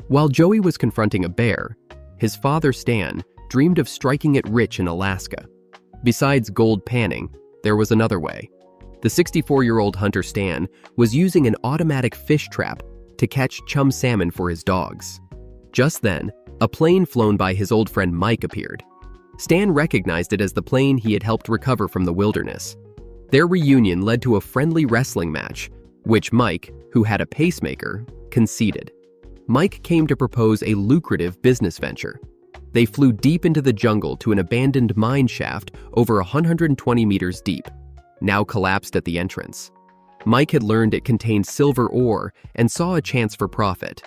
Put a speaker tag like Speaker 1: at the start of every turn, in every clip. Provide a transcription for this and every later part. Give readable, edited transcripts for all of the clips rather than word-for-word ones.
Speaker 1: While Joey was confronting a bear, his father Stan dreamed of striking it rich in Alaska. Besides gold panning, there was another way. The 64-year-old hunter Stan was using an automatic fish trap to catch chum salmon for his dogs. Just then, a plane flown by his old friend Mike appeared. Stan recognized it as the plane he had helped recover from the wilderness. Their reunion led to a friendly wrestling match, which Mike, who had a pacemaker, conceded. Mike came to propose a lucrative business venture. They flew deep into the jungle to an abandoned mine shaft over 120 meters deep, now collapsed at the entrance. Mike had learned it contained silver ore and saw a chance for profit.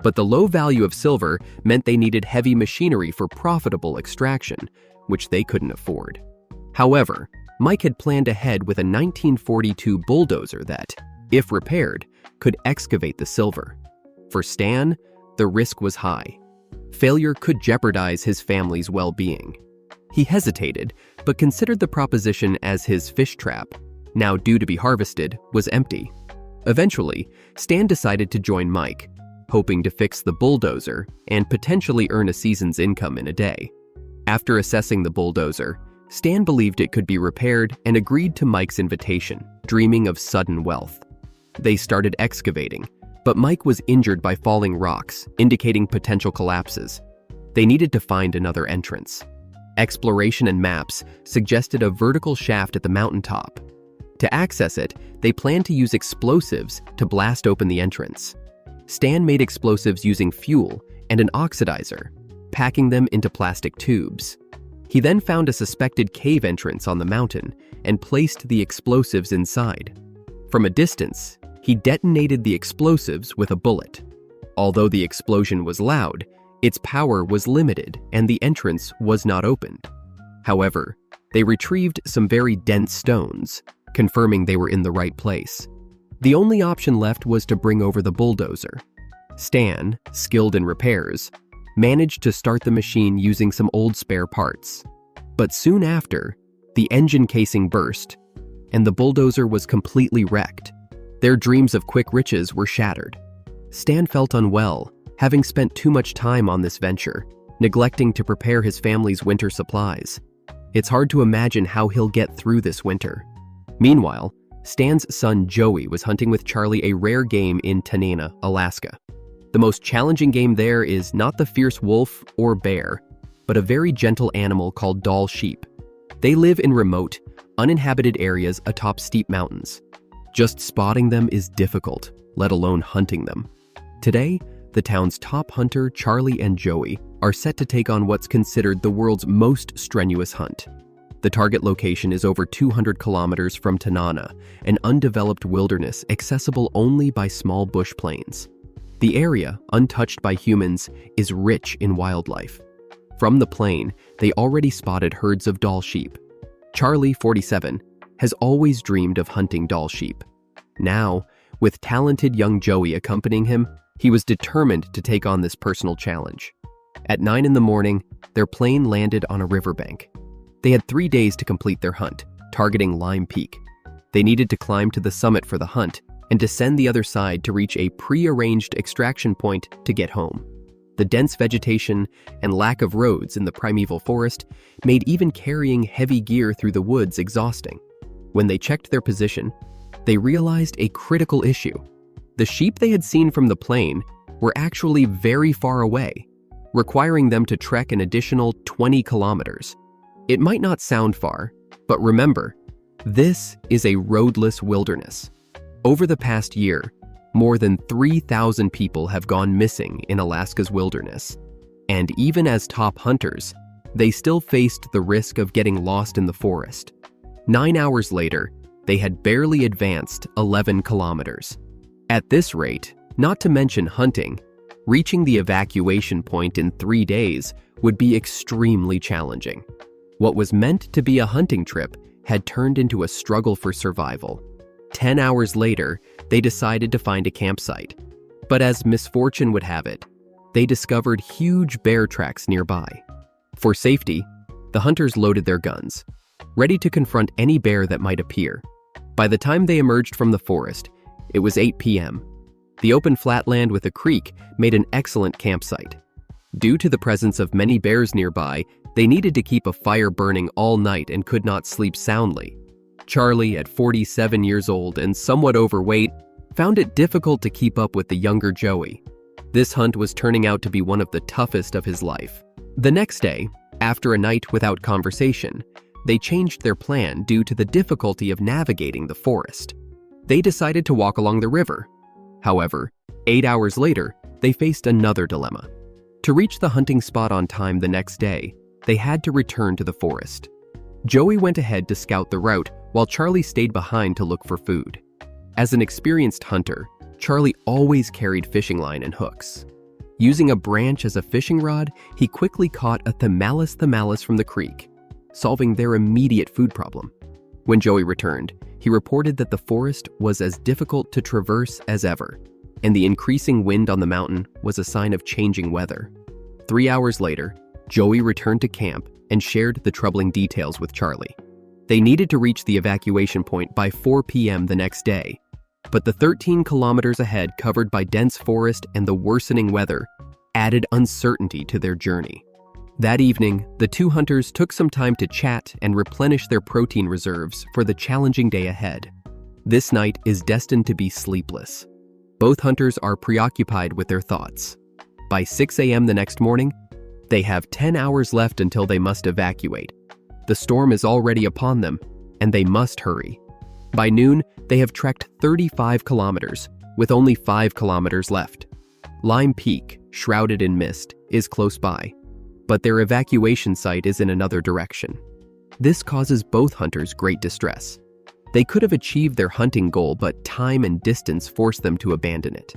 Speaker 1: But the low value of silver meant they needed heavy machinery for profitable extraction, which they couldn't afford. However, Mike had planned ahead with a 1942 bulldozer that, if repaired, could excavate the silver. For Stan, the risk was high. Failure could jeopardize his family's well-being. He hesitated, but considered the proposition as his fish trap, now due to be harvested, was empty. Eventually, Stan decided to join Mike, hoping to fix the bulldozer and potentially earn a season's income in a day. After assessing the bulldozer, Stan believed it could be repaired and agreed to Mike's invitation, dreaming of sudden wealth. They started excavating, but Mike was injured by falling rocks, indicating potential collapses. They needed to find another entrance. Exploration and maps suggested a vertical shaft at the mountaintop. To access it, they planned to use explosives to blast open the entrance. Stan made explosives using fuel and an oxidizer, packing them into plastic tubes. He then found a suspected cave entrance on the mountain and placed the explosives inside. From a distance, he detonated the explosives with a bullet. Although the explosion was loud, its power was limited and the entrance was not opened. However, they retrieved some very dense stones, confirming they were in the right place. The only option left was to bring over the bulldozer. Stan, skilled in repairs, managed to start the machine using some old spare parts. But soon after, the engine casing burst, and the bulldozer was completely wrecked. Their dreams of quick riches were shattered. Stan felt unwell, having spent too much time on this venture, neglecting to prepare his family's winter supplies. It's hard to imagine how he'll get through this winter. Meanwhile, Stan's son Joey was hunting with Charlie a rare game in Tanana, Alaska. The most challenging game there is not the fierce wolf or bear, but a very gentle animal called Dall sheep. They live in remote, uninhabited areas atop steep mountains. Just spotting them is difficult, let alone hunting them. Today, the town's top hunter, Charlie and Joey, are set to take on what's considered the world's most strenuous hunt. The target location is over 200 kilometers from Tanana, an undeveloped wilderness accessible only by small bush plains. The area, untouched by humans, is rich in wildlife. From the plain, they already spotted herds of Dall sheep. Charlie, 47, has always dreamed of hunting Dall sheep. Now, with talented young Joey accompanying him, he was determined to take on this personal challenge. At 9 in the morning, their plane landed on a riverbank. They had 3 days to complete their hunt, targeting Lime Peak. They needed to climb to the summit for the hunt and descend the other side to reach a pre-arranged extraction point to get home. The dense vegetation and lack of roads in the primeval forest made even carrying heavy gear through the woods exhausting. When they checked their position, they realized a critical issue. The sheep they had seen from the plane were actually very far away, requiring them to trek an additional 20 kilometers. It might not sound far, but remember, this is a roadless wilderness. Over the past year, more than 3,000 people have gone missing in Alaska's wilderness. And even as top hunters, they still faced the risk of getting lost in the forest. 9 hours later, they had barely advanced 11 kilometers. At this rate, not to mention hunting, reaching the evacuation point in 3 days would be extremely challenging. What was meant to be a hunting trip had turned into a struggle for survival. 10 hours later, they decided to find a campsite. But as misfortune would have it, they discovered huge bear tracks nearby. For safety, the hunters loaded their guns, ready to confront any bear that might appear. By the time they emerged from the forest, it was 8 p.m. The open flatland with a creek made an excellent campsite. Due to the presence of many bears nearby, they needed to keep a fire burning all night and could not sleep soundly. Charlie, at 47 years old and somewhat overweight, found it difficult to keep up with the younger Joey. This hunt was turning out to be one of the toughest of his life. The next day, after a night without conversation, they changed their plan due to the difficulty of navigating the forest. They decided to walk along the river. However, 8 hours later, they faced another dilemma. To reach the hunting spot on time the next day, they had to return to the forest. Joey went ahead to scout the route while Charlie stayed behind to look for food. As an experienced hunter, Charlie always carried fishing line and hooks. Using a branch as a fishing rod, he quickly caught a thamalis from the creek, solving their immediate food problem. When Joey returned, he reported that the forest was as difficult to traverse as ever, and the increasing wind on the mountain was a sign of changing weather. 3 hours later, Joey returned to camp and shared the troubling details with Charlie. They needed to reach the evacuation point by 4 p.m. the next day, but the 13 kilometers ahead covered by dense forest and the worsening weather added uncertainty to their journey. That evening, the two hunters took some time to chat and replenish their protein reserves for the challenging day ahead. This night is destined to be sleepless. Both hunters are preoccupied with their thoughts. By 6 a.m. the next morning, they have 10 hours left until they must evacuate. The storm is already upon them, and they must hurry. By noon, they have trekked 35 kilometers, with only 5 kilometers left. Lime Peak, shrouded in mist, is close by, but their evacuation site is in another direction. This causes both hunters great distress. They could have achieved their hunting goal, but time and distance forced them to abandon it.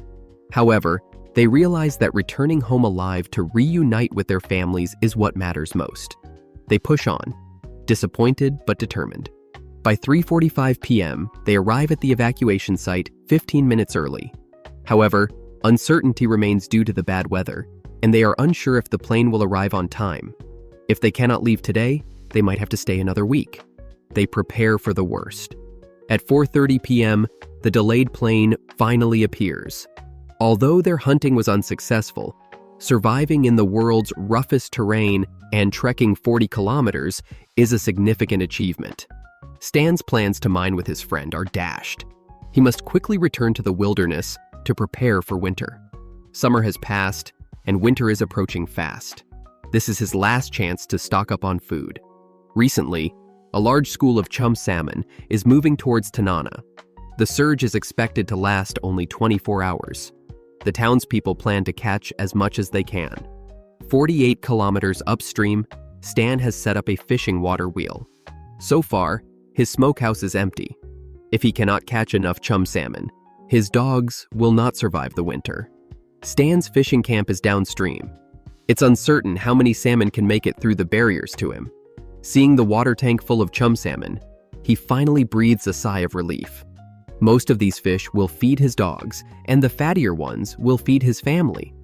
Speaker 1: However, they realize that returning home alive to reunite with their families is what matters most. They push on, disappointed but determined. By 3:45 p.m., they arrive at the evacuation site 15 minutes early. However, uncertainty remains due to the bad weather, and they are unsure if the plane will arrive on time. If they cannot leave today, they might have to stay another week. They prepare for the worst. At 4:30 p.m., the delayed plane finally appears. Although their hunting was unsuccessful, surviving in the world's roughest terrain and trekking 40 kilometers is a significant achievement. Stan's plans to mine with his friend are dashed. He must quickly return to the wilderness to prepare for winter. Summer has passed, and winter is approaching fast. This is his last chance to stock up on food. Recently, a large school of chum salmon is moving towards Tanana. The surge is expected to last only 24 hours. The townspeople plan to catch as much as they can. 48 kilometers upstream, Stan has set up a fishing water wheel. So far, his smokehouse is empty. If he cannot catch enough chum salmon, his dogs will not survive the winter. Stan's fishing camp is downstream. It's uncertain how many salmon can make it through the barriers to him. Seeing the water tank full of chum salmon, he finally breathes a sigh of relief. Most of these fish will feed his dogs, and the fattier ones will feed his family.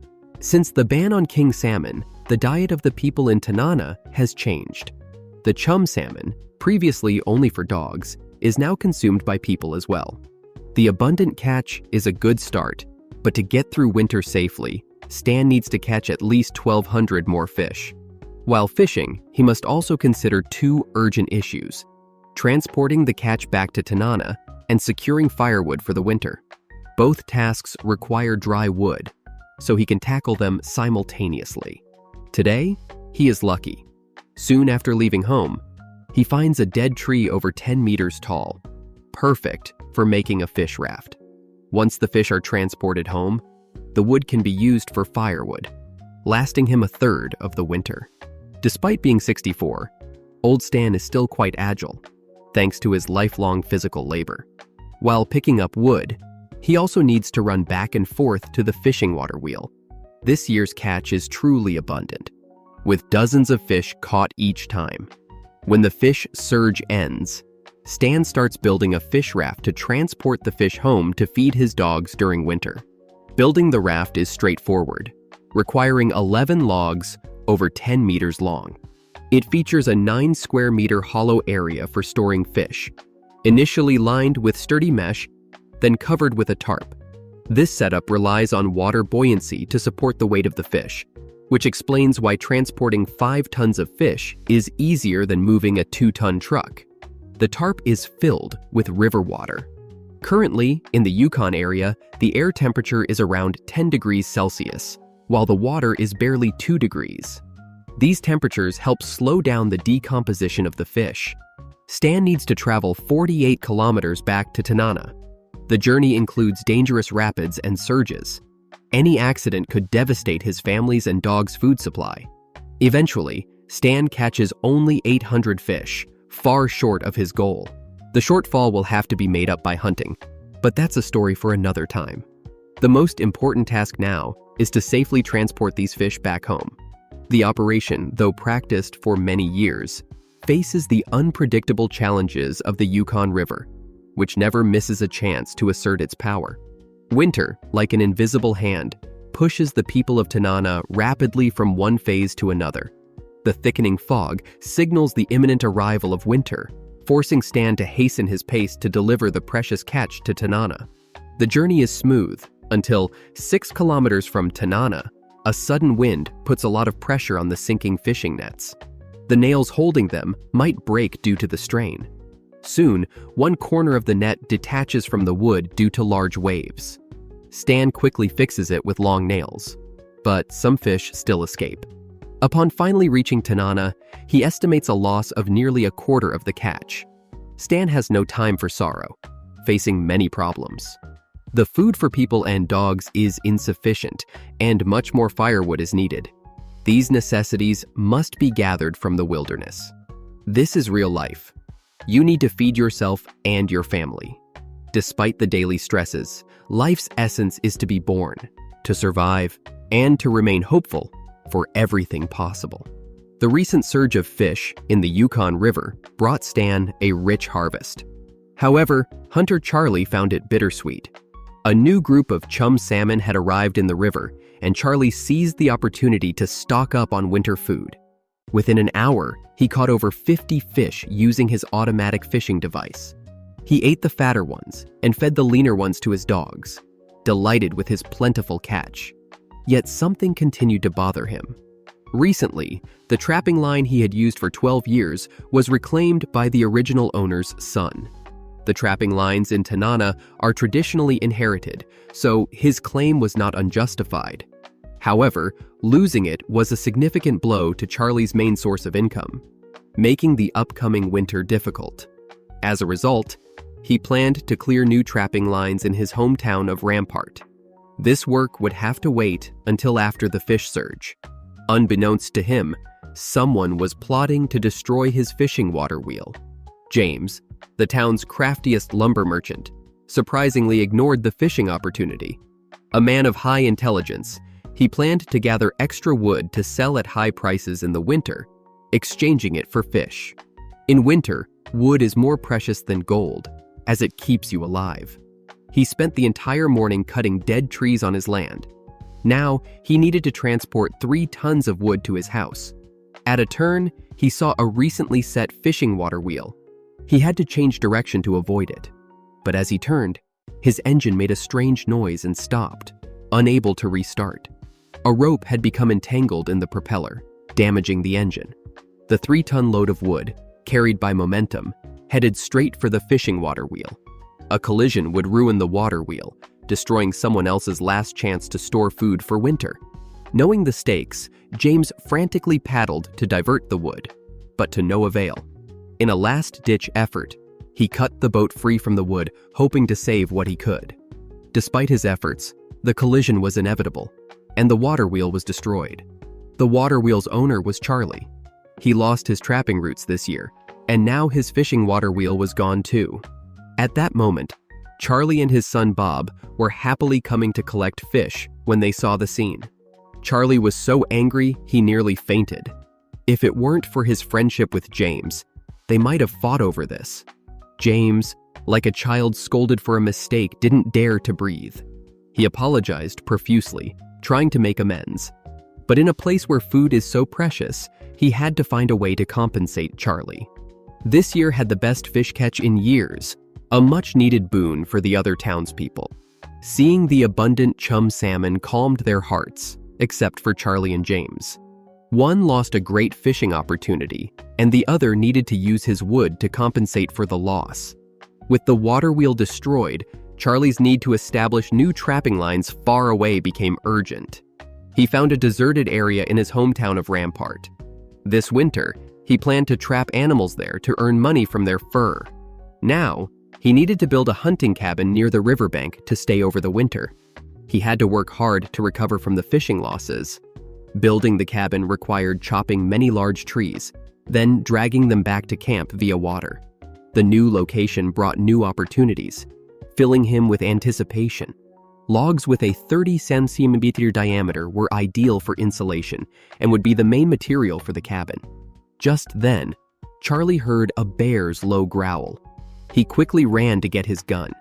Speaker 1: Since the ban on king salmon, the diet of the people in Tanana has changed. The chum salmon, previously only for dogs, is now consumed by people as well. The abundant catch is a good start, but to get through winter safely, Stan needs to catch at least 1,200 more fish. While fishing, he must also consider two urgent issues: transporting the catch back to Tanana and securing firewood for the winter. Both tasks require dry wood, so he can tackle them simultaneously. Today, he is lucky. Soon after leaving home, he finds a dead tree over 10 meters tall, perfect for making a fish raft. Once the fish are transported home, the wood can be used for firewood, lasting him a third of the winter. Despite being 64, old Stan is still quite agile, thanks to his lifelong physical labor. While picking up wood, he also needs to run back and forth to the fishing water wheel. This year's catch is truly abundant, with dozens of fish caught each time. When the fish surge ends, Stan starts building a fish raft to transport the fish home to feed his dogs during winter. Building the raft is straightforward, requiring 11 logs over 10 meters long. It features a 9 square meter hollow area for storing fish, initially lined with sturdy mesh, then covered with a tarp. This setup relies on water buoyancy to support the weight of the fish, which explains why transporting 5 tons of fish is easier than moving a 2-ton truck. The tarp is filled with river water. Currently, in the Yukon area, the air temperature is around 10 degrees Celsius, while the water is barely 2 degrees. These temperatures help slow down the decomposition of the fish. Stan needs to travel 48 kilometers back to Tanana. The journey includes dangerous rapids and surges. Any accident could devastate his family's and dog's food supply. Eventually, Stan catches only 800 fish, far short of his goal. The shortfall will have to be made up by hunting, but that's a story for another time. The most important task now is to safely transport these fish back home. The operation, though practiced for many years, faces the unpredictable challenges of the Yukon River, which never misses a chance to assert its power. Winter, like an invisible hand, pushes the people of Tanana rapidly from one phase to another. The thickening fog signals the imminent arrival of winter, forcing Stan to hasten his pace to deliver the precious catch to Tanana. The journey is smooth until 6 kilometers from Tanana, a sudden wind puts a lot of pressure on the sinking fishing nets. The nails holding them might break due to the strain. Soon, one corner of the net detaches from the wood due to large waves. Stan quickly fixes it with long nails, but some fish still escape. Upon finally reaching Tanana, he estimates a loss of nearly a quarter of the catch. Stan has no time for sorrow, facing many problems. The food for people and dogs is insufficient, and much more firewood is needed. These necessities must be gathered from the wilderness. This is real life. You need to feed yourself and your family. Despite the daily stresses, life's essence is to be born, to survive, and to remain hopeful for everything possible. The recent surge of fish in the Yukon River brought Stan a rich harvest. However, hunter Charlie found it bittersweet. A new group of chum salmon had arrived in the river, and Charlie seized the opportunity to stock up on winter food. Within an hour, he caught over 50 fish using his automatic fishing device. He ate the fatter ones and fed the leaner ones to his dogs, delighted with his plentiful catch. Yet something continued to bother him. Recently, the trapping line he had used for 12 years was reclaimed by the original owner's son. The trapping lines in Tanana are traditionally inherited, so his claim was not unjustified. However, losing it was a significant blow to Charlie's main source of income, making the upcoming winter difficult. As a result, he planned to clear new trapping lines in his hometown of Rampart. This work would have to wait until after the fish surge. Unbeknownst to him, someone was plotting to destroy his fishing water wheel. James, the town's craftiest lumber merchant, surprisingly ignored the fishing opportunity. A man of high intelligence, he planned to gather extra wood to sell at high prices in the winter, exchanging it for fish. In winter, wood is more precious than gold, as it keeps you alive. He spent the entire morning cutting dead trees on his land. Now, he needed to transport 3 tons of wood to his house. At a turn, he saw a recently set fishing water wheel. He had to change direction to avoid it. But as he turned, his engine made a strange noise and stopped, unable to restart. A rope had become entangled in the propeller, damaging the engine. The 3-ton load of wood, carried by momentum, headed straight for the fishing water wheel. A collision would ruin the water wheel, destroying someone else's last chance to store food for winter. Knowing the stakes, James frantically paddled to divert the wood, but to no avail. In a last-ditch effort, he cut the boat free from the wood, hoping to save what he could. Despite his efforts, the collision was inevitable, and the water wheel was destroyed. The water wheel's owner was Charlie. He lost his trapping routes this year, and now his fishing water wheel was gone too. At that moment, Charlie and his son Bob were happily coming to collect fish when they saw the scene. Charlie was so angry he nearly fainted. If it weren't for his friendship with James, they might have fought over this. James, like a child scolded for a mistake, didn't dare to breathe. He apologized profusely, trying to make amends. But in a place where food is so precious, he had to find a way to compensate Charlie. This year had the best fish catch in years, a much-needed boon for the other townspeople. Seeing the abundant chum salmon calmed their hearts, except for Charlie and James. One lost a great fishing opportunity, and the other needed to use his wood to compensate for the loss. With the water wheel destroyed, Charlie's need to establish new trapping lines far away became urgent. He found a deserted area in his hometown of Rampart. This winter, he planned to trap animals there to earn money from their fur. Now, he needed to build a hunting cabin near the riverbank to stay over the winter. He had to work hard to recover from the fishing losses. Building the cabin required chopping many large trees, then dragging them back to camp via water. The new location brought new opportunities, filling him with anticipation. Logs with a 30 centimeter diameter were ideal for insulation and would be the main material for the cabin. Just then, Charlie heard a bear's low growl. He quickly ran to get his gun.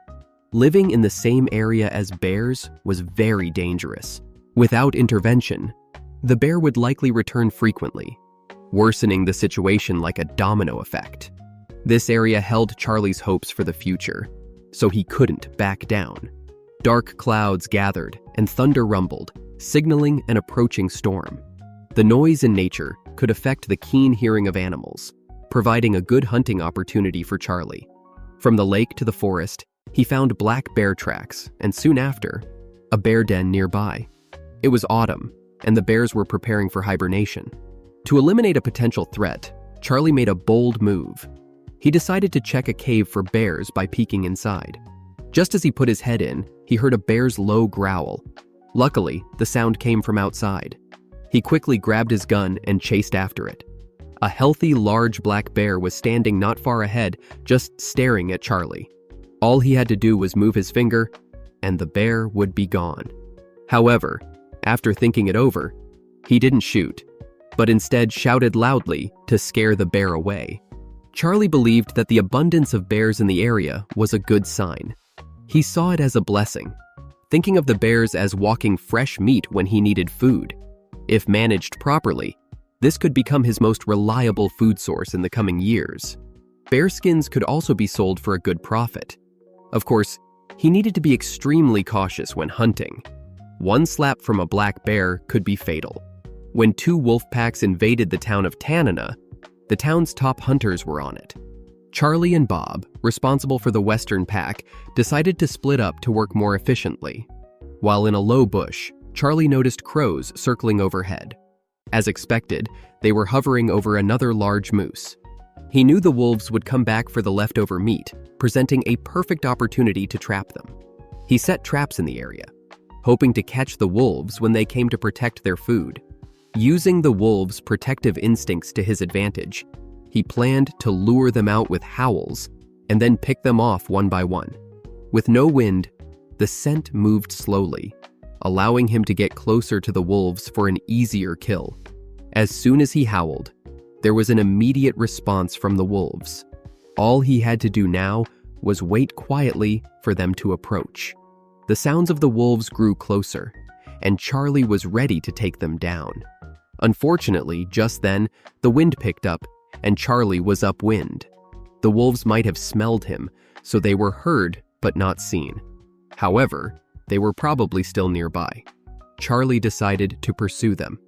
Speaker 1: Living in the same area as bears was very dangerous. Without intervention, the bear would likely return frequently, worsening the situation like a domino effect. This area held Charlie's hopes for the future, so he couldn't back down. Dark clouds gathered and thunder rumbled, signaling an approaching storm. The noise in nature could affect the keen hearing of animals, providing a good hunting opportunity for Charlie. From the lake to the forest, he found black bear tracks, and soon after, a bear den nearby. It was autumn, and the bears were preparing for hibernation. To eliminate a potential threat, Charlie made a bold move. He decided to check a cave for bears by peeking inside. Just as he put his head in, he heard a bear's low growl. Luckily, the sound came from outside. He quickly grabbed his gun and chased after it. A healthy, large black bear was standing not far ahead, just staring at Charlie. All he had to do was move his finger, and the bear would be gone. However, after thinking it over, he didn't shoot, but instead shouted loudly to scare the bear away. Charlie believed that the abundance of bears in the area was a good sign. He saw it as a blessing, thinking of the bears as walking fresh meat when he needed food. If managed properly, this could become his most reliable food source in the coming years. Bear skins could also be sold for a good profit. Of course, he needed to be extremely cautious when hunting. One slap from a black bear could be fatal. When two wolf packs invaded the town of Tanana, the town's top hunters were on it. Charlie and Bob, responsible for the western pack, decided to split up to work more efficiently. While in a low bush, Charlie noticed crows circling overhead. As expected, they were hovering over another large moose. He knew the wolves would come back for the leftover meat, presenting a perfect opportunity to trap them. He set traps in the area, hoping to catch the wolves when they came to protect their food. Using the wolves' protective instincts to his advantage, he planned to lure them out with howls and then pick them off one by one. With no wind, the scent moved slowly, allowing him to get closer to the wolves for an easier kill. As soon as he howled, there was an immediate response from the wolves. All he had to do now was wait quietly for them to approach. The sounds of the wolves grew closer, and Charlie was ready to take them down. Unfortunately, just then, the wind picked up, and Charlie was upwind. The wolves might have smelled him, so they were heard but not seen. However, they were probably still nearby. Charlie decided to pursue them.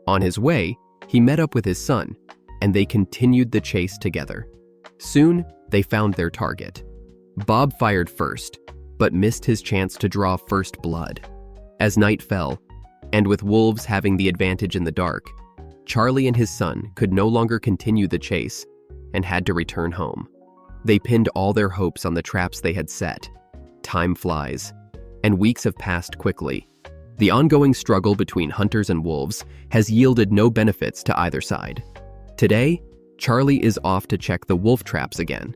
Speaker 1: On his way, he met up with his son, and they continued the chase together. Soon, they found their target. Bob fired first, but missed his chance to draw first blood. As night fell, and with wolves having the advantage in the dark, Charlie and his son could no longer continue the chase and had to return home. They pinned all their hopes on the traps they had set. Time flies, and weeks have passed quickly. The ongoing struggle between hunters and wolves has yielded no benefits to either side. Today, Charlie is off to check the wolf traps again.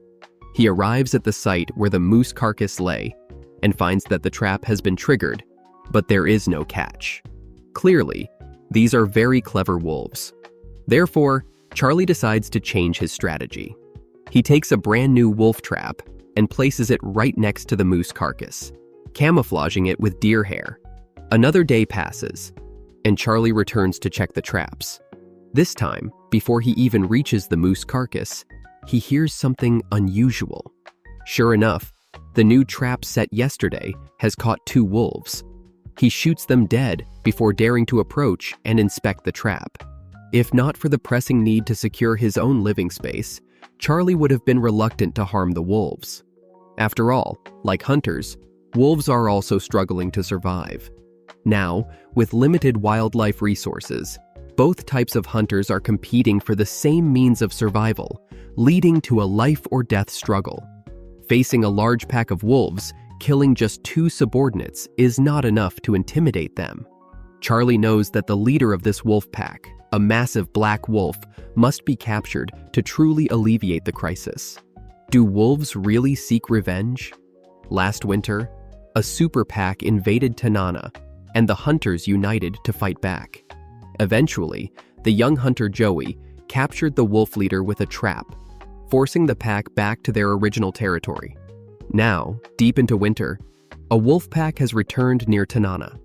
Speaker 1: He arrives at the site where the moose carcass lay and finds that the trap has been triggered, but there is no catch. Clearly, these are very clever wolves. Therefore, Charlie decides to change his strategy. He takes a brand new wolf trap and places it right next to the moose carcass, camouflaging it with deer hair. Another day passes, and Charlie returns to check the traps. This time, before he even reaches the moose carcass, he hears something unusual. Sure enough, The new trap set yesterday has caught 2 wolves. He shoots them dead before daring to approach and inspect the trap. If not for the pressing need to secure his own living space, Charlie would have been reluctant to harm the wolves. After all, like hunters, wolves are also struggling to survive. Now, with limited wildlife resources, both types of hunters are competing for the same means of survival, leading to a life-or-death struggle. Facing a large pack of wolves, killing just 2 subordinates is not enough to intimidate them. Charlie knows that the leader of this wolf pack, a massive black wolf, must be captured to truly alleviate the crisis. Do wolves really seek revenge? Last winter, a super pack invaded Tanana, and the hunters united to fight back. Eventually, the young hunter Joey captured the wolf leader with a trap, forcing the pack back to their original territory. Now, deep into winter, a wolf pack has returned near Tanana.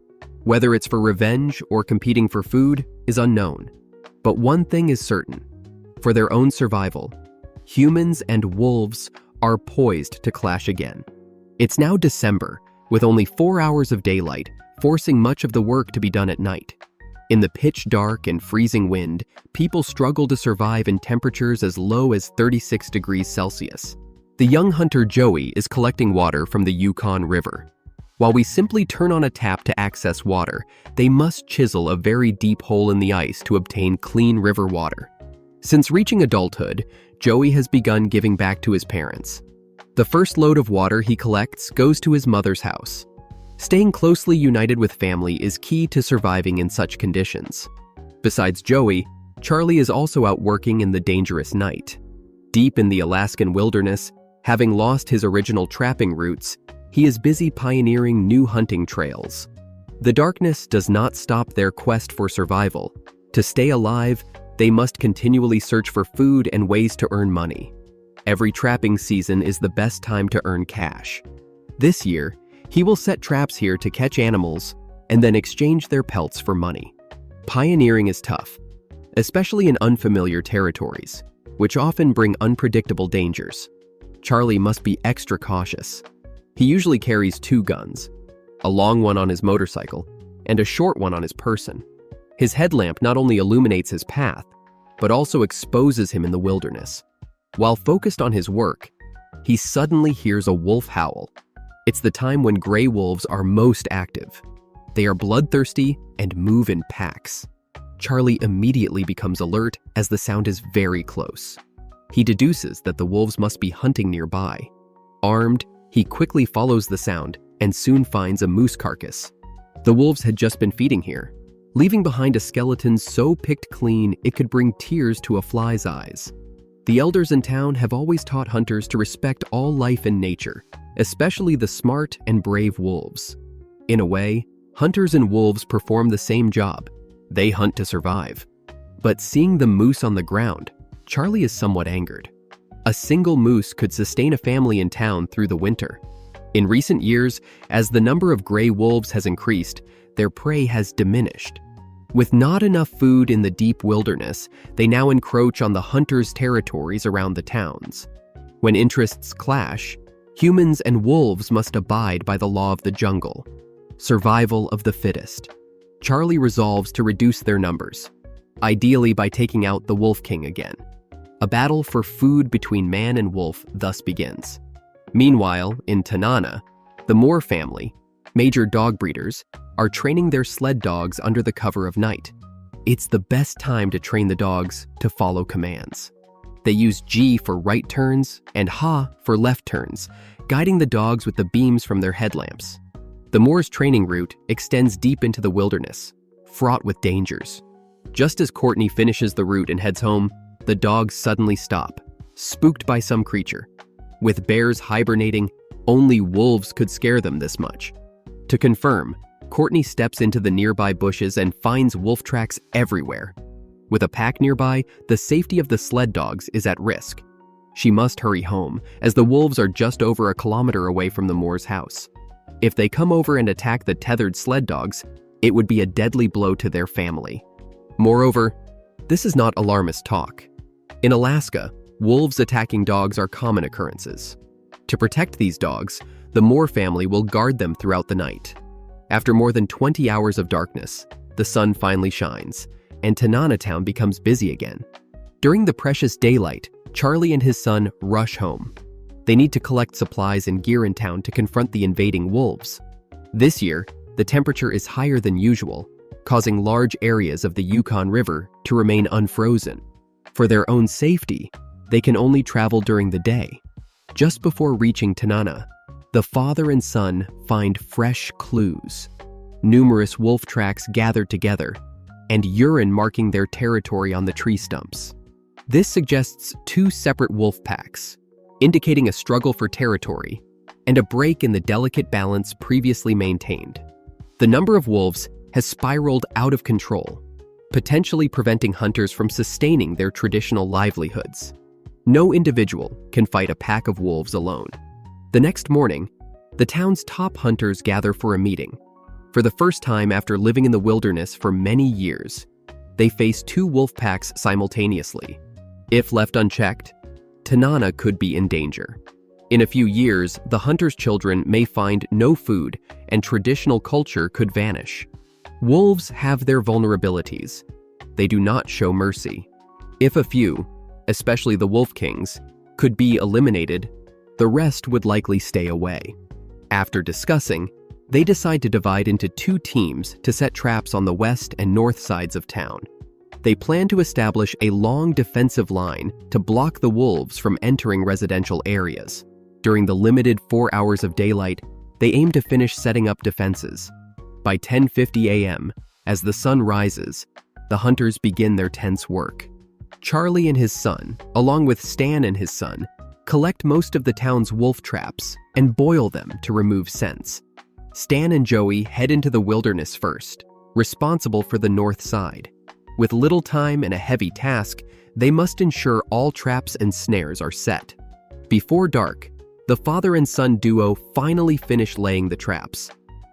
Speaker 1: Whether it's for revenge or competing for food is unknown. But one thing is certain: for their own survival, humans and wolves are poised to clash again. It's now December, with only 4 hours of daylight, forcing much of the work to be done at night. In the pitch dark and freezing wind, people struggle to survive in temperatures as low as 36 degrees Celsius. The young hunter Joey is collecting water from the Yukon River. While we simply turn on a tap to access water, they must chisel a very deep hole in the ice to obtain clean river water. Since reaching adulthood, Joey has begun giving back to his parents. The first load of water he collects goes to his mother's house. Staying closely united with family is key to surviving in such conditions. Besides Joey, Charlie is also out working in the dangerous night. Deep in the Alaskan wilderness, having lost his original trapping routes, he is busy pioneering new hunting trails. The darkness does not stop their quest for survival. To stay alive, they must continually search for food and ways to earn money. Every trapping season is the best time to earn cash. This year, he will set traps here to catch animals and then exchange their pelts for money. Pioneering is tough, especially in unfamiliar territories, which often bring unpredictable dangers. Charlie must be extra cautious. He usually carries 2 guns, a long one on his motorcycle and a short one on his person. His headlamp not only illuminates his path, but also exposes him in the wilderness. While focused on his work, he suddenly hears a wolf howl. It's the time when gray wolves are most active. They are bloodthirsty and move in packs. Charlie immediately becomes alert as the sound is very close. He deduces that the wolves must be hunting nearby. Armed, he quickly follows the sound and soon finds a moose carcass. The wolves had just been feeding here, leaving behind a skeleton so picked clean it could bring tears to a fly's eyes. The elders in town have always taught hunters to respect all life in nature, especially the smart and brave wolves. In a way, hunters and wolves perform the same job. They hunt to survive. But seeing the moose on the ground, Charlie is somewhat angered. A single moose could sustain a family in town through the winter. In recent years, as the number of gray wolves has increased, their prey has diminished. With not enough food in the deep wilderness, they now encroach on the hunters' territories around the towns. When interests clash, humans and wolves must abide by the law of the jungle. Survival of the fittest. Charlie resolves to reduce their numbers, ideally by taking out the Wolf King again. A battle for food between man and wolf thus begins. Meanwhile, in Tanana, the Moore family, major dog breeders, are training their sled dogs under the cover of night. It's the best time to train the dogs to follow commands. They use G for right turns and Ha for left turns, guiding the dogs with the beams from their headlamps. The Moore's training route extends deep into the wilderness, fraught with dangers. Just as Courtney finishes the route and heads home, the dogs suddenly stop, spooked by some creature. With bears hibernating, only wolves could scare them this much. To confirm, Courtney steps into the nearby bushes and finds wolf tracks everywhere. With a pack nearby, the safety of the sled dogs is at risk. She must hurry home, as the wolves are just over a kilometer away from the Moore's house. If they come over and attack the tethered sled dogs, it would be a deadly blow to their family. Moreover, this is not alarmist talk. In Alaska, wolves attacking dogs are common occurrences. To protect these dogs, the Moore family will guard them throughout the night. After more than 20 hours of darkness, the sun finally shines, and Tanana town becomes busy again. During the precious daylight, Charlie and his son rush home. They need to collect supplies and gear in town to confront the invading wolves. This year, the temperature is higher than usual, causing large areas of the Yukon River to remain unfrozen. For their own safety, they can only travel during the day. Just before reaching Tanana, the father and son find fresh clues. Numerous wolf tracks gathered together, and urine marking their territory on the tree stumps. This suggests two separate wolf packs, indicating a struggle for territory and a break in the delicate balance previously maintained. The number of wolves has spiraled out of control, potentially preventing hunters from sustaining their traditional livelihoods. No individual can fight a pack of wolves alone. The next morning, the town's top hunters gather for a meeting. For the first time after living in the wilderness for many years, they face two wolf packs simultaneously. If left unchecked, Tanana could be in danger. In a few years, the hunters' children may find no food and traditional culture could vanish. Wolves have their vulnerabilities. They do not show mercy. If a few, especially the wolf kings, could be eliminated, the rest would likely stay away. After discussing, they decide to divide into two teams to set traps on the west and north sides of town. They plan to establish a long defensive line to block the wolves from entering residential areas. During the limited 4 hours of daylight, they aim to finish setting up defenses. By 10:50 a.m., as the sun rises, the hunters begin their tense work. Charlie and his son, along with Stan and his son, collect most of the town's wolf traps and boil them to remove scents. Stan and Joey head into the wilderness first, responsible for the north side. With little time and a heavy task, they must ensure all traps and snares are set. Before dark, the father and son duo finally finish laying the traps.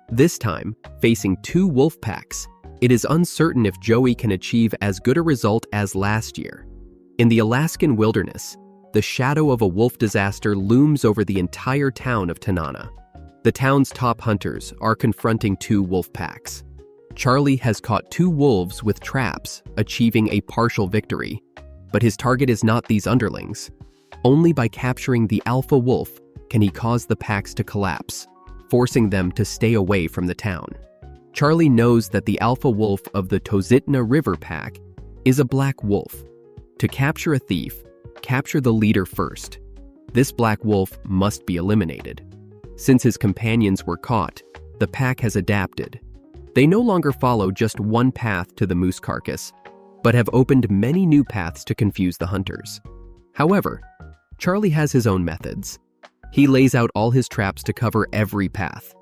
Speaker 1: This time, facing two wolf packs, it is uncertain if Joey can achieve as good a result as last year. In the Alaskan wilderness, the shadow of a wolf disaster looms over the entire town of Tanana. The town's top hunters are confronting two wolf packs. Charlie has caught two wolves with traps, achieving a partial victory. But his target is not these underlings. Only by capturing the alpha wolf can he cause the packs to collapse, forcing them to stay away from the town. Charlie knows that the alpha wolf of the Ticino River pack is a black wolf. To capture a thief, capture the leader first. This black wolf must be eliminated. Since his companions were caught, the pack has adapted. They no longer follow just one path to the moose carcass, but have opened many new paths to confuse the hunters. However, Charlie has his own methods. He lays out all his traps to cover every path.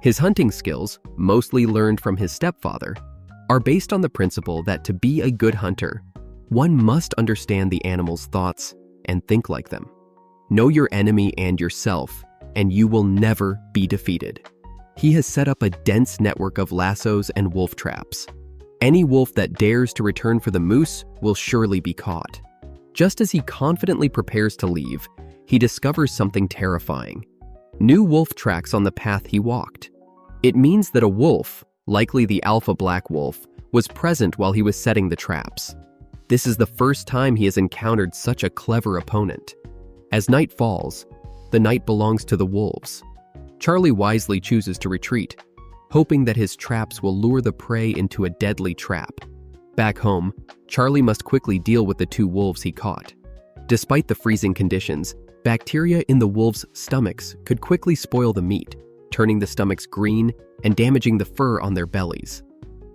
Speaker 1: His hunting skills, mostly learned from his stepfather, are based on the principle that to be a good hunter, one must understand the animal's thoughts and think like them. Know your enemy and yourself, and you will never be defeated. He has set up a dense network of lassos and wolf traps. Any wolf that dares to return for the moose will surely be caught. Just as he confidently prepares to leave, he discovers something terrifying. New wolf tracks on the path he walked. It means that a wolf, likely the alpha black wolf, was present while he was setting the traps. This is the first time he has encountered such a clever opponent. As night falls, the night belongs to the wolves. Charlie wisely chooses to retreat, hoping that his traps will lure the prey into a deadly trap. Back home, Charlie must quickly deal with the two wolves he caught. Despite the freezing conditions, bacteria in the wolves' stomachs could quickly spoil the meat, turning the stomachs green and damaging the fur on their bellies.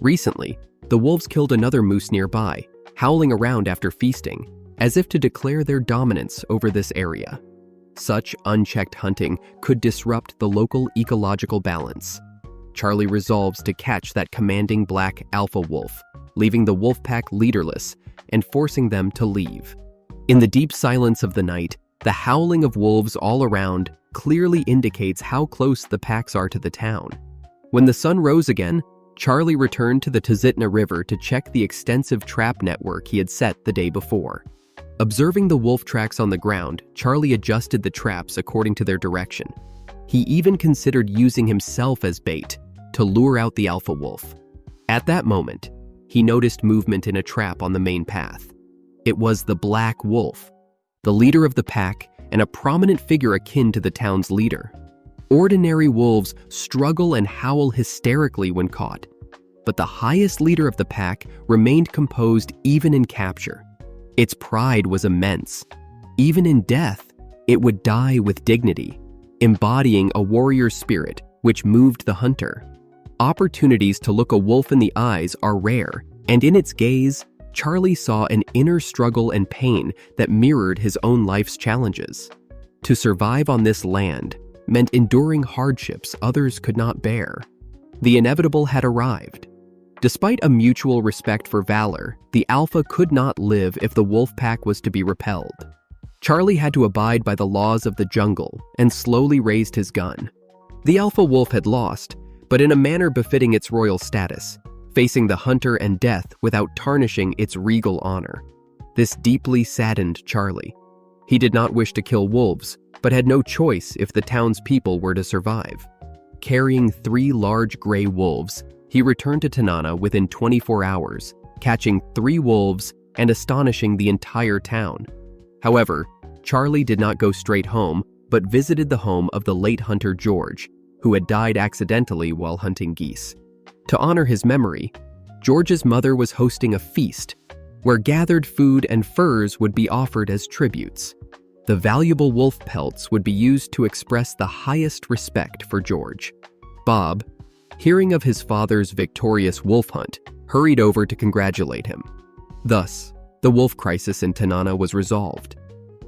Speaker 1: Recently, the wolves killed another moose nearby, howling around after feasting, as if to declare their dominance over this area. Such unchecked hunting could disrupt the local ecological balance. Charlie resolves to catch that commanding black alpha wolf, leaving the wolf pack leaderless and forcing them to leave. In the deep silence of the night, the howling of wolves all around clearly indicates how close the packs are to the town. When the sun rose again, Charlie returned to the Ticino River to check the extensive trap network he had set the day before. Observing the wolf tracks on the ground, Charlie adjusted the traps according to their direction. He even considered using himself as bait to lure out the alpha wolf. At that moment, he noticed movement in a trap on the main path. It was the Black Wolf, the leader of the pack and a prominent figure akin to the town's leader. Ordinary wolves struggle and howl hysterically when caught, but the highest leader of the pack remained composed even in capture. Its pride was immense. Even in death, it would die with dignity, embodying a warrior spirit which moved the hunter. Opportunities to look a wolf in the eyes are rare, and in its gaze, Charlie saw an inner struggle and pain that mirrored his own life's challenges. To survive on this land meant enduring hardships others could not bear. The inevitable had arrived. Despite a mutual respect for valor, the alpha could not live if the wolf pack was to be repelled. Charlie had to abide by the laws of the jungle and slowly raised his gun. The alpha wolf had lost, but in a manner befitting its royal status, facing the hunter and death without tarnishing its regal honor. This deeply saddened Charlie. He did not wish to kill wolves, but had no choice if the townspeople were to survive. Carrying 3 large gray wolves, he returned to Tanana within 24 hours, catching 3 wolves and astonishing the entire town. However, Charlie did not go straight home, but visited the home of the late hunter George, who had died accidentally while hunting geese. To honor his memory, George's mother was hosting a feast where gathered food and furs would be offered as tributes. The valuable wolf pelts would be used to express the highest respect for George. Bob, hearing of his father's victorious wolf hunt, hurried over to congratulate him. Thus, the wolf crisis in Tanana was resolved.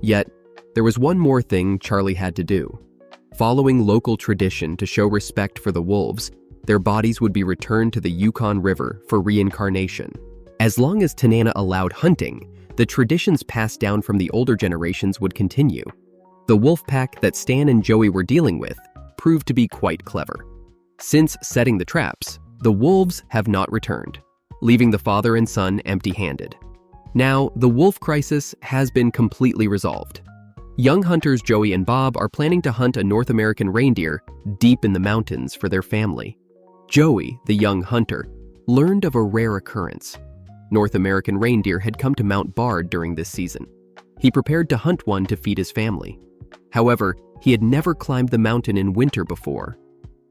Speaker 1: Yet, there was one more thing Charlie had to do. Following local tradition to show respect for the wolves, their bodies would be returned to the Yukon River for reincarnation. As long as Tanana allowed hunting, the traditions passed down from the older generations would continue. The wolf pack that Stan and Joey were dealing with proved to be quite clever. Since setting the traps, the wolves have not returned, leaving the father and son empty-handed. Now, the wolf crisis has been completely resolved. Young hunters Joey and Bob are planning to hunt a North American reindeer deep in the mountains for their family. Joey, the young hunter, learned of a rare occurrence. North American reindeer had come to Mount Bard during this season. He prepared to hunt one to feed his family. However, he had never climbed the mountain in winter before.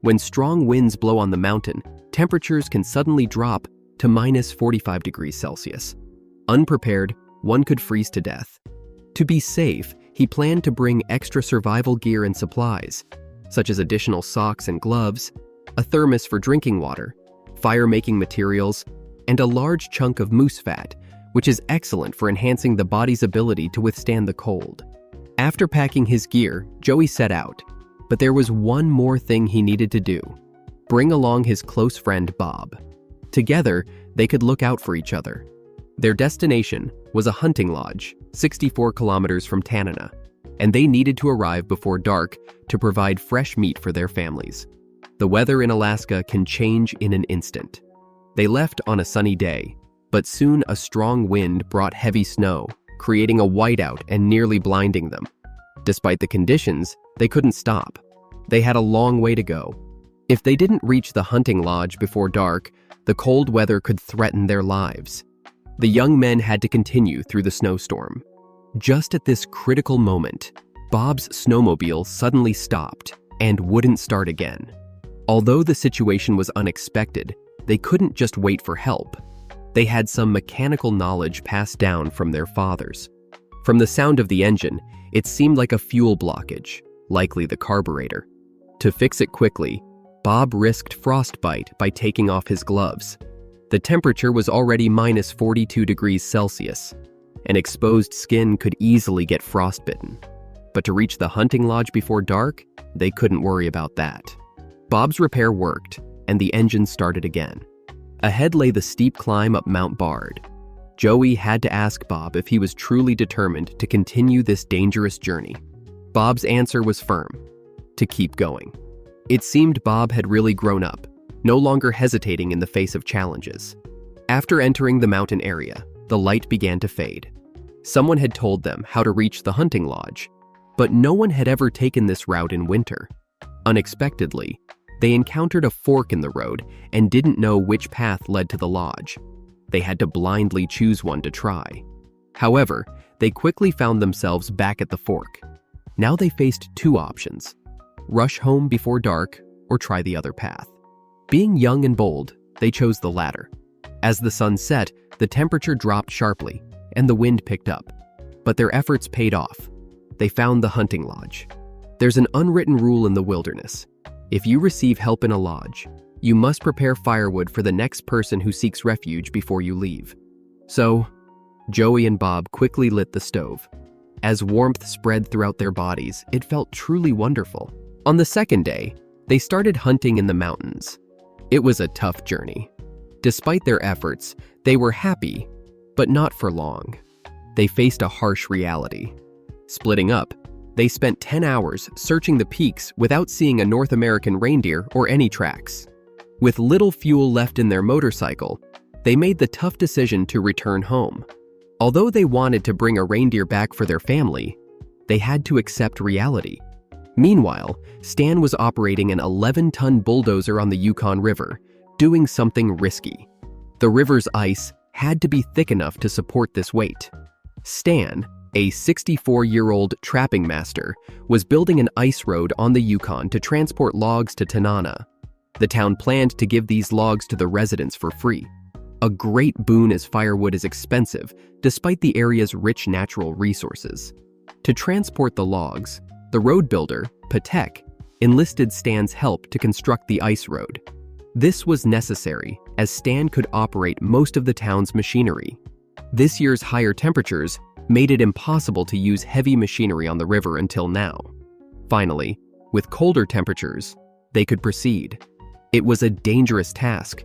Speaker 1: When strong winds blow on the mountain, temperatures can suddenly drop to minus 45 degrees Celsius. Unprepared, one could freeze to death. To be safe, he planned to bring extra survival gear and supplies, such as additional socks and gloves, a thermos for drinking water, fire-making materials, and a large chunk of moose fat, which is excellent for enhancing the body's ability to withstand the cold. After packing his gear, Joey set out, but there was one more thing he needed to do: bring along his close friend Bob. Together, they could look out for each other. Their destination was a hunting lodge, 64 kilometers from Tanana, and they needed to arrive before dark to provide fresh meat for their families. The weather in Alaska can change in an instant. They left on a sunny day, but soon a strong wind brought heavy snow, creating a whiteout and nearly blinding them. Despite the conditions, they couldn't stop. They had a long way to go. If they didn't reach the hunting lodge before dark, the cold weather could threaten their lives. The young men had to continue through the snowstorm. Just at this critical moment, Bob's snowmobile suddenly stopped and wouldn't start again. Although the situation was unexpected, they couldn't just wait for help. They had some mechanical knowledge passed down from their fathers. From the sound of the engine, it seemed like a fuel blockage, likely the carburetor. To fix it quickly, Bob risked frostbite by taking off his gloves. The temperature was already minus 42 degrees Celsius, and exposed skin could easily get frostbitten. But to reach the hunting lodge before dark, they couldn't worry about that. Bob's repair worked, and the engine started again. Ahead lay the steep climb up Mount Bard. Joey had to ask Bob if he was truly determined to continue this dangerous journey. Bob's answer was firm: to keep going. It seemed Bob had really grown up, no longer hesitating in the face of challenges. After entering the mountain area, the light began to fade. Someone had told them how to reach the hunting lodge, but no one had ever taken this route in winter. Unexpectedly, they encountered a fork in the road and didn't know which path led to the lodge. They had to blindly choose one to try. However, they quickly found themselves back at the fork. Now they faced two options: rush home before dark or try the other path. Being young and bold, they chose the latter. As the sun set, the temperature dropped sharply and the wind picked up. But their efforts paid off. They found the hunting lodge. There's an unwritten rule in the wilderness. If you receive help in a lodge, you must prepare firewood for the next person who seeks refuge before you leave. So, Joey and Bob quickly lit the stove. As warmth spread throughout their bodies, it felt truly wonderful. On the second day, they started hunting in the mountains. It was a tough journey. Despite their efforts, they were happy, but not for long. They faced a harsh reality. Splitting up, they spent 10 hours searching the peaks without seeing a North American reindeer or any tracks. With little fuel left in their motorcycle, they made the tough decision to return home. Although they wanted to bring a reindeer back for their family, they had to accept reality. Meanwhile, Stan was operating an 11-ton bulldozer on the Yukon River, doing something risky. The river's ice had to be thick enough to support this weight. Stan, a 64-year-old trapping master, was building an ice road on the Yukon to transport logs to Tanana. The town planned to give these logs to the residents for free. A great boon as firewood is expensive, despite the area's rich natural resources. To transport the logs, the road builder, Patek, enlisted Stan's help to construct the ice road. This was necessary, as Stan could operate most of the town's machinery. This year's higher temperatures made it impossible to use heavy machinery on the river until now. Finally, with colder temperatures, they could proceed. It was a dangerous task.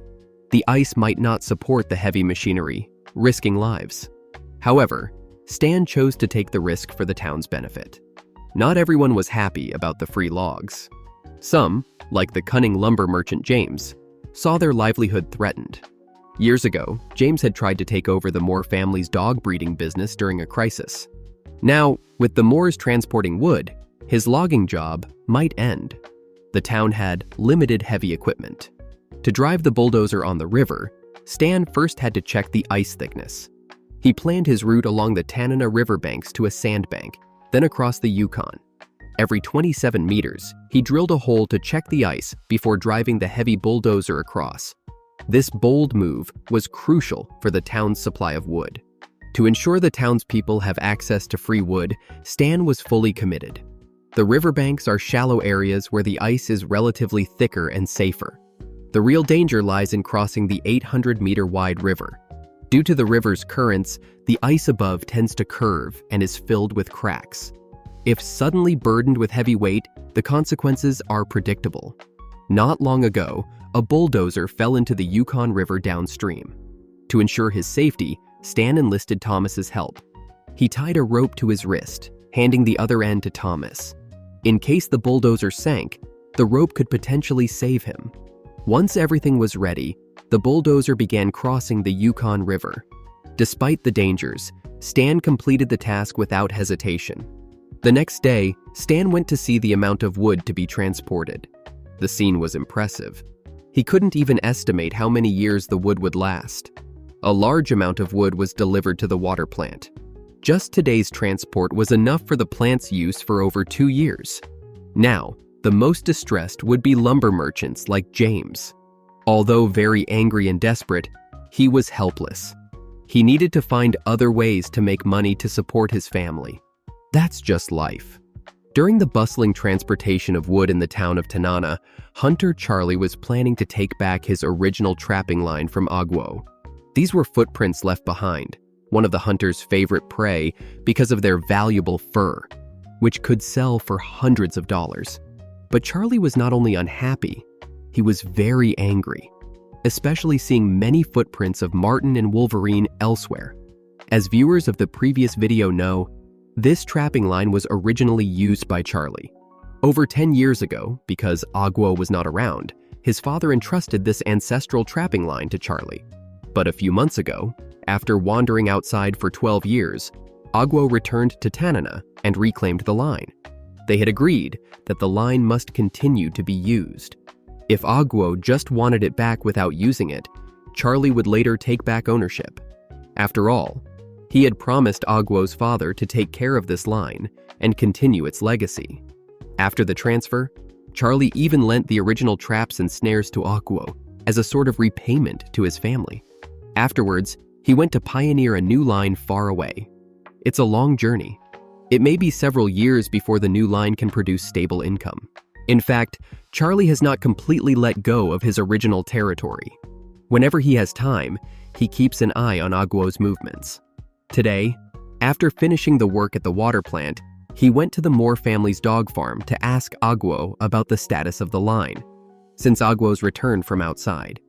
Speaker 1: The ice might not support the heavy machinery, risking lives. However, Stan chose to take the risk for the town's benefit. Not everyone was happy about the free logs. Some, like the cunning lumber merchant James, saw their livelihood threatened. Years ago, James had tried to take over the Moore family's dog breeding business during a crisis. Now, with the Moores transporting wood, his logging job might end. The town had limited heavy equipment. To drive the bulldozer on the river, Stan first had to check the ice thickness. He planned his route along the Tanana riverbanks to a sandbank, then across the Yukon. Every 27 meters, he drilled a hole to check the ice before driving the heavy bulldozer across. This bold move was crucial for the town's supply of wood. To ensure the townspeople have access to free wood, Stan was fully committed. The riverbanks are shallow areas where the ice is relatively thicker and safer. The real danger lies in crossing the 800-meter-wide river. Due to the river's currents, the ice above tends to curve and is filled with cracks. If suddenly burdened with heavy weight, the consequences are predictable. Not long ago, a bulldozer fell into the Yukon River downstream. To ensure his safety, Stan enlisted Thomas's help. He tied a rope to his wrist, handing the other end to Thomas. In case the bulldozer sank, the rope could potentially save him. Once everything was ready, the bulldozer began crossing the Yukon River. Despite the dangers, Stan completed the task without hesitation. The next day, Stan went to see the amount of wood to be transported. The scene was impressive. He couldn't even estimate how many years the wood would last. A large amount of wood was delivered to the water plant. Just today's transport was enough for the plant's use for over 2 years. Now, the most distressed would be lumber merchants like James. Although very angry and desperate, he was helpless. He needed to find other ways to make money to support his family. That's just life. During the bustling transportation of wood in the town of Tanana, hunter Charlie was planning to take back his original trapping line from Agwo. These were footprints left behind, one of the hunter's favorite prey because of their valuable fur, which could sell for hundreds of dollars. But Charlie was not only unhappy, he was very angry, especially seeing many footprints of Martin and Wolverine elsewhere. As viewers of the previous video know, this trapping line was originally used by Charlie. Over 10 years ago, because Agwo was not around, his father entrusted this ancestral trapping line to Charlie. But a few months ago, after wandering outside for 12 years, Agwo returned to Tanana and reclaimed the line. They had agreed that the line must continue to be used. If Agwo just wanted it back without using it, Charlie would later take back ownership. After all, he had promised Agwo's father to take care of this line and continue its legacy. After the transfer, Charlie even lent the original traps and snares to Agwo as a sort of repayment to his family. Afterwards, he went to pioneer a new line far away. It's a long journey. It may be several years before the new line can produce stable income. In fact, Charlie has not completely let go of his original territory. Whenever he has time, he keeps an eye on Agwo's movements. Today, after finishing the work at the water plant, he went to the Moore family's dog farm to ask Agwo about the status of the line. Since Agwo's return from outside,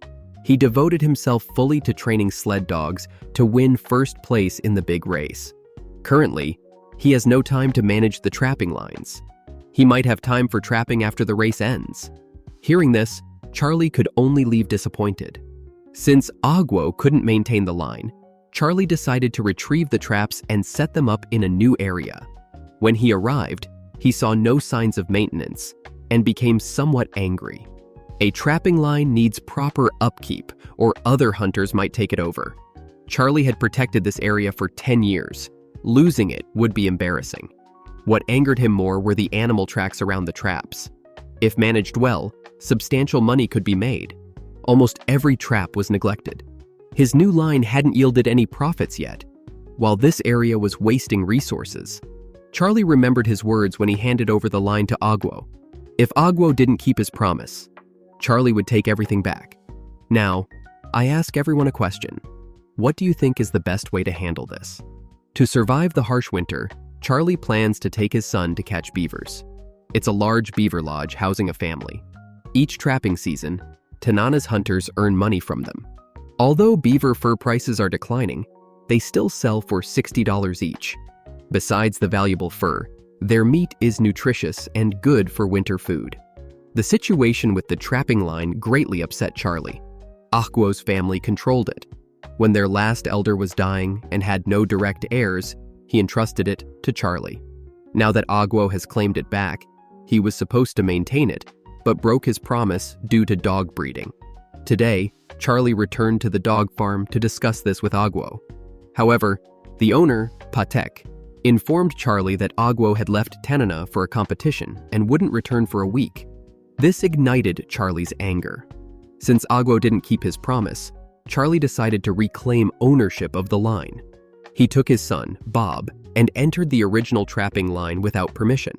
Speaker 1: he devoted himself fully to training sled dogs to win first place in the big race. Currently, he has no time to manage the trapping lines. He might have time for trapping after the race ends. Hearing this, Charlie could only leave disappointed. Since Agwo couldn't maintain the line, Charlie decided to retrieve the traps and set them up in a new area. When he arrived, he saw no signs of maintenance and became somewhat angry. A trapping line needs proper upkeep, or other hunters might take it over. Charlie had protected this area for 10 years. Losing it would be embarrassing. What angered him more were the animal tracks around the traps. If managed well, substantial money could be made. Almost every trap was neglected. His new line hadn't yielded any profits yet, while this area was wasting resources. Charlie remembered his words when he handed over the line to Agwo. If Agwo didn't keep his promise, Charlie would take everything back. Now, I ask everyone a question. What do you think is the best way to handle this? To survive the harsh winter, Charlie plans to take his son to catch beavers. It's a large beaver lodge housing a family. Each trapping season, Tanana's hunters earn money from them. Although beaver fur prices are declining, they still sell for $60 each. Besides the valuable fur, their meat is nutritious and good for winter food. The situation with the trapping line greatly upset Charlie. Agwo's family controlled it. When their last elder was dying and had no direct heirs, he entrusted it to Charlie. Now that Agwo has claimed it back, he was supposed to maintain it, but broke his promise due to dog breeding. Today, Charlie returned to the dog farm to discuss this with Agwo. However, the owner, Patek, informed Charlie that Agwo had left Tanana for a competition and wouldn't return for a week. This ignited Charlie's anger. Since Agwo didn't keep his promise, Charlie decided to reclaim ownership of the line. He took his son, Bob, and entered the original trapping line without permission.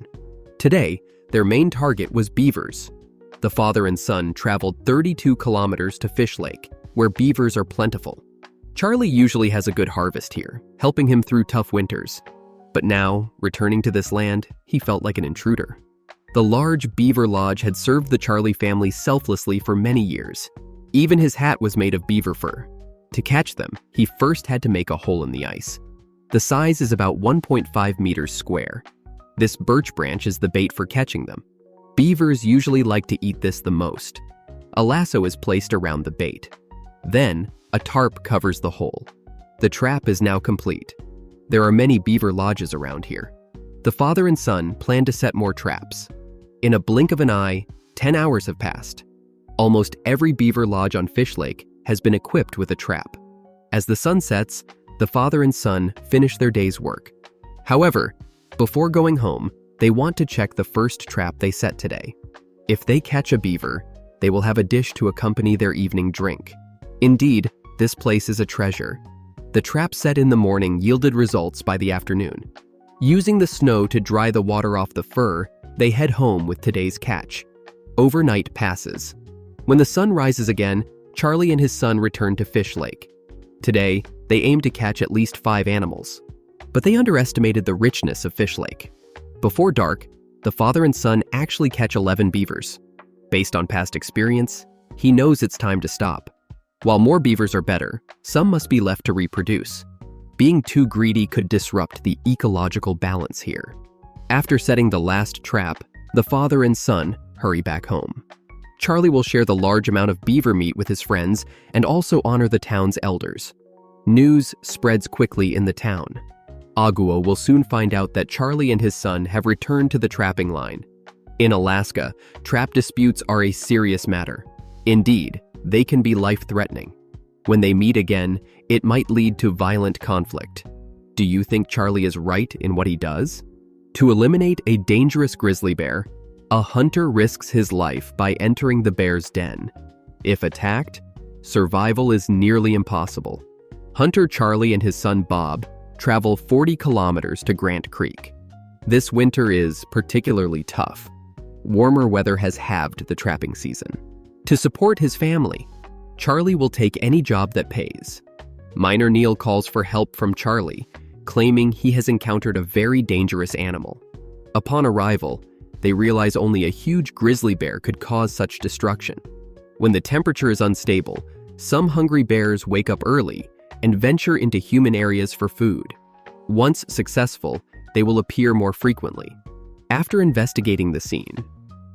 Speaker 1: Today, their main target was beavers. The father and son traveled 32 kilometers to Fish Lake, where beavers are plentiful. Charlie usually has a good harvest here, helping him through tough winters. But now, returning to this land, he felt like an intruder. The large beaver lodge had served the Charlie family selflessly for many years. Even his hat was made of beaver fur. To catch them, he first had to make a hole in the ice. The size is about 1.5 meters square. This birch branch is the bait for catching them. Beavers usually like to eat this the most. A lasso is placed around the bait. Then, a tarp covers the hole. The trap is now complete. There are many beaver lodges around here. The father and son plan to set more traps. In a blink of an eye, 10 hours have passed. Almost every beaver lodge on Fish Lake has been equipped with a trap. As the sun sets, the father and son finish their day's work. However, before going home, they want to check the first trap they set today. If they catch a beaver, they will have a dish to accompany their evening drink. Indeed, this place is a treasure. The trap set in the morning yielded results by the afternoon. Using the snow to dry the water off the fur, they head home with today's catch. Overnight passes. When the sun rises again, Charlie and his son return to Fish Lake. Today, they aim to catch at least 5 animals. But they underestimated the richness of Fish Lake. Before dark, the father and son actually catch 11 beavers. Based on past experience, he knows it's time to stop. While more beavers are better, some must be left to reproduce. Being too greedy could disrupt the ecological balance here. After setting the last trap, the father and son hurry back home. Charlie will share the large amount of beaver meat with his friends and also honor the town's elders. News spreads quickly in the town. Aguo will soon find out that Charlie and his son have returned to the trapping line. In Alaska, trap disputes are a serious matter. Indeed, they can be life-threatening. When they meet again, it might lead to violent conflict. Do you think Charlie is right in what he does? To eliminate a dangerous grizzly bear, a hunter risks his life by entering the bear's den. If attacked, survival is nearly impossible. Hunter Charlie and his son Bob travel 40 kilometers to Grant Creek. This winter is particularly tough. Warmer weather has halved the trapping season. To support his family, Charlie will take any job that pays. Miner Neil calls for help from Charlie, claiming he has encountered a very dangerous animal. Upon arrival, they realize only a huge grizzly bear could cause such destruction. When the temperature is unstable, some hungry bears wake up early and venture into human areas for food. Once successful, they will appear more frequently. After investigating the scene,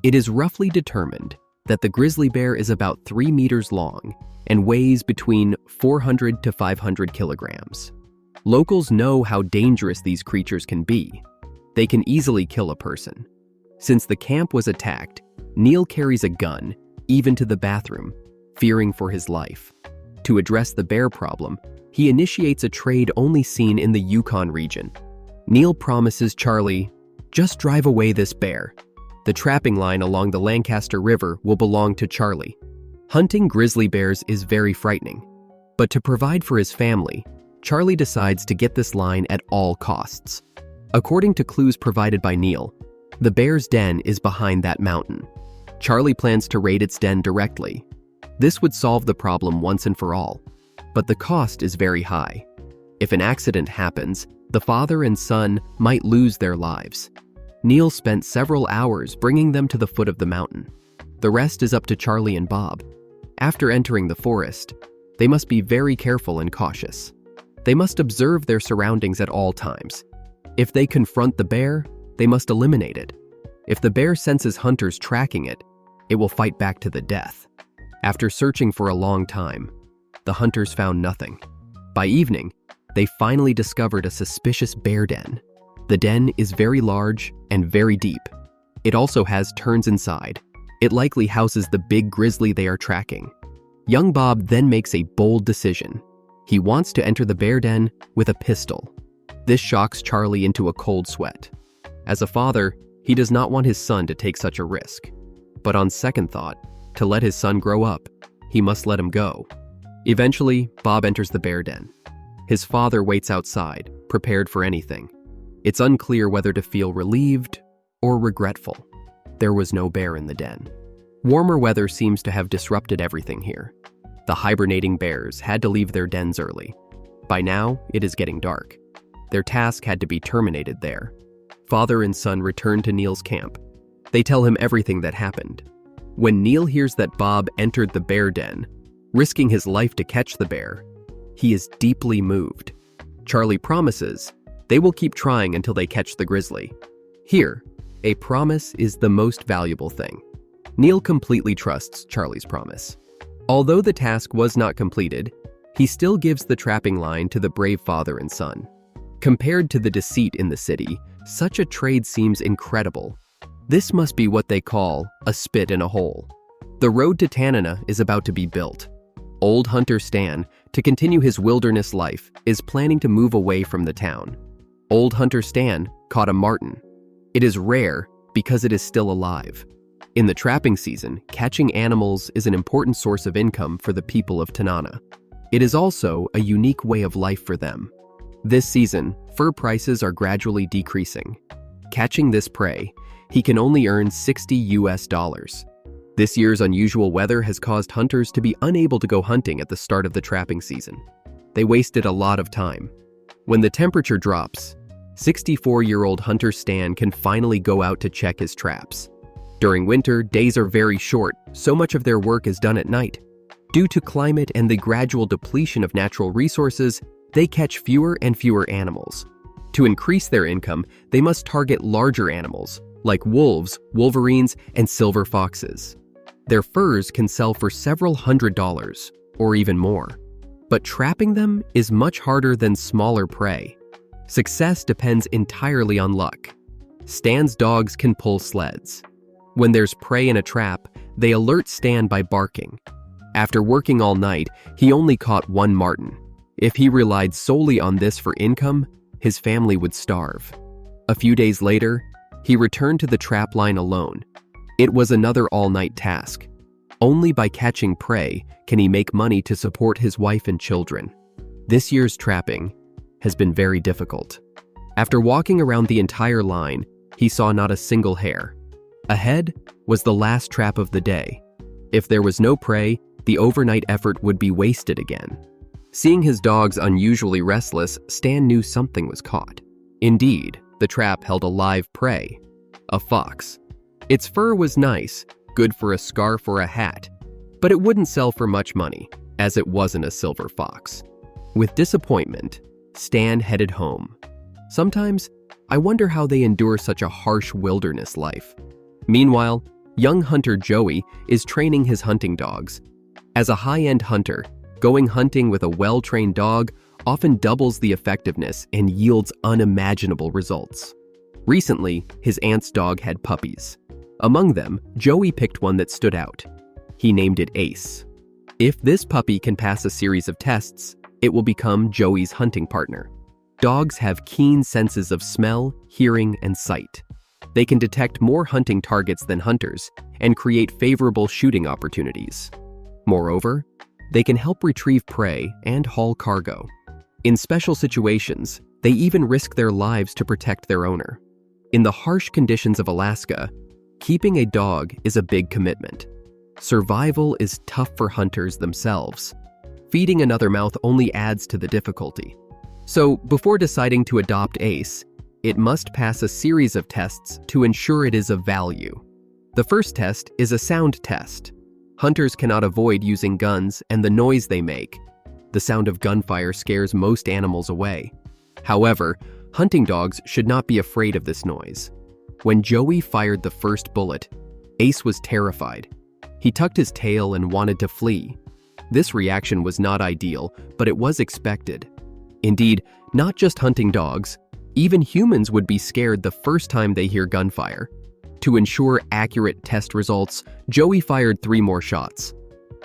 Speaker 1: it is roughly determined that the grizzly bear is about 3 meters long and weighs between 400 to 500 kilograms. Locals know how dangerous these creatures can be. They can easily kill a person. Since the camp was attacked, Neil carries a gun, even to the bathroom, fearing for his life. To address the bear problem, he initiates a trade only seen in the Yukon region. Neil promises Charlie, "Just drive away this bear. The trapping line along the Lancaster River will belong to Charlie." Hunting grizzly bears is very frightening, but to provide for his family, Charlie decides to get this line at all costs. According to clues provided by Neil, the bear's den is behind that mountain. Charlie plans to raid its den directly. This would solve the problem once and for all, but the cost is very high. If an accident happens, the father and son might lose their lives. Neil spent several hours bringing them to the foot of the mountain. The rest is up to Charlie and Bob. After entering the forest, they must be very careful and cautious. They must observe their surroundings at all times. If they confront the bear, they must eliminate it. If the bear senses hunters tracking it, it will fight back to the death. After searching for a long time, the hunters found nothing. By evening, they finally discovered a suspicious bear den. The den is very large and very deep. It also has turns inside. It likely houses the big grizzly they are tracking. Young Bob then makes a bold decision. He wants to enter the bear den with a pistol. This shocks Charlie into a cold sweat. As a father, he does not want his son to take such a risk. But on second thought, to let his son grow up, he must let him go. Eventually, Bob enters the bear den. His father waits outside, prepared for anything. It's unclear whether to feel relieved or regretful. There was no bear in the den. Warmer weather seems to have disrupted everything here. The hibernating bears had to leave their dens early. By now, it is getting dark. Their task had to be terminated there. Father and son return to Neil's camp. They tell him everything that happened. When Neil hears that Bob entered the bear den, risking his life to catch the bear, he is deeply moved. Charlie promises they will keep trying until they catch the grizzly. Here, a promise is the most valuable thing. Neil completely trusts Charlie's promise. Although the task was not completed, he still gives the trapping line to the brave father and son. Compared to the deceit in the city, such a trade seems incredible. This must be what they call a spit in a hole. The road to Tanana is about to be built. Old hunter Stan, to continue his wilderness life, is planning to move away from the town. Old hunter Stan caught a marten. It is rare because it is still alive. In the trapping season, catching animals is an important source of income for the people of Tanana. It is also a unique way of life for them. This season, fur prices are gradually decreasing. Catching this prey, he can only earn $60. This year's unusual weather has caused hunters to be unable to go hunting at the start of the trapping season. They wasted a lot of time. When the temperature drops, 64-year-old hunter Stan can finally go out to check his traps. During winter, days are very short, so much of their work is done at night. Due to climate and the gradual depletion of natural resources, they catch fewer and fewer animals. To increase their income, they must target larger animals, like wolves, wolverines, and silver foxes. Their furs can sell for several $100s, or even more. But trapping them is much harder than smaller prey. Success depends entirely on luck. Stan's dogs can pull sleds. When there's prey in a trap, they alert Stan by barking. After working all night, he only caught one marten. If he relied solely on this for income, his family would starve. A few days later, he returned to the trap line alone. It was another all-night task. Only by catching prey can he make money to support his wife and children. This year's trapping has been very difficult. After walking around the entire line, he saw not a single hare. Ahead was the last trap of the day. If there was no prey, the overnight effort would be wasted again. Seeing his dogs unusually restless, Stan knew something was caught. Indeed, the trap held a live prey, a fox. Its fur was nice, good for a scarf or a hat, but it wouldn't sell for much money, as it wasn't a silver fox. With disappointment, Stan headed home. Sometimes, I wonder how they endure such a harsh wilderness life. Meanwhile, young hunter Joey is training his hunting dogs. As a high-end hunter, going hunting with a well-trained dog often doubles the effectiveness and yields unimaginable results. Recently, his aunt's dog had puppies. Among them, Joey picked one that stood out. He named it Ace. If this puppy can pass a series of tests, it will become Joey's hunting partner. Dogs have keen senses of smell, hearing, and sight. They can detect more hunting targets than hunters and create favorable shooting opportunities. Moreover, they can help retrieve prey and haul cargo. In special situations, they even risk their lives to protect their owner. In the harsh conditions of Alaska, keeping a dog is a big commitment. Survival is tough for hunters themselves. Feeding another mouth only adds to the difficulty. So, before deciding to adopt Ace, it must pass a series of tests to ensure it is of value. The first test is a sound test. Hunters cannot avoid using guns and the noise they make. The sound of gunfire scares most animals away. However, hunting dogs should not be afraid of this noise. When Joey fired the first bullet, Ace was terrified. He tucked his tail and wanted to flee. This reaction was not ideal, but it was expected. Indeed, not just hunting dogs, even humans would be scared the first time they hear gunfire. To ensure accurate test results, Joey fired 3 more shots.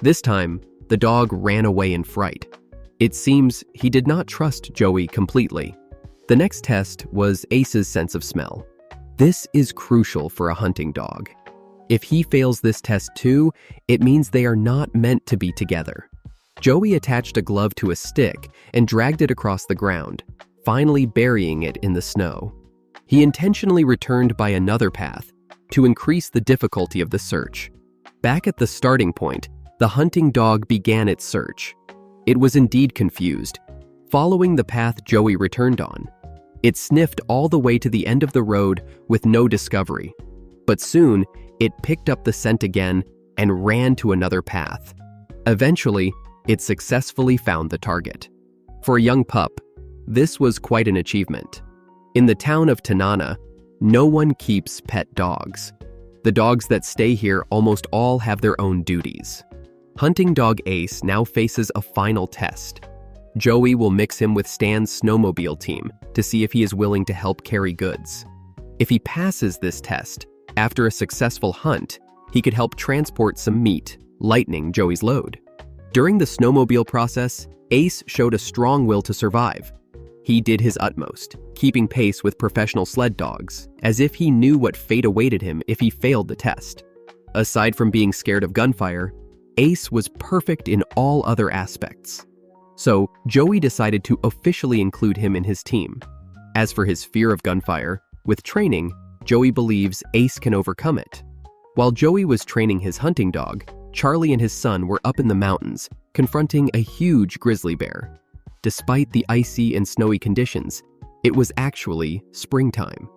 Speaker 1: This time, the dog ran away in fright. It seems he did not trust Joey completely. The next test was Ace's sense of smell. This is crucial for a hunting dog. If he fails this test too, it means they are not meant to be together. Joey attached a glove to a stick and dragged it across the ground, finally burying it in the snow. He intentionally returned by another path to increase the difficulty of the search. Back at the starting point, the hunting dog began its search. It was indeed confused, following the path Joey returned on. It sniffed all the way to the end of the road with no discovery. But soon, it picked up the scent again and ran to another path. Eventually, it successfully found the target. For a young pup, this was quite an achievement. In the town of Tanana, no one keeps pet dogs. The dogs that stay here almost all have their own duties. Hunting dog Ace now faces a final test. Joey will mix him with Stan's snowmobile team to see if he is willing to help carry goods. If he passes this test, after a successful hunt, he could help transport some meat, lightening Joey's load. During the snowmobile process, Ace showed a strong will to survive. He did his utmost, keeping pace with professional sled dogs, as if he knew what fate awaited him if he failed the test. Aside from being scared of gunfire, Ace was perfect in all other aspects. So, Joey decided to officially include him in his team. As for his fear of gunfire, with training, Joey believes Ace can overcome it. While Joey was training his hunting dog, Charlie and his son were up in the mountains, confronting a huge grizzly bear. Despite the icy and snowy conditions, it was actually springtime.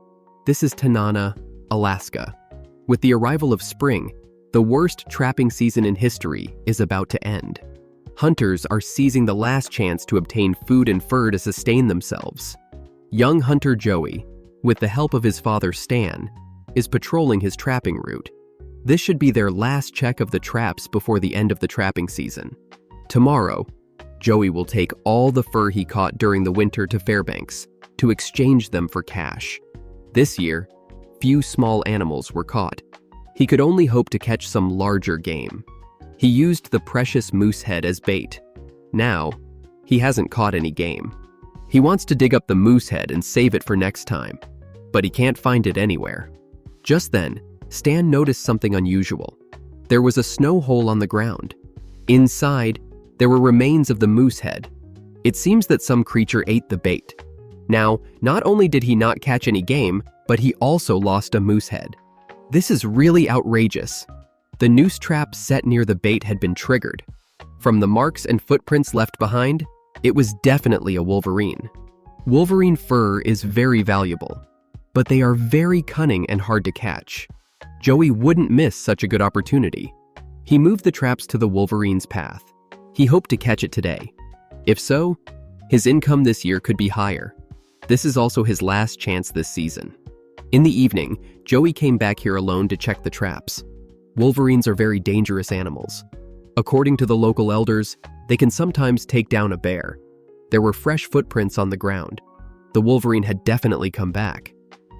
Speaker 1: This is Tanana, Alaska. With the arrival of spring, the worst trapping season in history is about to end. Hunters are seizing the last chance to obtain food and fur to sustain themselves. Young hunter Joey, with the help of his father Stan, is patrolling his trapping route. This should be their last check of the traps before the end of the trapping season. Tomorrow, Joey will take all the fur he caught during the winter to Fairbanks. to exchange them for cash. This year, few small animals were caught. He could only hope to catch some larger game. He used the precious moose head as bait. Now, he hasn't caught any game. He wants to dig up the moose head and save it for next time, but he can't find it anywhere. Just then, Stan noticed something unusual. There was a snow hole on the ground. Inside, there were remains of the moose head. It seems that some creature ate the bait. Now, not only did he not catch any game, but he also lost a moose head. This is really outrageous. The noose trap set near the bait had been triggered. From the marks and footprints left behind, it was definitely a Wolverine. Wolverine fur is very valuable, but they are very cunning and hard to catch. Joey wouldn't miss such a good opportunity. He moved the traps to the Wolverine's path. He hoped to catch it today. If so, his income this year could be higher. This is also his last chance this season. In the evening, Joey came back here alone to check the traps. Wolverines are very dangerous animals. According to the local elders, they can sometimes take down a bear. There were fresh footprints on the ground. The Wolverine had definitely come back.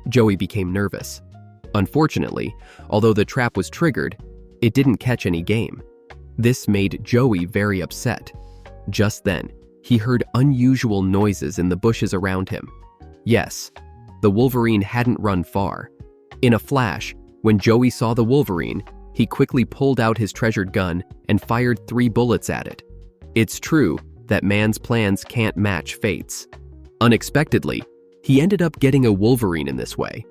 Speaker 1: Joey became nervous. Unfortunately, although the trap was triggered, it didn't catch any game. This made Joey very upset. Just then, he heard unusual noises in the bushes around him. Yes, the Wolverine hadn't run far. In a flash, when Joey saw the Wolverine, he quickly pulled out his treasured gun and fired 3 bullets at it. It's true that man's plans can't match fate's. Unexpectedly, he ended up getting a Wolverine in this way.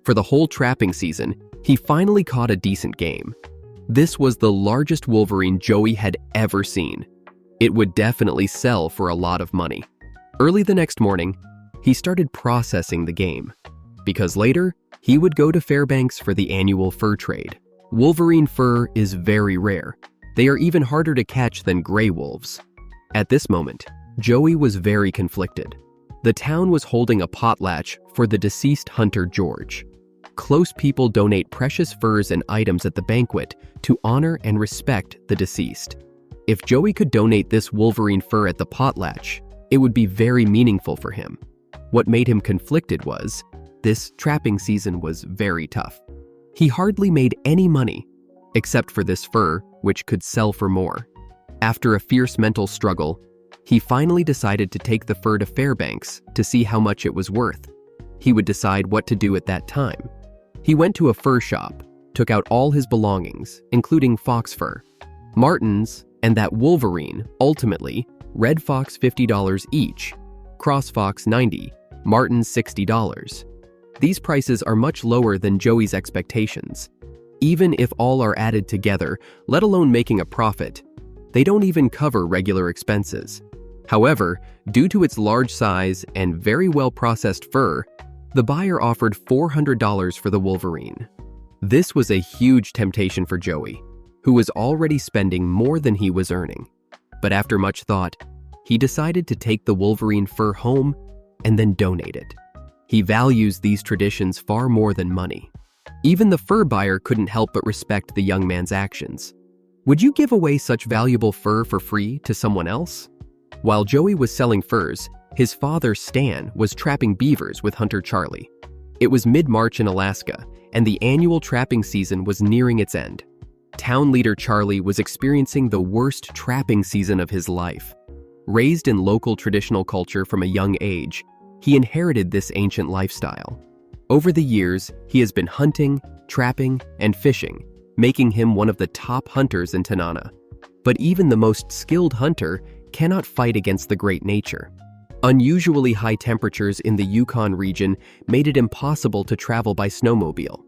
Speaker 1: For the whole trapping season, he finally caught a decent game. This was the largest Wolverine Joey had ever seen. It would definitely sell for a lot of money. Early the next morning, he started processing the game, because later, he would go to Fairbanks for the annual fur trade. Wolverine fur is very rare. They are even harder to catch than gray wolves. At this moment, Joey was very conflicted. The town was holding a potlatch for the deceased hunter George. Close people donate precious furs and items at the banquet to honor and respect the deceased. If Joey could donate this Wolverine fur at the potlatch, it would be very meaningful for him. What made him conflicted was, this trapping season was very tough. He hardly made any money, except for this fur, which could sell for more. After a fierce mental struggle, he finally decided to take the fur to Fairbanks to see how much it was worth. He would decide what to do at that time. He went to a fur shop, took out all his belongings, including fox fur, martens, and that Wolverine, ultimately, red fox $50 each, cross fox $90, martens $60. These prices are much lower than Joey's expectations. Even if all are added together, let alone making a profit, they don't even cover regular expenses. However, due to its large size and very well-processed fur, the buyer offered $400 for the Wolverine. This was a huge temptation for Joey, who was already spending more than he was earning. But after much thought, he decided to take the Wolverine fur home and then donate it. He values these traditions far more than money. Even the fur buyer couldn't help but respect the young man's actions. Would you give away such valuable fur for free to someone else? While Joey was selling furs, his father, Stan, was trapping beavers with hunter Charlie. It was mid-March in Alaska, and the annual trapping season was nearing its end. Town leader Charlie was experiencing the worst trapping season of his life. Raised in local traditional culture from a young age, he inherited this ancient lifestyle. Over the years, he has been hunting, trapping, and fishing, making him one of the top hunters in Tanana. But even the most skilled hunter cannot fight against the great nature. Unusually high temperatures in the Yukon region made it impossible to travel by snowmobile.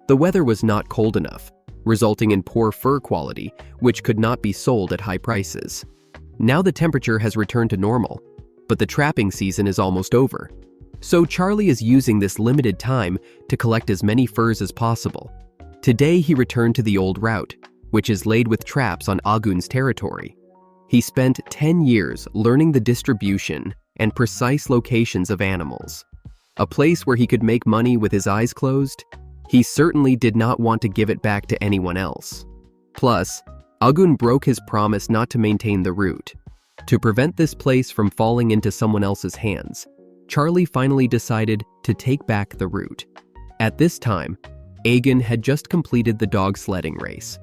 Speaker 1: The weather was not cold enough, resulting in poor fur quality, which could not be sold at high prices. Now the temperature has returned to normal, but the trapping season is almost over. So Charlie is using this limited time to collect as many furs as possible. Today he returned to the old route, which is laid with traps on Agun's territory. He spent 10 years learning the distribution and precise locations of animals. A place where he could make money with his eyes closed, he certainly did not want to give it back to anyone else. Plus, Agun broke his promise not to maintain the route. To prevent this place from falling into someone else's hands, Charlie finally decided to take back the route. At this time, Agon had just completed the dog sledding race.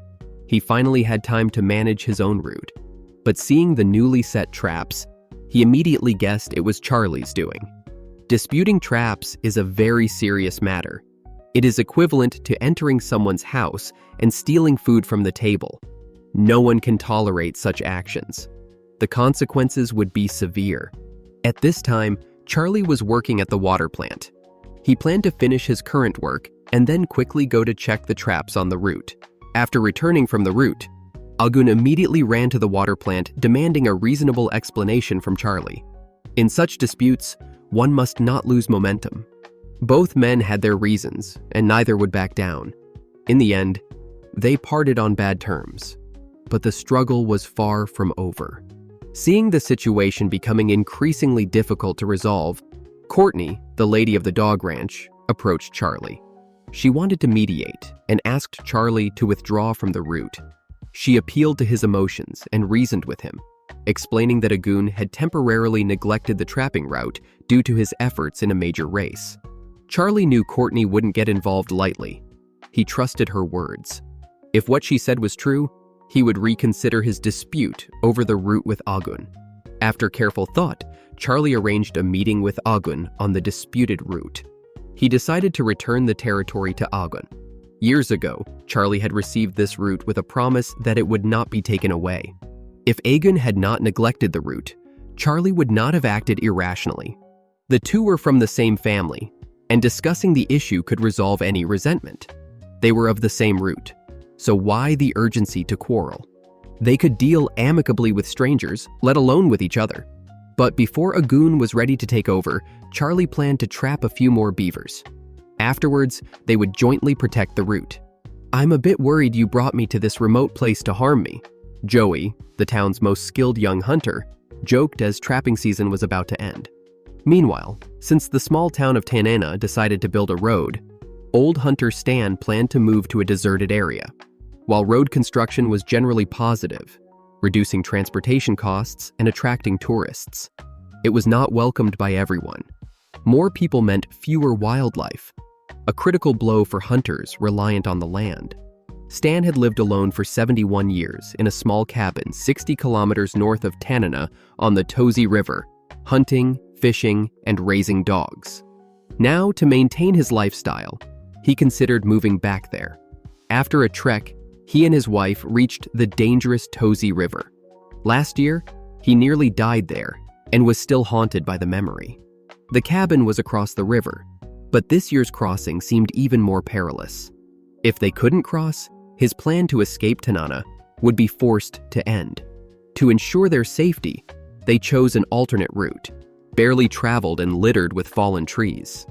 Speaker 1: He finally had time to manage his own route. But seeing the newly set traps, he immediately guessed it was Charlie's doing. Disputing traps is a very serious matter. It is equivalent to entering someone's house and stealing food from the table. No one can tolerate such actions. The consequences would be severe. At this time, Charlie was working at the water plant. He planned to finish his current work and then quickly go to check the traps on the route. After returning from the route, Agun immediately ran to the water plant demanding a reasonable explanation from Charlie. In such disputes, one must not lose momentum. Both men had their reasons, and neither would back down. In the end, they parted on bad terms. But the struggle was far from over. Seeing the situation becoming increasingly difficult to resolve, Courtney, the lady of the dog ranch, approached Charlie. She wanted to mediate and asked Charlie to withdraw from the route. She appealed to his emotions and reasoned with him, explaining that Agun had temporarily neglected the trapping route due to his efforts in a major race. Charlie knew Courtney wouldn't get involved lightly. He trusted her words. If what she said was true, he would reconsider his dispute over the route with Agun. After careful thought, Charlie arranged a meeting with Agun on the disputed route. He decided to return the territory to Agun. Years ago, Charlie had received this route with a promise that it would not be taken away. If Agun had not neglected the route, Charlie would not have acted irrationally. The two were from the same family, and discussing the issue could resolve any resentment. They were of the same route, so why the urgency to quarrel? They could deal amicably with strangers, let alone with each other. But before Agun was ready to take over, Charlie planned to trap a few more beavers. Afterwards, they would jointly protect the route. "I'm a bit worried you brought me to this remote place to harm me," Joey, the town's most skilled young hunter, joked as trapping season was about to end. Meanwhile, since the small town of Tanana decided to build a road, old hunter Stan planned to move to a deserted area. While road construction was generally positive, reducing transportation costs and attracting tourists, it was not welcomed by everyone. More people meant fewer wildlife, a critical blow for hunters reliant on the land. Stan had lived alone for 71 years in a small cabin 60 kilometers north of Tanana on the Tosi River, hunting, fishing, and raising dogs. Now, to maintain his lifestyle, he considered moving back there. After a trek, he and his wife reached the dangerous Tosi River. Last year, he nearly died there and was still haunted by the memory. The cabin was across the river, but this year's crossing seemed even more perilous. If they couldn't cross, his plan to escape Tanana would be forced to end. To ensure their safety, they chose an alternate route, barely traveled and littered with fallen trees.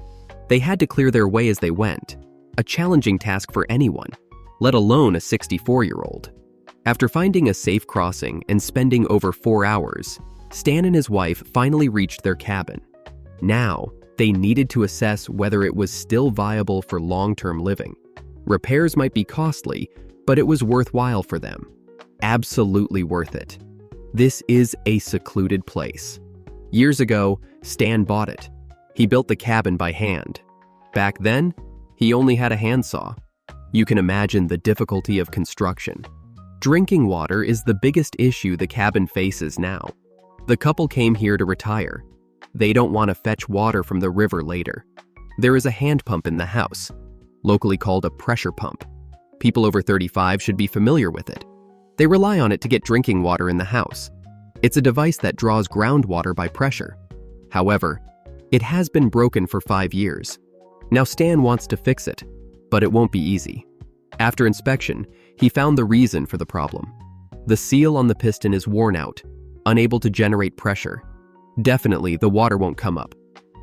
Speaker 1: They had to clear their way as they went, a challenging task for anyone, let alone a 64-year-old. After finding a safe crossing and spending over 4 hours, Stan and his wife finally reached their cabin. Now, they needed to assess whether it was still viable for long-term living. Repairs might be costly, but it was worthwhile for them. Absolutely worth it. This is a secluded place. Years ago, Stan bought it. He built the cabin by hand. Back then, he only had a handsaw. You can imagine the difficulty of construction. Drinking water is the biggest issue the cabin faces now. The couple came here to retire. They don't want to fetch water from the river later. There is a hand pump in the house, locally called a pressure pump. People over 35 should be familiar with it. They rely on it to get drinking water in the house. It's a device that draws groundwater by pressure. However, it has been broken for 5 years. Now Stan wants to fix it, but it won't be easy. After inspection, he found the reason for the problem. The seal on the piston is worn out, unable to generate pressure. Definitely, the water won't come up.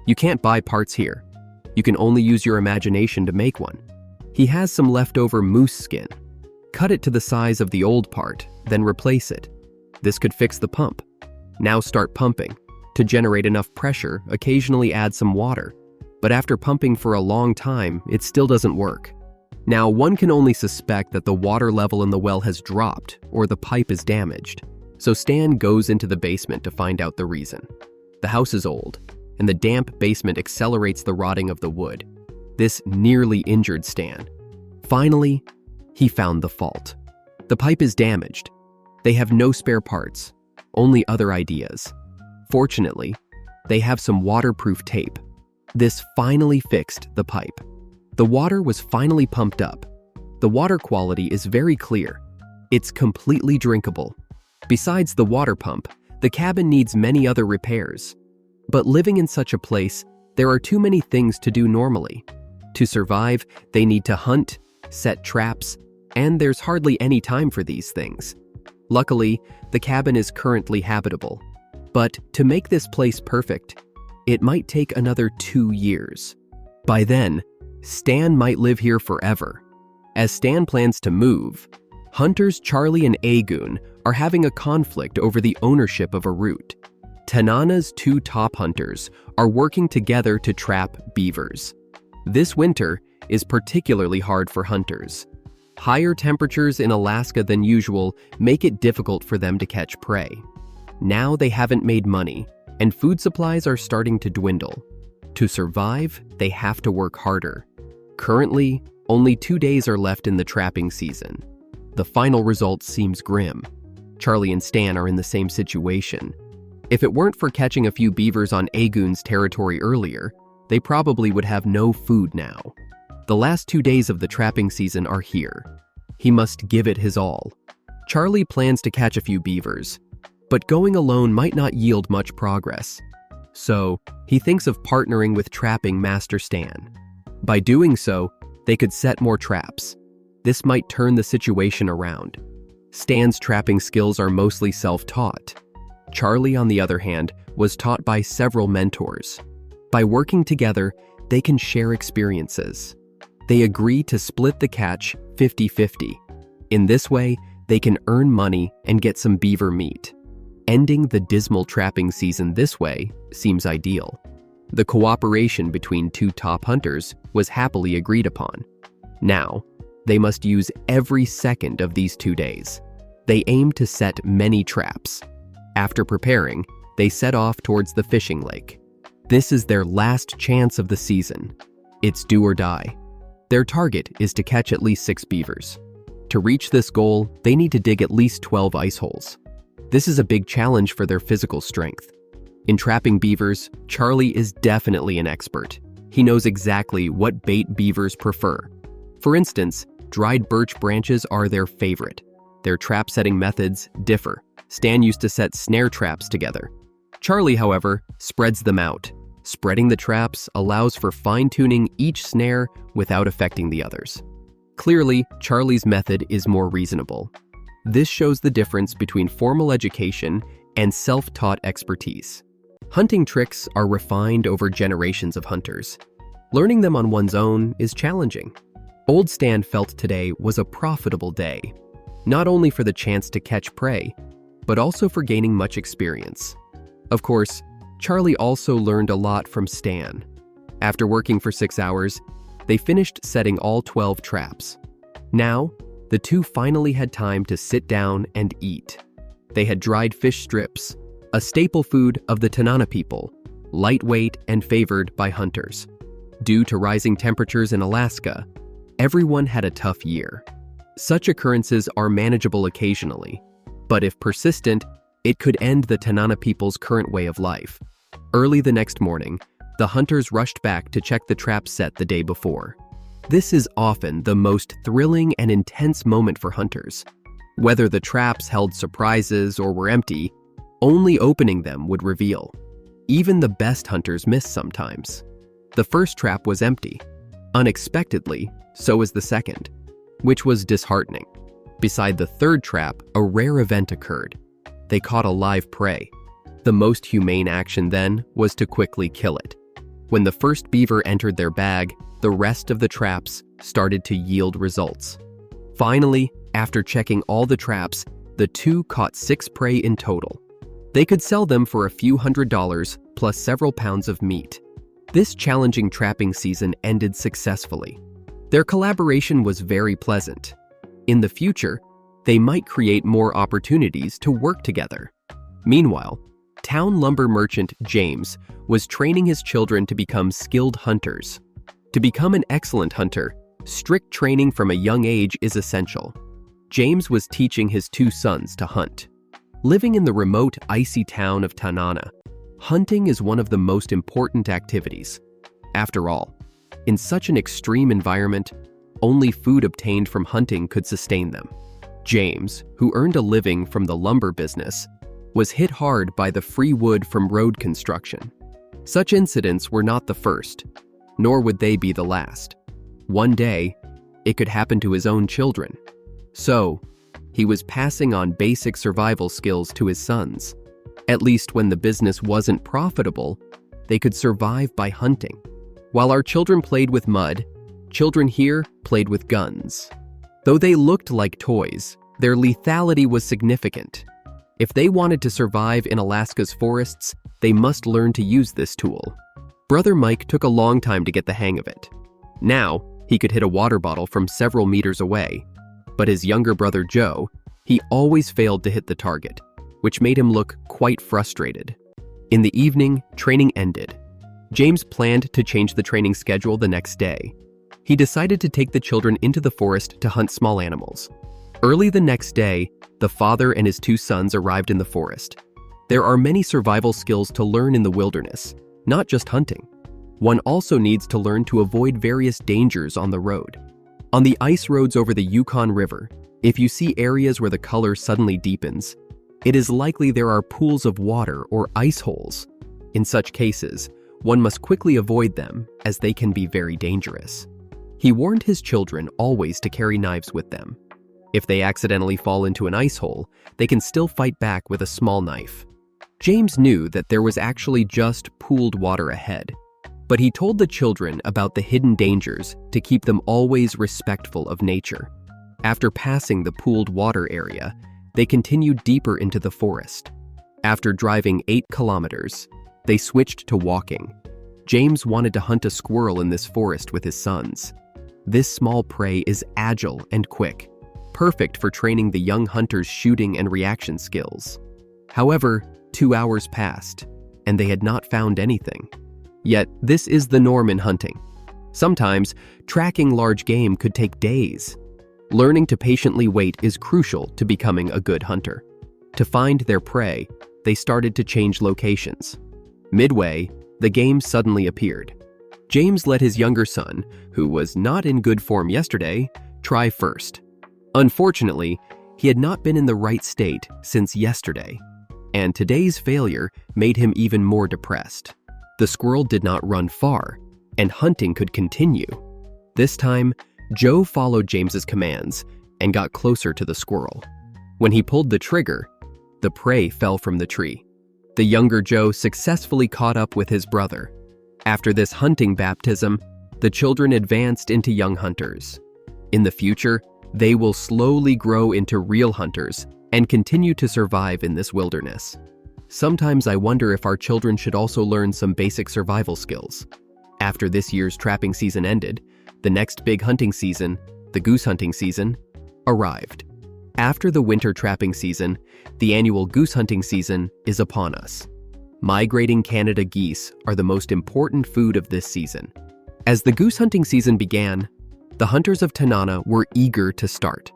Speaker 1: You can't buy parts here. You can only use your imagination to make one. He has some leftover moose skin. Cut it to the size of the old part, then replace it. This could fix the pump. Now start pumping. To generate enough pressure, occasionally add some water. But after pumping for a long time, it still doesn't work. Now, one can only suspect that the water level in the well has dropped or the pipe is damaged. So Stan goes into the basement to find out the reason. The house is old, and the damp basement accelerates the rotting of the wood. This nearly injured Stan. Finally, he found the fault. The pipe is damaged. They have no spare parts, only other ideas. Fortunately, they have some waterproof tape. This finally fixed the pipe. The water was finally pumped up. The water quality is very clear. It's completely drinkable. Besides the water pump, the cabin needs many other repairs. But living in such a place, there are too many things to do normally. To survive, they need to hunt, set traps, and there's hardly any time for these things. Luckily, the cabin is currently habitable. But to make this place perfect, it might take another 2 years. By then, Stan might live here forever. As Stan plans to move, hunters Charlie and Agoon are having a conflict over the ownership of a route. Tanana's 2 top hunters are working together to trap beavers. This winter is particularly hard for hunters. Higher temperatures in Alaska than usual make it difficult for them to catch prey. Now they haven't made money, and food supplies are starting to dwindle. To survive, they have to work harder. Currently, only 2 days are left in the trapping season. The final result seems grim. Charlie and Stan are in the same situation. If it weren't for catching a few beavers on Agoon's territory earlier, they probably would have no food now. The last 2 days of the trapping season are here. He must give it his all. Charlie plans to catch a few beavers, but going alone might not yield much progress. So, he thinks of partnering with trapping Master Stan. By doing so, they could set more traps. This might turn the situation around. Stan's trapping skills are mostly self-taught. Charlie, on the other hand, was taught by several mentors. By working together, they can share experiences. They agree to split the catch 50-50. In this way, they can earn money and get some beaver meat. Ending the dismal trapping season this way seems ideal. The cooperation between 2 top hunters was happily agreed upon. Now, they must use every second of these 2 days. They aim to set many traps. After preparing, they set off towards the fishing lake. This is their last chance of the season. It's do or die. Their target is to catch at least 6 beavers. To reach this goal, they need to dig at least 12 ice holes. This is a big challenge for their physical strength. In trapping beavers, Charlie is definitely an expert. He knows exactly what bait beavers prefer. For instance, dried birch branches are their favorite. Their trap-setting methods differ. Stan used to set snare traps together. Charlie, however, spreads them out. Spreading the traps allows for fine-tuning each snare without affecting the others. Clearly, Charlie's method is more reasonable. This shows the difference between formal education and self-taught expertise. Hunting tricks are refined over generations of hunters. Learning them on one's own is challenging. Old Stan felt today was a profitable day, not only for the chance to catch prey, but also for gaining much experience. Of course, Charlie also learned a lot from Stan. After working for 6 hours, they finished setting all 12 traps. Now, the 2 finally had time to sit down and eat. They had dried fish strips, a staple food of the Tanana people, lightweight and favored by hunters. Due to rising temperatures in Alaska, everyone had a tough year. Such occurrences are manageable occasionally, but if persistent, it could end the Tanana people's current way of life. Early the next morning, the hunters rushed back to check the traps set the day before. This is often the most thrilling and intense moment for hunters. Whether the traps held surprises or were empty, only opening them would reveal. Even the best hunters miss sometimes. The first trap was empty. Unexpectedly, so was the second, which was disheartening. Beside the third trap, a rare event occurred. They caught a live prey. The most humane action then was to quickly kill it. When the first beaver entered their bag, the rest of the traps started to yield results. Finally, after checking all the traps, the 2 caught 6 prey in total. They could sell them for a few $100s plus several pounds of meat. This challenging trapping season ended successfully. Their collaboration was very pleasant. In the future, they might create more opportunities to work together. Meanwhile, Town lumber merchant James was training his children to become skilled hunters. To become an excellent hunter, strict training from a young age is essential. James was teaching his two sons to hunt. Living in the remote, icy town of Tanana, hunting is one of the most important activities. After all, in such an extreme environment, only food obtained from hunting could sustain them. James, who earned a living from the lumber business, was hit hard by the free wood from road construction. Such incidents were not the first, nor would they be the last. One day, it could happen to his own children. So, he was passing on basic survival skills to his sons. At least when the business wasn't profitable, they could survive by hunting. While our children played with mud, children here played with guns. Though they looked like toys, their lethality was significant. If they wanted to survive in Alaska's forests, they must learn to use this tool. Brother Mike took a long time to get the hang of it. Now, he could hit a water bottle from several meters away. But his younger brother Joe, he always failed to hit the target, which made him look quite frustrated. In the evening, training ended. James planned to change the training schedule the next day. He decided to take the children into the forest to hunt small animals. Early the next day, the father and his two sons arrived in the forest. There are many survival skills to learn in the wilderness, not just hunting. One also needs to learn to avoid various dangers on the road. On the ice roads over the Yukon River, if you see areas where the color suddenly deepens, it is likely there are pools of water or ice holes. In such cases, one must quickly avoid them as they can be very dangerous. He warned his children always to carry knives with them. If they accidentally fall into an ice hole, they can still fight back with a small knife. James knew that there was actually just pooled water ahead, but he told the children about the hidden dangers to keep them always respectful of nature. After passing the pooled water area, they continued deeper into the forest. After driving 8 kilometers, they switched to walking. James wanted to hunt a squirrel in this forest with his sons. This small prey is agile and quick, perfect for training the young hunters' shooting and reaction skills. However, 2 hours passed, and they had not found anything. Yet, this is the norm in hunting. Sometimes, tracking large game could take days. Learning to patiently wait is crucial to becoming a good hunter. To find their prey, they started to change locations. Midway, the game suddenly appeared. James let his younger son, who was not in good form yesterday, try first. Unfortunately, he had not been in the right state since yesterday, and today's failure made him even more depressed. The squirrel did not run far, and hunting could continue. This time, Joe followed James's commands and got closer to the squirrel. When he pulled the trigger, the prey fell from the tree. The younger Joe successfully caught up with his brother. After this hunting baptism, the children advanced into young hunters. In the future, they will slowly grow into real hunters and continue to survive in this wilderness. Sometimes I wonder if our children should also learn some basic survival skills. After this year's trapping season ended, the next big hunting season, the goose hunting season, arrived. After the winter trapping season, the annual goose hunting season is upon us. Migrating Canada geese are the most important food of this season. As the goose hunting season began, the hunters of Tanana were eager to start.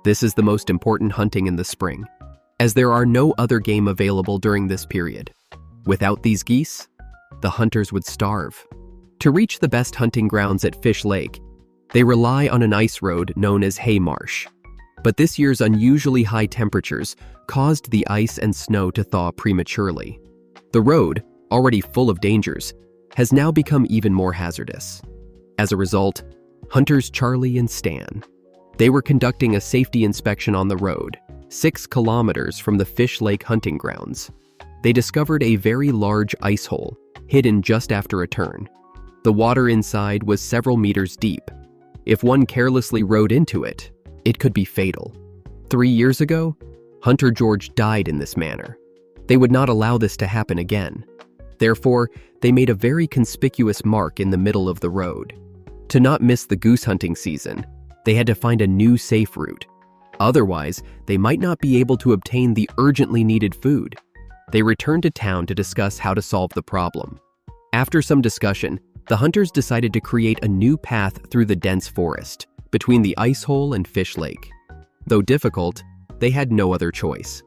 Speaker 1: This is the most important hunting in the spring, as there are no other game available during this period. Without these geese, the hunters would starve. To reach the best hunting grounds at Fish Lake, they rely on an ice road known as Hay Marsh. But this year's unusually high temperatures caused the ice and snow to thaw prematurely. The road, already full of dangers, has now become even more hazardous. As a result, hunters Charlie and Stan, they were conducting a safety inspection on the road, 6 kilometers from the Fish Lake hunting grounds. They discovered a very large ice hole, hidden just after a turn. The water inside was several meters deep. If one carelessly rode into it, it could be fatal. 3 years ago, Hunter George died in this manner. They would not allow this to happen again. Therefore, they made a very conspicuous mark in the middle of the road. To not miss the goose hunting season, they had to find a new safe route. Otherwise, they might not be able to obtain the urgently needed food. They returned to town to discuss how to solve the problem. After some discussion, the hunters decided to create a new path through the dense forest, between the ice hole and Fish Lake. Though difficult, they had no other choice.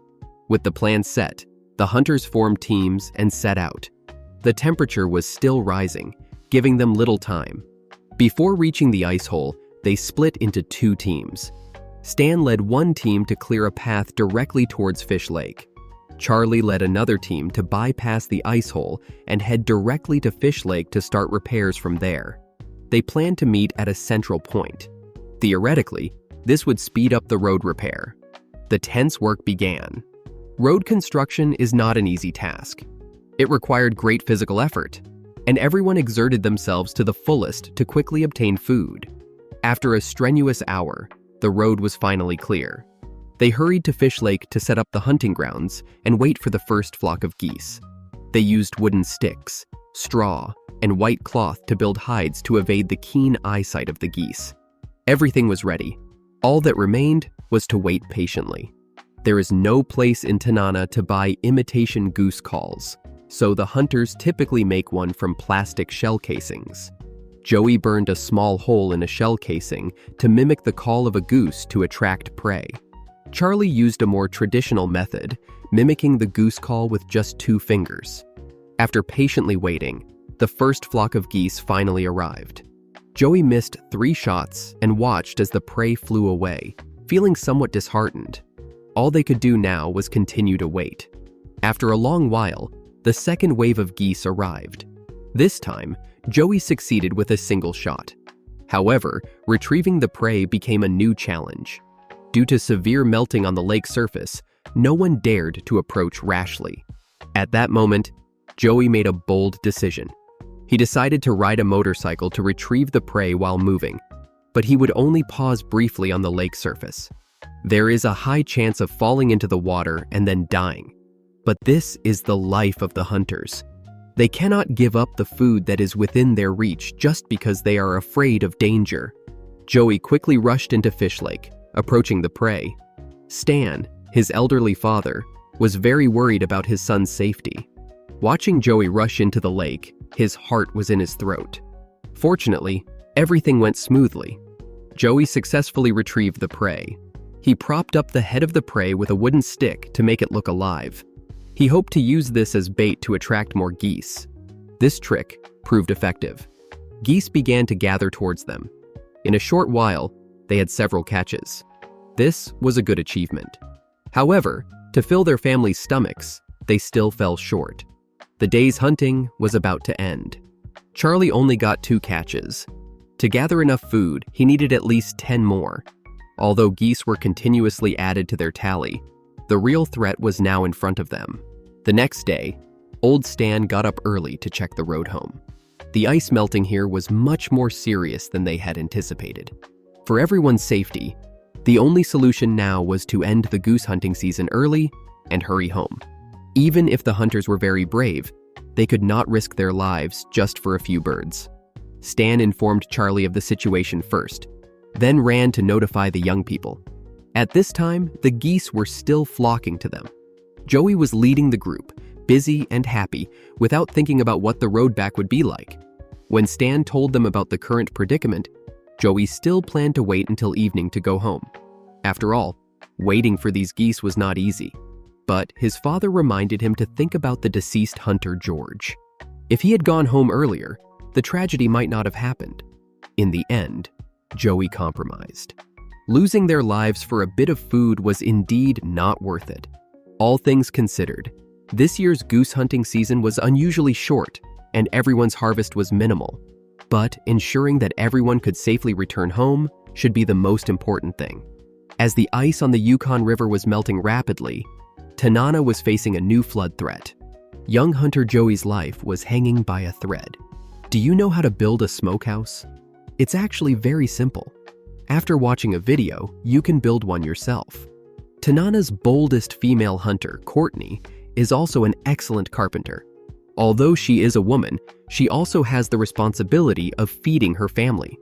Speaker 1: With the plan set, the hunters formed teams and set out. The temperature was still rising, giving them little time. Before reaching the ice hole, they split into 2 teams. Stan led one team to clear a path directly towards Fish Lake. Charlie led another team to bypass the ice hole and head directly to Fish Lake to start repairs from there. They planned to meet at a central point. Theoretically, this would speed up the road repair. The tense work began. Road construction is not an easy task. It required great physical effort, and everyone exerted themselves to the fullest to quickly obtain food. After a strenuous hour, the road was finally clear. They hurried to Fish Lake to set up the hunting grounds and wait for the first flock of geese. They used wooden sticks, straw, and white cloth to build hides to evade the keen eyesight of the geese. Everything was ready. All that remained was to wait patiently. There is no place in Tanana to buy imitation goose calls, so the hunters typically make one from plastic shell casings. Joey burned a small hole in a shell casing to mimic the call of a goose to attract prey. Charlie used a more traditional method, mimicking the goose call with just 2 fingers. After patiently waiting, the first flock of geese finally arrived. Joey missed 3 shots and watched as the prey flew away, feeling somewhat disheartened. All they could do now was continue to wait. After a long while, the second wave of geese arrived. This time, Joey succeeded with a single shot. However, retrieving the prey became a new challenge. Due to severe melting on the lake surface, no one dared to approach rashly. At that moment, Joey made a bold decision. He decided to ride a motorcycle to retrieve the prey while moving, but he would only pause briefly on the lake surface. There is a high chance of falling into the water and then dying. But this is the life of the hunters. They cannot give up the food that is within their reach just because they are afraid of danger. Joey quickly rushed into Fish Lake, approaching the prey. Stan, his elderly father, was very worried about his son's safety. Watching Joey rush into the lake, his heart was in his throat. Fortunately, everything went smoothly. Joey successfully retrieved the prey. He propped up the head of the prey with a wooden stick to make it look alive. He hoped to use this as bait to attract more geese. This trick proved effective. Geese began to gather towards them. In a short while, they had several catches. This was a good achievement. However, to fill their families' stomachs, they still fell short. The day's hunting was about to end. Charlie only got 2 catches. To gather enough food, he needed at least 10 more. Although geese were continuously added to their tally, the real threat was now in front of them. The next day, old Stan got up early to check the road home. The ice melting here was much more serious than they had anticipated. For everyone's safety, the only solution now was to end the goose hunting season early and hurry home. Even if the hunters were very brave, they could not risk their lives just for a few birds. Stan informed Charlie of the situation first, then ran to notify the young people. At this time, the geese were still flocking to them. Joey was leading the group, busy and happy, without thinking about what the road back would be like. When Stan told them about the current predicament, Joey still planned to wait until evening to go home. After all, waiting for these geese was not easy. But his father reminded him to think about the deceased hunter George. If he had gone home earlier, the tragedy might not have happened. In the end, Joey compromised. Losing their lives for a bit of food was indeed not worth it. All things considered, this year's goose hunting season was unusually short, and everyone's harvest was minimal. But ensuring that everyone could safely return home should be the most important thing. As the ice on the Yukon River was melting rapidly, Tanana was facing a new flood threat. Young hunter Joey's life was hanging by a thread. Do you know how to build a smokehouse? It's actually very simple. After watching a video, you can build one yourself. Tanana's boldest female hunter, Courtney, is also an excellent carpenter. Although she is a woman, she also has the responsibility of feeding her family.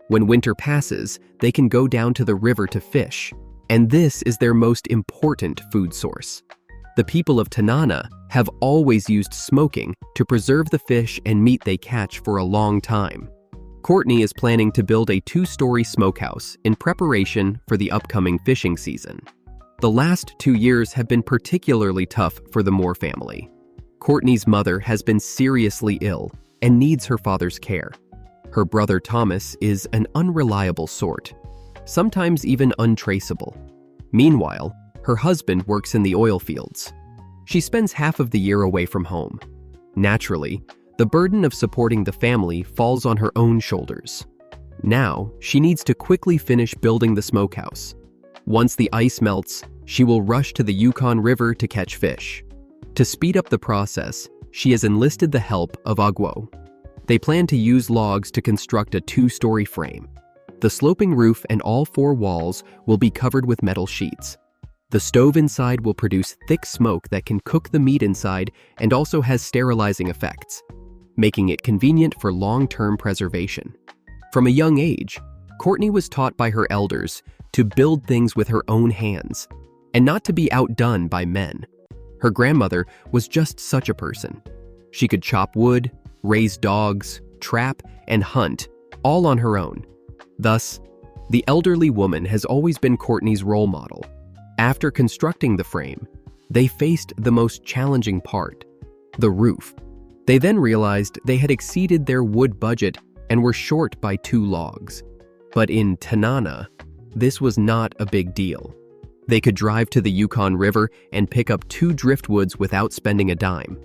Speaker 1: When winter passes, they can go down to the river to fish, and this is their most important food source. The people of Tanana have always used smoking to preserve the fish and meat they catch for a long time. Courtney is planning to build a 2-story smokehouse in preparation for the upcoming fishing season. The last 2 years have been particularly tough for the Moore family. Courtney's mother has been seriously ill and needs her father's care. Her brother Thomas is an unreliable sort, sometimes even untraceable. Meanwhile, her husband works in the oil fields. She spends half of the year away from home. Naturally, the burden of supporting the family falls on her own shoulders. Now, she needs to quickly finish building the smokehouse. Once the ice melts, she will rush to the Yukon River to catch fish. To speed up the process, she has enlisted the help of Agwo. They plan to use logs to construct a 2-story frame. The sloping roof and all 4 walls will be covered with metal sheets. The stove inside will produce thick smoke that can cook the meat inside and also has sterilizing effects, making it convenient for long-term preservation. From a young age, Courtney was taught by her elders to build things with her own hands and not to be outdone by men. Her grandmother was just such a person. She could chop wood, raise dogs, trap, and hunt, all on her own. Thus, the elderly woman has always been Courtney's role model. After constructing the frame, they faced the most challenging part, the roof. They then realized they had exceeded their wood budget and were short by 2 logs. But in Tanana, this was not a big deal. They could drive to the Yukon River and pick up 2 driftwoods without spending a dime.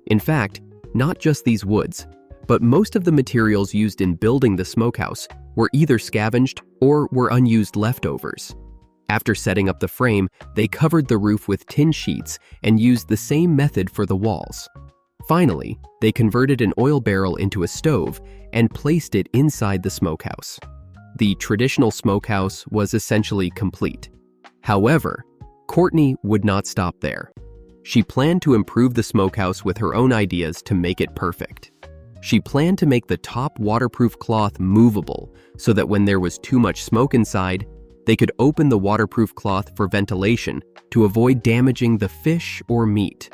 Speaker 1: In fact, not just these woods, but most of the materials used in building the smokehouse were either scavenged or were unused leftovers. After setting up the frame, they covered the roof with tin sheets and used the same method for the walls. Finally, they converted an oil barrel into a stove and placed it inside the smokehouse. The traditional smokehouse was essentially complete. However, Courtney would not stop there. She planned to improve the smokehouse with her own ideas to make it perfect. She planned to make the top waterproof cloth movable so that when there was too much smoke inside, they could open the waterproof cloth for ventilation to avoid damaging the fish or meat.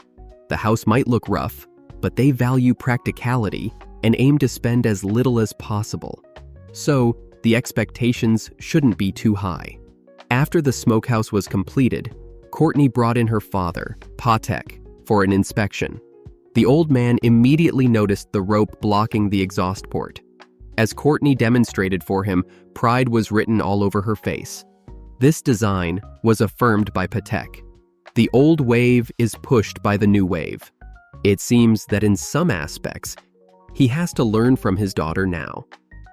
Speaker 1: The house might look rough, but they value practicality and aim to spend as little as possible. So, the expectations shouldn't be too high. After the smokehouse was completed, Courtney brought in her father, Patek, for an inspection. The old man immediately noticed the rope blocking the exhaust port. As Courtney demonstrated for him, pride was written all over her face. This design was affirmed by Patek. The old wave is pushed by the new wave. It seems that in some aspects, he has to learn from his daughter now.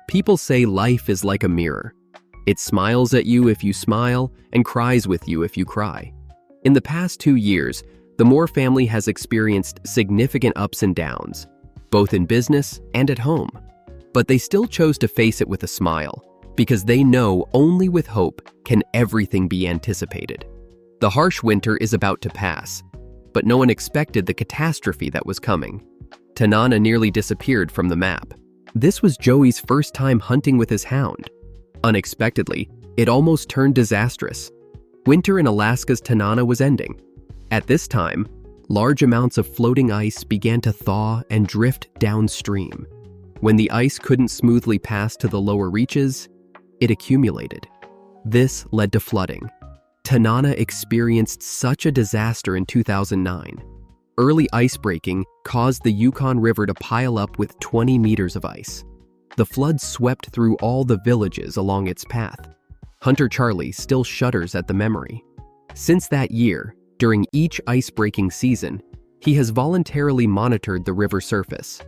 Speaker 1: People say life is like a mirror. It smiles at you if you smile and cries with you if you cry. In the past 2 years, the Moore family has experienced significant ups and downs, both in business and at home. But they still chose to face it with a smile, because they know only with hope can everything be anticipated. The harsh winter is about to pass, but no one expected the catastrophe that was coming. Tanana nearly disappeared from the map. This was Joey's first time hunting with his hound. Unexpectedly, it almost turned disastrous. Winter in Alaska's Tanana was ending. At this time, large amounts of floating ice began to thaw and drift downstream. When the ice couldn't smoothly pass to the lower reaches, it accumulated. This led to flooding. Tanana experienced such a disaster in 2009. Early ice breaking caused the Yukon River to pile up with 20 meters of ice. The flood swept through all the villages along its path. Hunter Charlie still shudders at the memory. Since that year, during each ice-breaking season, he has voluntarily monitored the river surface.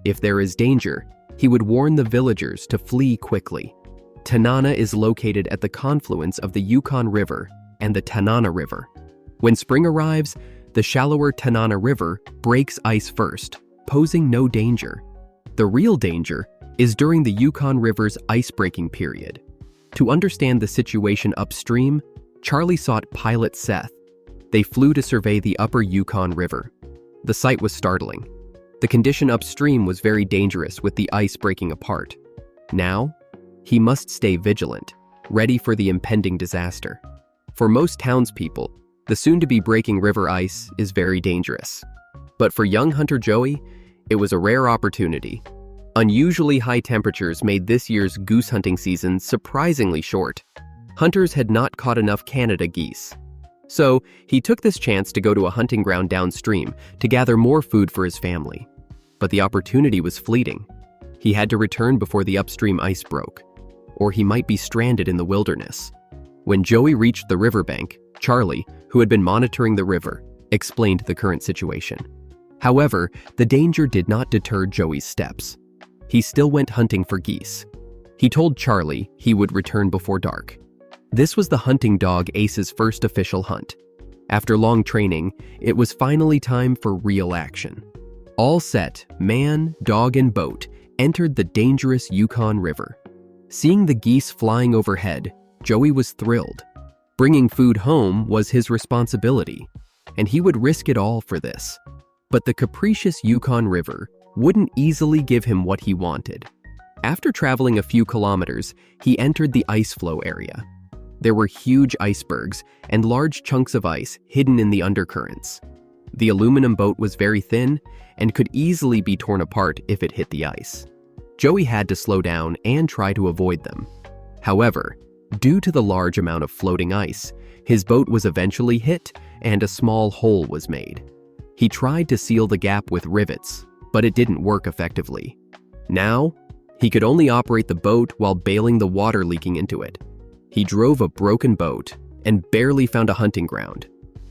Speaker 1: If there is danger, he would warn the villagers to flee quickly. Tanana is located at the confluence of the Yukon River and the Tanana River. When spring arrives, the shallower Tanana River breaks ice first, posing no danger. The real danger is during the Yukon River's ice-breaking period. To understand the situation upstream, Charlie sought pilot Seth. They flew to survey the upper Yukon River. The sight was startling. The condition upstream was very dangerous with the ice breaking apart. Now, he must stay vigilant, ready for the impending disaster. For most townspeople, The soon-to-be breaking river ice is very dangerous. But for young hunter Joey, it was a rare opportunity. Unusually high temperatures made this year's goose hunting season surprisingly short. Hunters had not caught enough Canada geese. So, he took this chance to go to a hunting ground downstream to gather more food for his family. But the opportunity was fleeting. He had to return before the upstream ice broke, or he might be stranded in the wilderness. When Joey reached the riverbank, Charlie, who had been monitoring the river, explained the current situation. However, the danger did not deter Joey's steps. He still went hunting for geese. He told Charlie he would return before dark. This was the hunting dog Ace's first official hunt. After long training, it was finally time for real action. All set, man, dog, and boat entered the dangerous Yukon River. Seeing the geese flying overhead, Joey was thrilled. Bringing food home was his responsibility, and he would risk it all for this. But the capricious Yukon River wouldn't easily give him what he wanted. After traveling a few kilometers, he entered the ice flow area. There were huge icebergs and large chunks of ice hidden in the undercurrents. The aluminum boat was very thin and could easily be torn apart if it hit the ice. Joey had to slow down and try to avoid them. However, due to the large amount of floating ice, his boat was eventually hit and a small hole was made. He tried to seal the gap with rivets, but it didn't work effectively. Now, he could only operate the boat while bailing the water leaking into it. He drove a broken boat and barely found a hunting ground.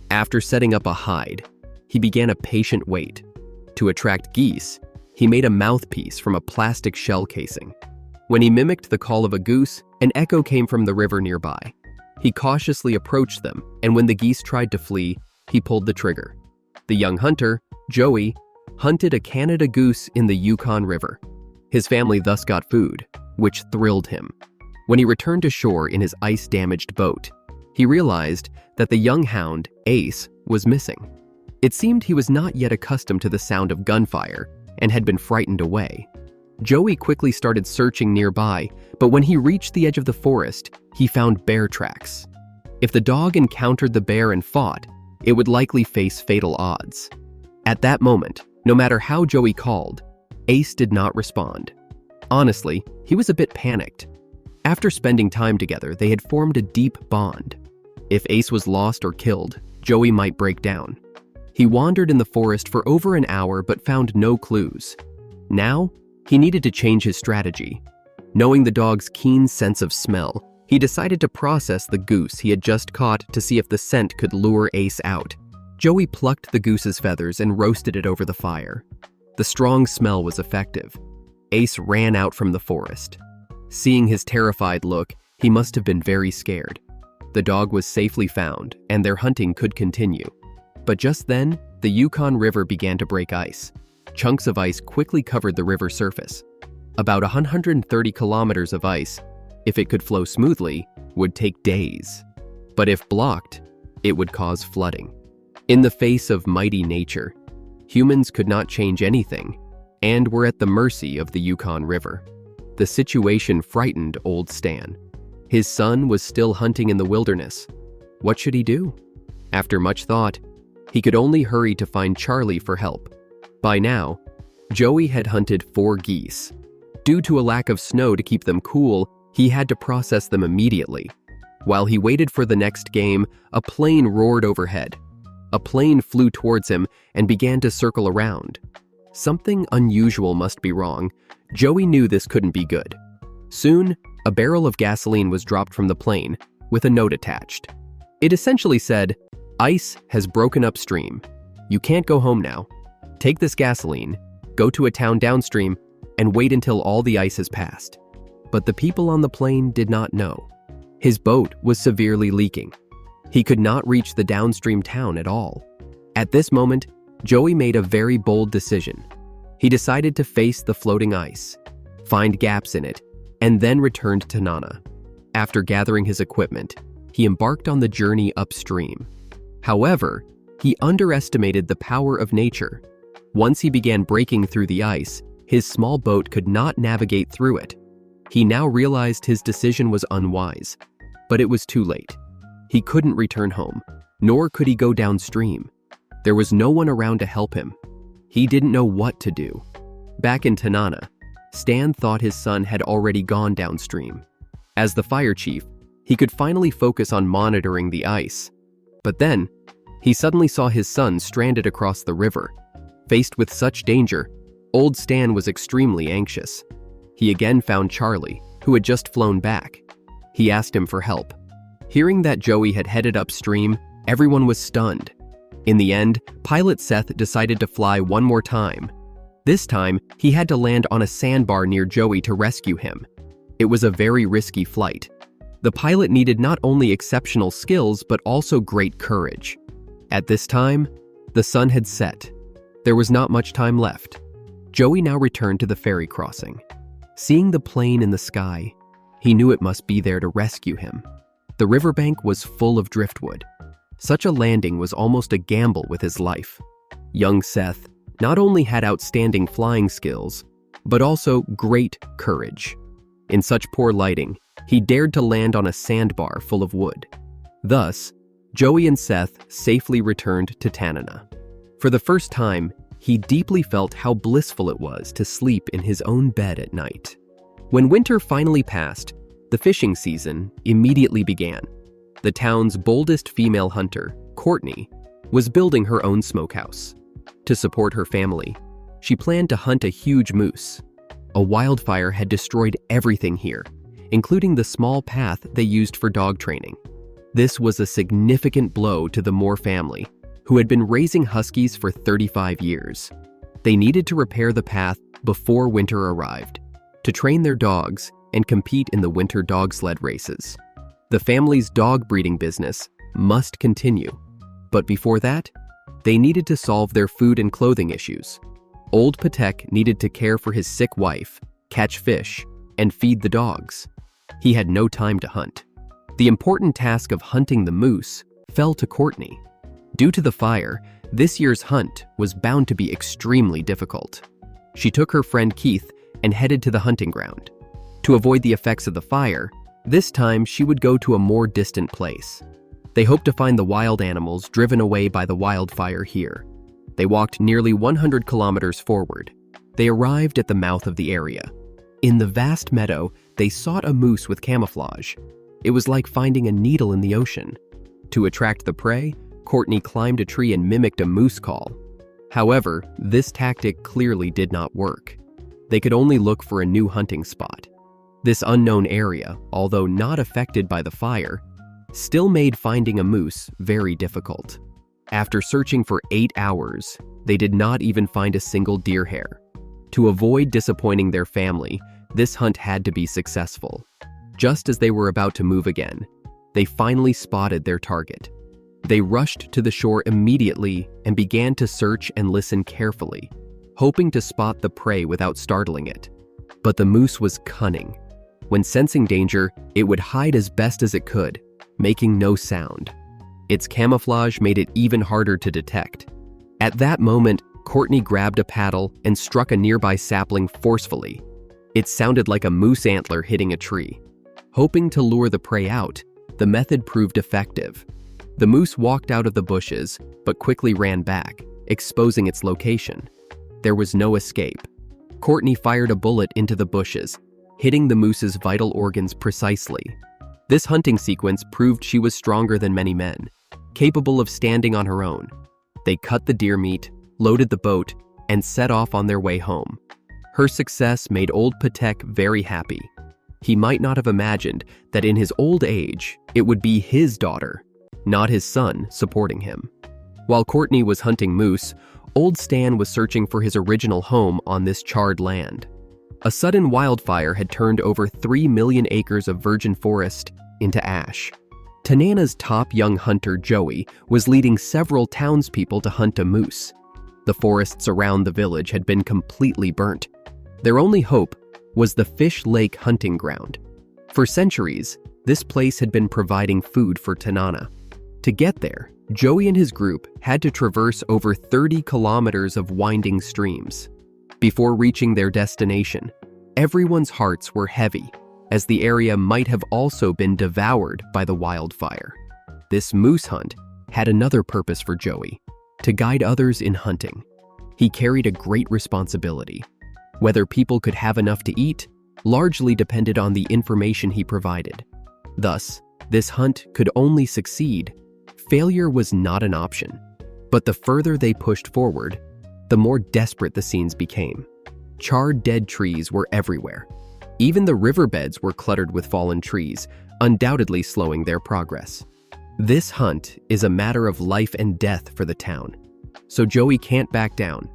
Speaker 1: After setting up a hide, he began a patient wait. To attract geese, he made a mouthpiece from a plastic shell casing. When he mimicked the call of a goose, an echo came from the river nearby. He cautiously approached them, and when the geese tried to flee, he pulled the trigger. The young hunter, Joey, hunted a Canada goose in the Yukon River. His family thus got food, which thrilled him. When he returned to shore in his ice-damaged boat, he realized that the young hound, Ace, was missing. It seemed he was not yet accustomed to the sound of gunfire and had been frightened away. Joey quickly started searching nearby, but when he reached the edge of the forest, he found bear tracks. If the dog encountered the bear and fought, it would likely face fatal odds. At that moment, no matter how Joey called, Ace did not respond. Honestly, he was a bit panicked. After spending time together, they had formed a deep bond. If Ace was lost or killed, Joey might break down. He wandered in the forest for over an hour but found no clues. Now, he needed to change his strategy. Knowing the dog's keen sense of smell, he decided to process the goose he had just caught to see if the scent could lure Ace out. Joey plucked the goose's feathers and roasted it over the fire. The strong smell was effective. Ace ran out from the forest. Seeing his terrified look, he must have been very scared. The dog was safely found, and their hunting could continue. But just then, the Yukon River began to break ice. Chunks of ice quickly covered the river surface. About 130 kilometers of ice, if it could flow smoothly, would take days. But if blocked, it would cause flooding. In the face of mighty nature, humans could not change anything and were at the mercy of the Yukon River. The situation frightened old Stan. His son was still hunting in the wilderness. What should he do? After much thought, he could only hurry to find Charlie for help. By now, Joey had hunted 4 geese. Due to a lack of snow to keep them cool, he had to process them immediately. While he waited for the next game, a plane roared overhead. A plane flew towards him and began to circle around. Something unusual must be wrong. Joey knew this couldn't be good. Soon, a barrel of gasoline was dropped from the plane, with a note attached. It essentially said, "Ice has broken upstream. You can't go home now. Take this gasoline, go to a town downstream, and wait until all the ice has passed." But the people on the plane did not know. His boat was severely leaking. He could not reach the downstream town at all. At this moment, Joey made a very bold decision. He decided to face the floating ice, find gaps in it, and then returned to Tanana. After gathering his equipment, he embarked on the journey upstream. However, he underestimated the power of nature. Once he began breaking through the ice, his small boat could not navigate through it. He now realized his decision was unwise, but it was too late. He couldn't return home. nor could he go downstream. There was no one around to help him. He didn't know what to do. Back in Tanana, Stan thought his son had already gone downstream. As the fire chief, he could finally focus on monitoring the ice. But then, he suddenly saw his son stranded across the river. Faced with such danger, old Stan was extremely anxious. He again found Charlie, who had just flown back. He asked him for help. Hearing that Joey had headed upstream, everyone was stunned. In the end, pilot Seth decided to fly one more time. This time, he had to land on a sandbar near Joey to rescue him. It was a very risky flight. The pilot needed not only exceptional skills but also great courage. At this time, the sun had set. There was not much time left. Joey now returned to the ferry crossing. Seeing the plane in the sky, he knew it must be there to rescue him. The riverbank was full of driftwood. Such a landing was almost a gamble with his life. Young Seth not only had outstanding flying skills, but also great courage. In such poor lighting, he dared to land on a sandbar full of wood. Thus, Joey and Seth safely returned to Tanana. For the first time, he deeply felt how blissful it was to sleep in his own bed at night. When winter finally passed, the fishing season immediately began. The town's boldest female hunter, Courtney, was building her own smokehouse. To support her family, she planned to hunt a huge moose. A wildfire had destroyed everything here, including the small path they used for dog training. This was a significant blow to the Moore family, who had been raising huskies for 35 years. They needed to repair the path before winter arrived, to train their dogs and compete in the winter dog sled races. The family's dog breeding business must continue, but before that, they needed to solve their food and clothing issues. Old Patek needed to care for his sick wife, catch fish, and feed the dogs. He had no time to hunt. The important task of hunting the moose fell to Courtney. Due to the fire, this year's hunt was bound to be extremely difficult. She took her friend Keith and headed to the hunting ground. To avoid the effects of the fire, this time she would go to a more distant place. They hoped to find the wild animals driven away by the wildfire here. They walked nearly 100 kilometers forward. They arrived at the mouth of the area. In the vast meadow, they sought a moose with camouflage. It was like finding a needle in the ocean. To attract the prey, Courtney climbed a tree and mimicked a moose call. However, this tactic clearly did not work. They could only look for a new hunting spot. This unknown area, although not affected by the fire, still made finding a moose very difficult. After searching for 8 hours, they did not even find a single deer hair. To avoid disappointing their family, this hunt had to be successful. Just as they were about to move again, they finally spotted their target. They rushed to the shore immediately and began to search and listen carefully, hoping to spot the prey without startling it. But the moose was cunning. When sensing danger, it would hide as best as it could, making no sound. Its camouflage made it even harder to detect. At that moment, Courtney grabbed a paddle and struck a nearby sapling forcefully. It sounded like a moose antler hitting a tree. Hoping to lure the prey out, the method proved effective. The moose walked out of the bushes, but quickly ran back, exposing its location. There was no escape. Courtney fired a bullet into the bushes, hitting the moose's vital organs precisely. This hunting sequence proved she was stronger than many men, capable of standing on her own. They cut the deer meat, loaded the boat, and set off on their way home. Her success made old Patek very happy. He might not have imagined that in his old age, it would be his daughter, not his son, supporting him. While Courtney was hunting moose, old Stan was searching for his original home on this charred land. A sudden wildfire had turned over 3 million acres of virgin forest into ash. Tanana's top young hunter, Joey, was leading several townspeople to hunt a moose. The forests around the village had been completely burnt. Their only hope was the Fish Lake hunting ground. For centuries, this place had been providing food for Tanana. To get there, Joey and his group had to traverse over 30 kilometers of winding streams. Before reaching their destination, everyone's hearts were heavy, as the area might have also been devoured by the wildfire. This moose hunt had another purpose for Joey: to guide others in hunting. He carried a great responsibility. Whether people could have enough to eat largely depended on the information he provided. Thus, this hunt could only succeed. Failure was not an option. But the further they pushed forward, the more desperate the scenes became. Charred dead trees were everywhere. Even the riverbeds were cluttered with fallen trees, undoubtedly slowing their progress. This hunt is a matter of life and death for the town. So Joey can't back down.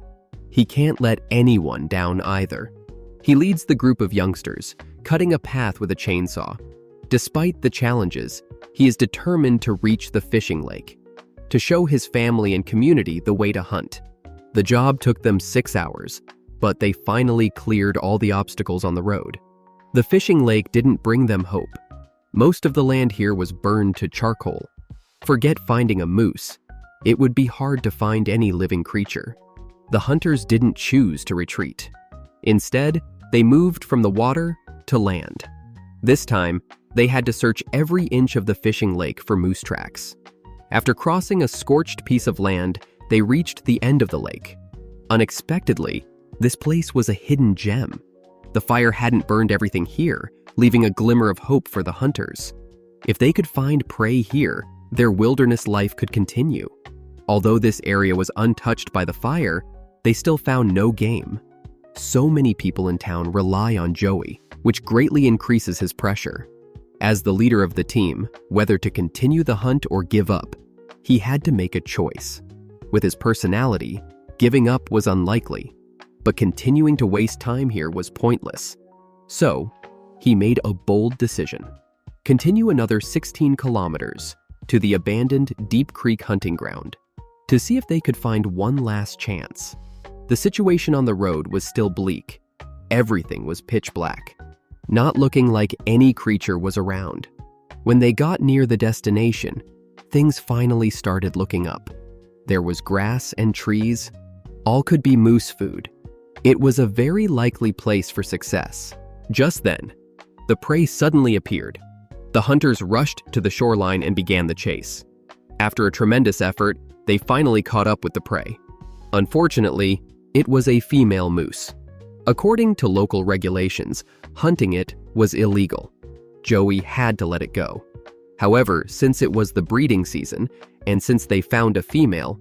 Speaker 1: He can't let anyone down either. He leads the group of youngsters, cutting a path with a chainsaw. Despite the challenges, he is determined to reach the fishing lake, to show his family and community the way to hunt. The job took them 6 hours, but they finally cleared all the obstacles on the road. The fishing lake didn't bring them hope. Most of the land here was burned to charcoal. Forget finding a moose. It would be hard to find any living creature. The hunters didn't choose to retreat. Instead, they moved from the water to land. This time, they had to search every inch of the fishing lake for moose tracks. After crossing a scorched piece of land, they reached the end of the lake. Unexpectedly, this place was a hidden gem. The fire hadn't burned everything here, leaving a glimmer of hope for the hunters. If they could find prey here, their wilderness life could continue. Although this area was untouched by the fire, they still found no game. So many people in town rely on Joey, which greatly increases his pressure. As the leader of the team, whether to continue the hunt or give up, he had to make a choice. With his personality, giving up was unlikely, but continuing to waste time here was pointless. So, he made a bold decision. Continue another 16 kilometers to the abandoned Deep Creek hunting ground to see if they could find one last chance. The situation on the road was still bleak. Everything was pitch black, not looking like any creature was around. When they got near the destination, things finally started looking up. There was grass and trees. All could be moose food. It was a very likely place for success. Just then, the prey suddenly appeared. The hunters rushed to the shoreline and began the chase. After a tremendous effort, they finally caught up with the prey. Unfortunately, it was a female moose. According to local regulations, hunting it was illegal. Joey had to let it go. However, since it was the breeding season, and since they found a female,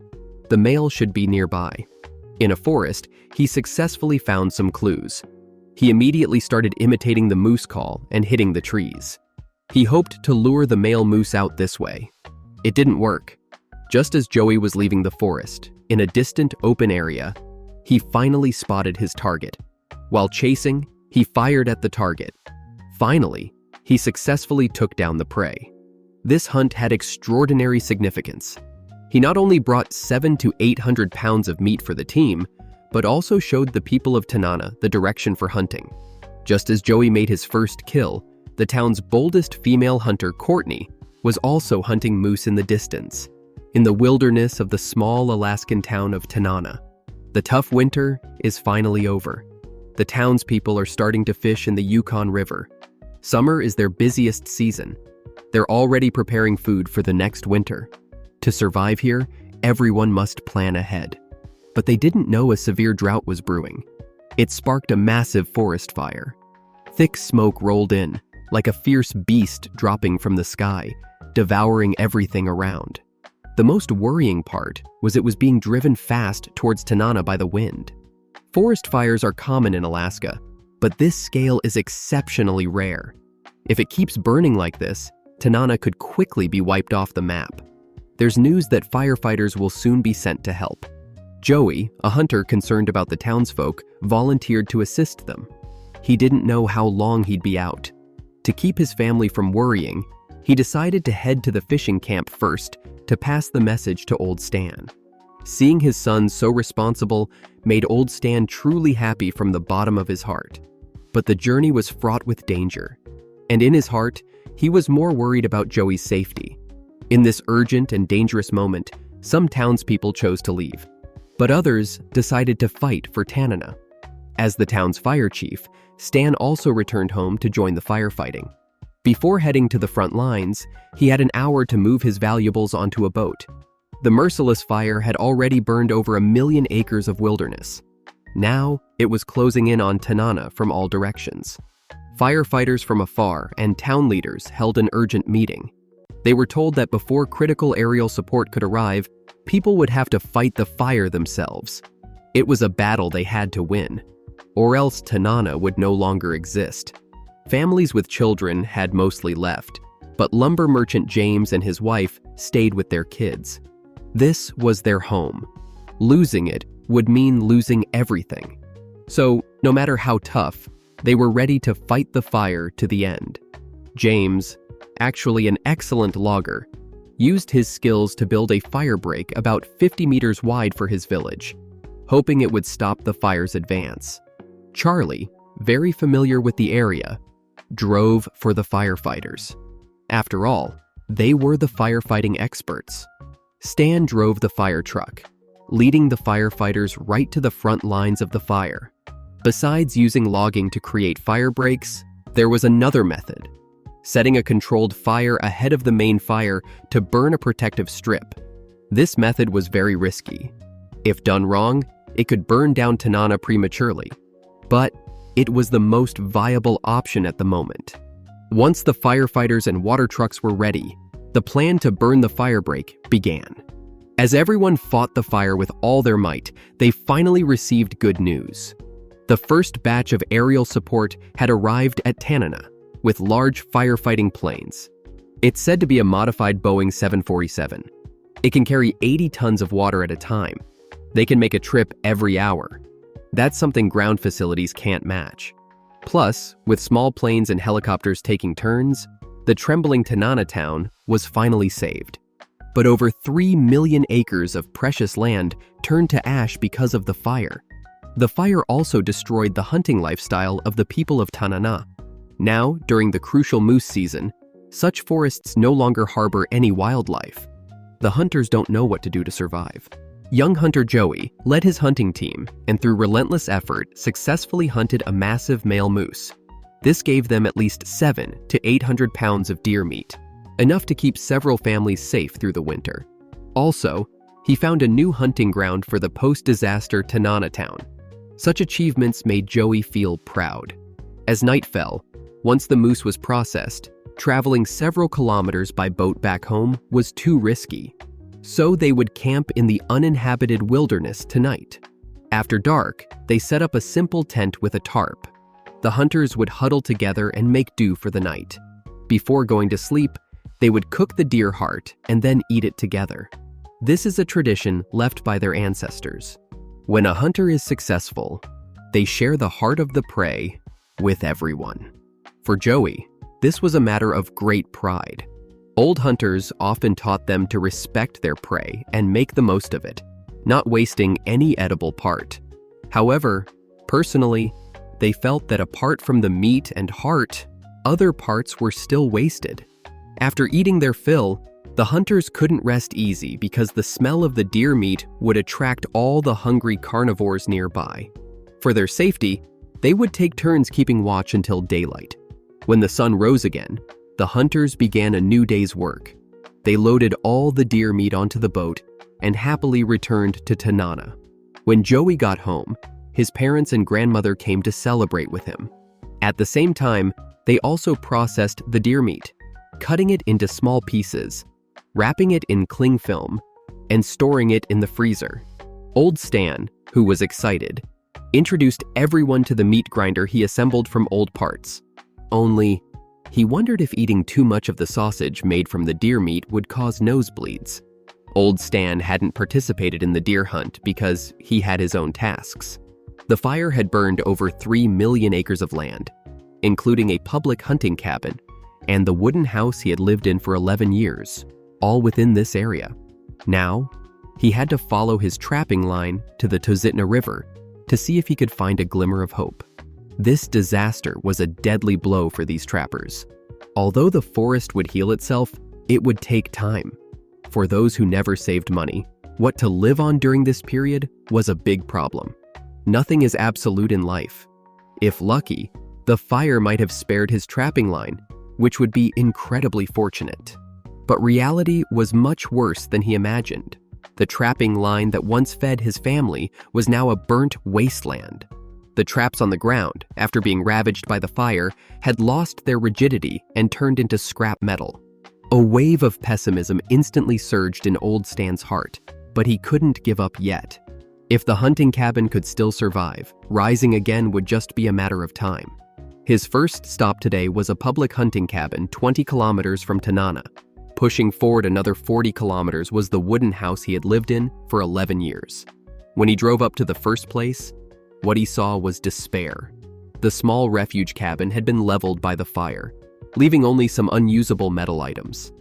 Speaker 1: the male should be nearby. In a forest, he successfully found some clues. He immediately started imitating the moose call and hitting the trees. He hoped to lure the male moose out this way. It didn't work. Just as Joey was leaving the forest, in a distant open area, he finally spotted his target. While chasing, he fired at the target. Finally, he successfully took down the prey. This hunt had extraordinary significance. He not only brought 700 to 800 pounds of meat for the team, but also showed the people of Tanana the direction for hunting. Just as Joey made his first kill, the town's boldest female hunter, Courtney, was also hunting moose in the distance, in the wilderness of the small Alaskan town of Tanana. The tough winter is finally over. The townspeople are starting to fish in the Yukon River. Summer is their busiest season. They're already preparing food for the next winter. To survive here, everyone must plan ahead. But they didn't know a severe drought was brewing. It sparked a massive forest fire. Thick smoke rolled in, like a fierce beast dropping from the sky, devouring everything around. The most worrying part was it was being driven fast towards Tanana by the wind. Forest fires are common in Alaska, but this scale is exceptionally rare. If it keeps burning like this, Tanana could quickly be wiped off the map. There's news that firefighters will soon be sent to help. Joey, a hunter concerned about the townsfolk, volunteered to assist them. He didn't know how long he'd be out. To keep his family from worrying, he decided to head to the fishing camp first to pass the message to Old Stan. Seeing his son so responsible made Old Stan truly happy from the bottom of his heart. But the journey was fraught with danger, and in his heart, he was more worried about Joey's safety. In this urgent and dangerous moment, some townspeople chose to leave, but others decided to fight for Tanana. As the town's fire chief, Stan also returned home to join the firefighting. Before heading to the front lines, he had an hour to move his valuables onto a boat. The merciless fire had already burned over 1 million acres of wilderness. Now, it was closing in on Tanana from all directions. Firefighters from afar and town leaders held an urgent meeting. They were told that before critical aerial support could arrive, people would have to fight the fire themselves. It was a battle they had to win, or else Tanana would no longer exist. Families with children had mostly left, but lumber merchant James and his wife stayed with their kids. This was their home. Losing it would mean losing everything. So, no matter how tough, they were ready to fight the fire to the end. James, actually an excellent logger, used his skills to build a fire break about 50 meters wide for his village, hoping it would stop the fire's advance. Charlie, very familiar with the area, drove for the firefighters. After all, they were the firefighting experts. Stan drove the fire truck, leading the firefighters right to the front lines of the fire. Besides using logging to create fire breaks, there was another method: setting a controlled fire ahead of the main fire to burn a protective strip. This method was very risky. If done wrong, it could burn down Tanana prematurely. But it was the most viable option at the moment. Once the firefighters and water trucks were ready, the plan to burn the fire break began. As everyone fought the fire with all their might, they finally received good news. The first batch of aerial support had arrived at Tanana with large firefighting planes. It's said to be a modified Boeing 747. It can carry 80 tons of water at a time. They can make a trip every hour. That's something ground facilities can't match. Plus, with small planes and helicopters taking turns, the trembling Tanana town was finally saved. But over 3 million acres of precious land turned to ash because of the fire. The fire also destroyed the hunting lifestyle of the people of Tanana. Now, during the crucial moose season, such forests no longer harbor any wildlife. The hunters don't know what to do to survive. Young hunter Joey led his hunting team and through relentless effort successfully hunted a massive male moose. This gave them at least 700 to 800 pounds of deer meat, enough to keep several families safe through the winter. Also, he found a new hunting ground for the post-disaster Tanana town. Such achievements made Joey feel proud. As night fell, once the moose was processed, traveling several kilometers by boat back home was too risky. So they would camp in the uninhabited wilderness tonight. After dark, they set up a simple tent with a tarp. The hunters would huddle together and make do for the night. Before going to sleep, they would cook the deer heart and then eat it together. This is a tradition left by their ancestors. When a hunter is successful, they share the heart of the prey with everyone. For Joey, this was a matter of great pride. Old hunters often taught them to respect their prey and make the most of it, not wasting any edible part. However, personally, they felt that apart from the meat and heart, other parts were still wasted. After eating their fill, the hunters couldn't rest easy because the smell of the deer meat would attract all the hungry carnivores nearby. For their safety, they would take turns keeping watch until daylight. When the sun rose again, the hunters began a new day's work. They loaded all the deer meat onto the boat and happily returned to Tanana. When Joey got home, his parents and grandmother came to celebrate with him. At the same time, they also processed the deer meat, cutting it into small pieces, wrapping it in cling film, and storing it in the freezer. Old Stan, who was excited, introduced everyone to the meat grinder he assembled from old parts. Only, he wondered if eating too much of the sausage made from the deer meat would cause nosebleeds. Old Stan hadn't participated in the deer hunt because he had his own tasks. The fire had burned over 3 million acres of land, including a public hunting cabin and the wooden house he had lived in for 11 years, all within this area. Now, he had to follow his trapping line to the Tozitna River to see if he could find a glimmer of hope. This disaster was a deadly blow for these trappers. Although the forest would heal itself, it would take time. For those who never saved money, what to live on during this period was a big problem. Nothing is absolute in life. If lucky, the fire might have spared his trapping line, which would be incredibly fortunate. But reality was much worse than he imagined. The trapping line that once fed his family was now a burnt wasteland. The traps on the ground, after being ravaged by the fire, had lost their rigidity and turned into scrap metal. A wave of pessimism instantly surged in Old Stan's heart, but he couldn't give up yet. If the hunting cabin could still survive, rising again would just be a matter of time. His first stop today was a public hunting cabin 20 kilometers from Tanana. Pushing forward another 40 kilometers was the wooden house he had lived in for 11 years. When he drove up to the first place, what he saw was despair. The small refuge cabin had been leveled by the fire, leaving only some unusable metal items.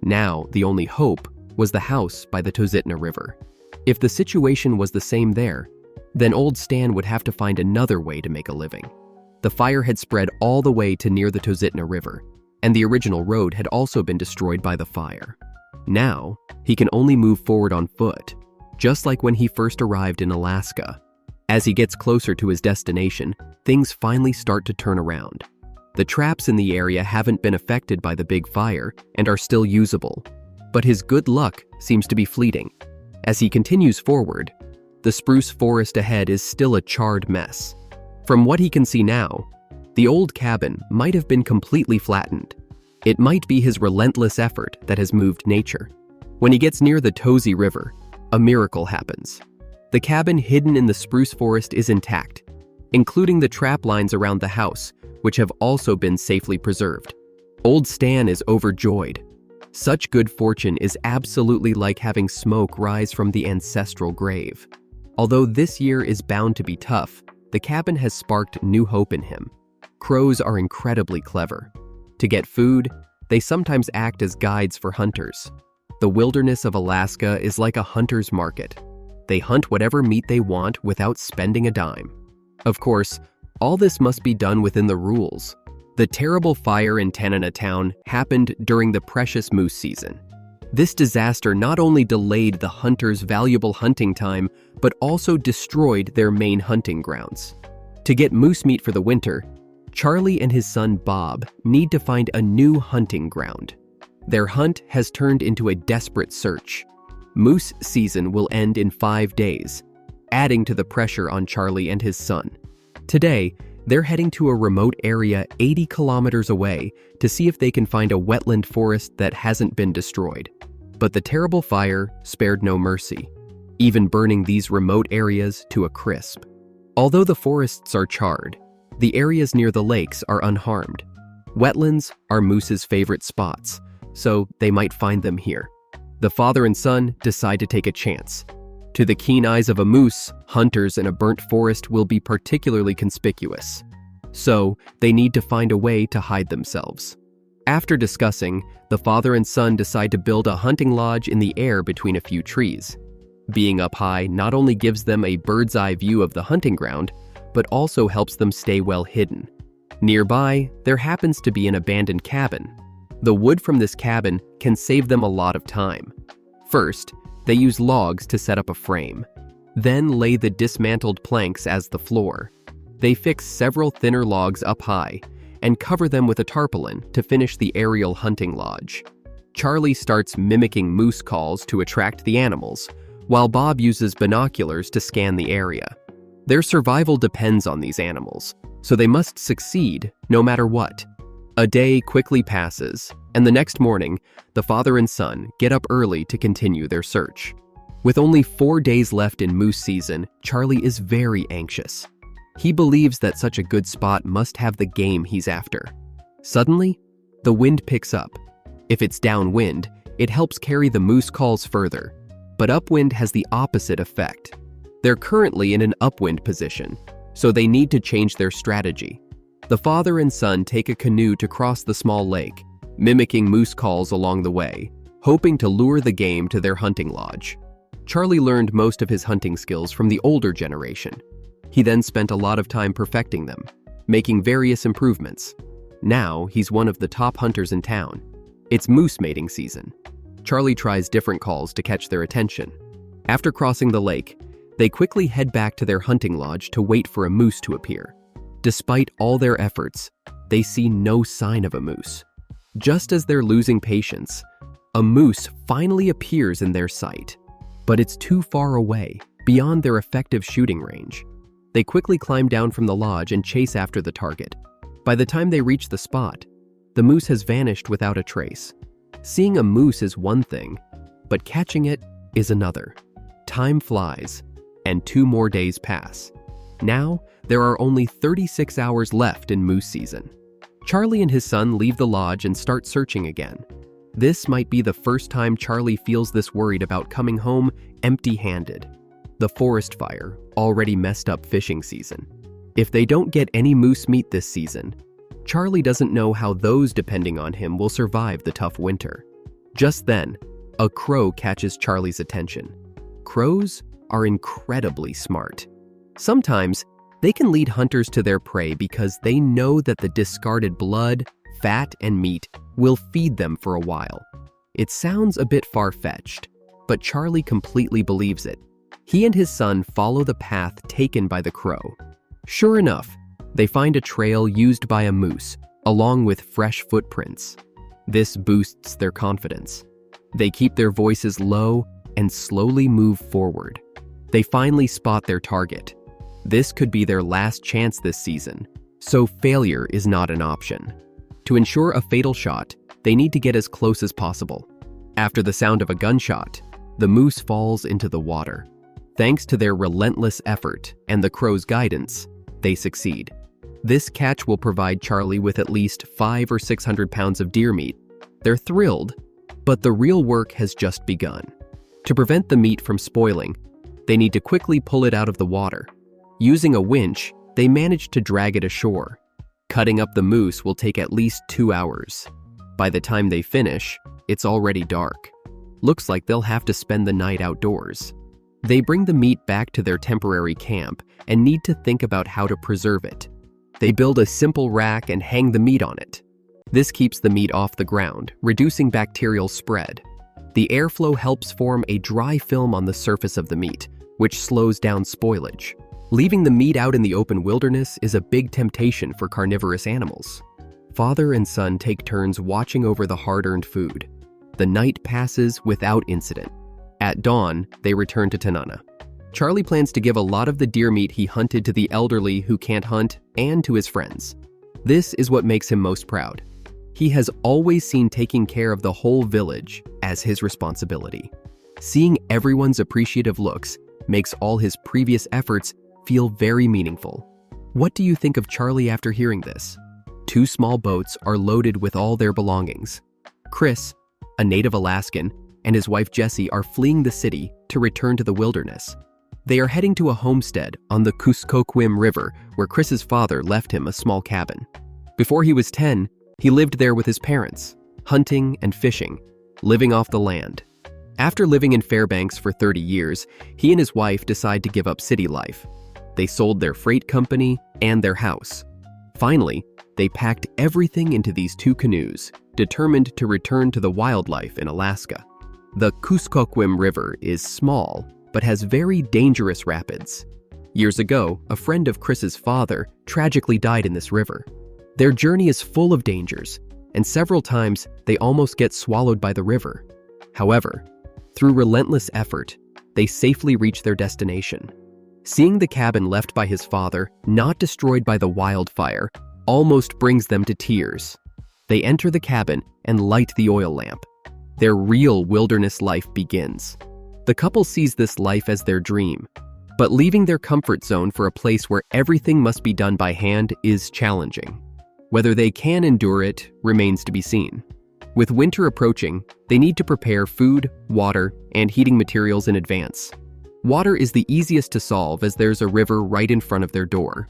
Speaker 1: Now, the only hope was the house by the Tozitna River. If the situation was the same there, then Old Stan would have to find another way to make a living. The fire had spread all the way to near the Tozitna River, and the original road had also been destroyed by the fire. Now, he can only move forward on foot, just like when he first arrived in Alaska. As he gets closer to his destination, things finally start to turn around. The traps in the area haven't been affected by the big fire and are still usable, but his good luck seems to be fleeting. As he continues forward, the spruce forest ahead is still a charred mess. From what he can see now, the old cabin might have been completely flattened. It might be his relentless effort that has moved nature. When he gets near the Tozy River, a miracle happens. The cabin hidden in the spruce forest is intact, including the trap lines around the house, which have also been safely preserved. Old Stan is overjoyed. Such good fortune is absolutely like having smoke rise from the ancestral grave. Although this year is bound to be tough, the cabin has sparked new hope in him. Crows are incredibly clever. To get food, they sometimes act as guides for hunters. The wilderness of Alaska is like a hunter's market. They hunt whatever meat they want without spending a dime. Of course, all this must be done within the rules. The terrible fire in Tanana town happened during the precious moose season. This disaster not only delayed the hunters' valuable hunting time, but also destroyed their main hunting grounds. To get moose meat for the winter, Charlie and his son Bob need to find a new hunting ground. Their hunt has turned into a desperate search. Moose season will end in 5 days, adding to the pressure on Charlie and his son. Today, they're heading to a remote area 80 kilometers away to see if they can find a wetland forest that hasn't been destroyed. But the terrible fire spared no mercy, even burning these remote areas to a crisp. Although the forests are charred, the areas near the lakes are unharmed. Wetlands are moose's favorite spots, so they might find them here. The father and son decide to take a chance. To the keen eyes of a moose, hunters in a burnt forest will be particularly conspicuous. So, they need to find a way to hide themselves. After discussing, the father and son decide to build a hunting lodge in the air between a few trees. Being up high not only gives them a bird's eye view of the hunting ground, but also helps them stay well hidden. Nearby, there happens to be an abandoned cabin. The wood from this cabin can save them a lot of time. First, they use logs to set up a frame, then lay the dismantled planks as the floor. They fix several thinner logs up high and cover them with a tarpaulin to finish the aerial hunting lodge. Charlie starts mimicking moose calls to attract the animals, while Bob uses binoculars to scan the area. Their survival depends on these animals, so they must succeed no matter what. A day quickly passes, and the next morning, the father and son get up early to continue their search. With only 4 days left in moose season, Charlie is very anxious. He believes that such a good spot must have the game he's after. Suddenly, the wind picks up. If it's downwind, it helps carry the moose calls further, but upwind has the opposite effect. They're currently in an upwind position, so they need to change their strategy. The father and son take a canoe to cross the small lake, mimicking moose calls along the way, hoping to lure the game to their hunting lodge. Charlie learned most of his hunting skills from the older generation. He then spent a lot of time perfecting them, making various improvements. Now, he's one of the top hunters in town. It's moose mating season. Charlie tries different calls to catch their attention. After crossing the lake, they quickly head back to their hunting lodge to wait for a moose to appear. Despite all their efforts, they see no sign of a moose. Just as they're losing patience, a moose finally appears in their sight. But it's too far away, beyond their effective shooting range. They quickly climb down from the lodge and chase after the target. By the time they reach the spot, the moose has vanished without a trace. Seeing a moose is one thing, but catching it is another. Time flies, and 2 more days pass. Now, there are only 36 hours left in moose season. Charlie and his son leave the lodge and start searching again. This might be the first time Charlie feels this worried about coming home empty-handed. The forest fire already messed up fishing season. If they don't get any moose meat this season, Charlie doesn't know how those depending on him will survive the tough winter. Just then, a crow catches Charlie's attention. Crows are incredibly smart. Sometimes, they can lead hunters to their prey because they know that the discarded blood, fat, and meat will feed them for a while. It sounds a bit far-fetched, but Charlie completely believes it. He and his son follow the path taken by the crow. Sure enough, they find a trail used by a moose, along with fresh footprints. This boosts their confidence. They keep their voices low and slowly move forward. They finally spot their target. This could be their last chance this season, so failure is not an option. To ensure a fatal shot, they need to get as close as possible. After the sound of a gunshot, the moose falls into the water. Thanks to their relentless effort and the crow's guidance, they succeed. This catch will provide Charlie with at least 500 or 600 pounds of deer meat. They're thrilled, but the real work has just begun. To prevent the meat from spoiling, they need to quickly pull it out of the water. Using a winch, they manage to drag it ashore. Cutting up the moose will take at least 2 hours. By the time they finish, it's already dark. Looks like they'll have to spend the night outdoors. They bring the meat back to their temporary camp and need to think about how to preserve it. They build a simple rack and hang the meat on it. This keeps the meat off the ground, reducing bacterial spread. The airflow helps form a dry film on the surface of the meat, which slows down spoilage. Leaving the meat out in the open wilderness is a big temptation for carnivorous animals. Father and son take turns watching over the hard-earned food. The night passes without incident. At dawn, they return to Tanana. Charlie plans to give a lot of the deer meat he hunted to the elderly who can't hunt and to his friends. This is what makes him most proud. He has always seen taking care of the whole village as his responsibility. Seeing everyone's appreciative looks makes all his previous efforts feel very meaningful. What do you think of Charlie after hearing this? 2 small boats are loaded with all their belongings. Chris, a native Alaskan, and his wife Jessie are fleeing the city to return to the wilderness. They are heading to a homestead on the Kuskokwim River where Chris's father left him a small cabin. Before he was 10, he lived there with his parents, hunting and fishing, living off the land. After living in Fairbanks for 30 years, he and his wife decide to give up city life. They sold their freight company and their house. Finally, they packed everything into these 2 canoes, determined to return to the wildlife in Alaska. The Kuskokwim River is small, but has very dangerous rapids. Years ago, a friend of Chris's father tragically died in this river. Their journey is full of dangers, and several times they almost get swallowed by the river. However, through relentless effort, they safely reach their destination. Seeing the cabin left by his father, not destroyed by the wildfire, almost brings them to tears. They enter the cabin and light the oil lamp. Their real wilderness life begins. The couple sees this life as their dream, but leaving their comfort zone for a place where everything must be done by hand is challenging. Whether they can endure it remains to be seen. With winter approaching, they need to prepare food, water, and heating materials in advance. Water is the easiest to solve as there's a river right in front of their door,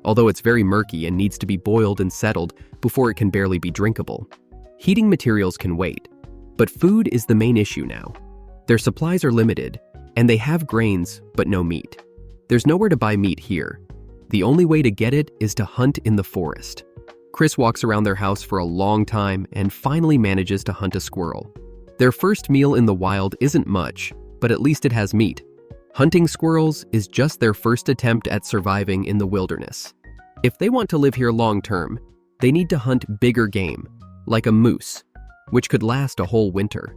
Speaker 1: although it's very murky and needs to be boiled and settled before it can barely be drinkable. Heating materials can wait, but food is the main issue now. Their supplies are limited, and they have grains but no meat. There's nowhere to buy meat here. The only way to get it is to hunt in the forest. Chris walks around their house for a long time and finally manages to hunt a squirrel. Their first meal in the wild isn't much, but at least it has meat. Hunting squirrels is just their first attempt at surviving in the wilderness. If they want to live here long term, they need to hunt bigger game, like a moose, which could last a whole winter.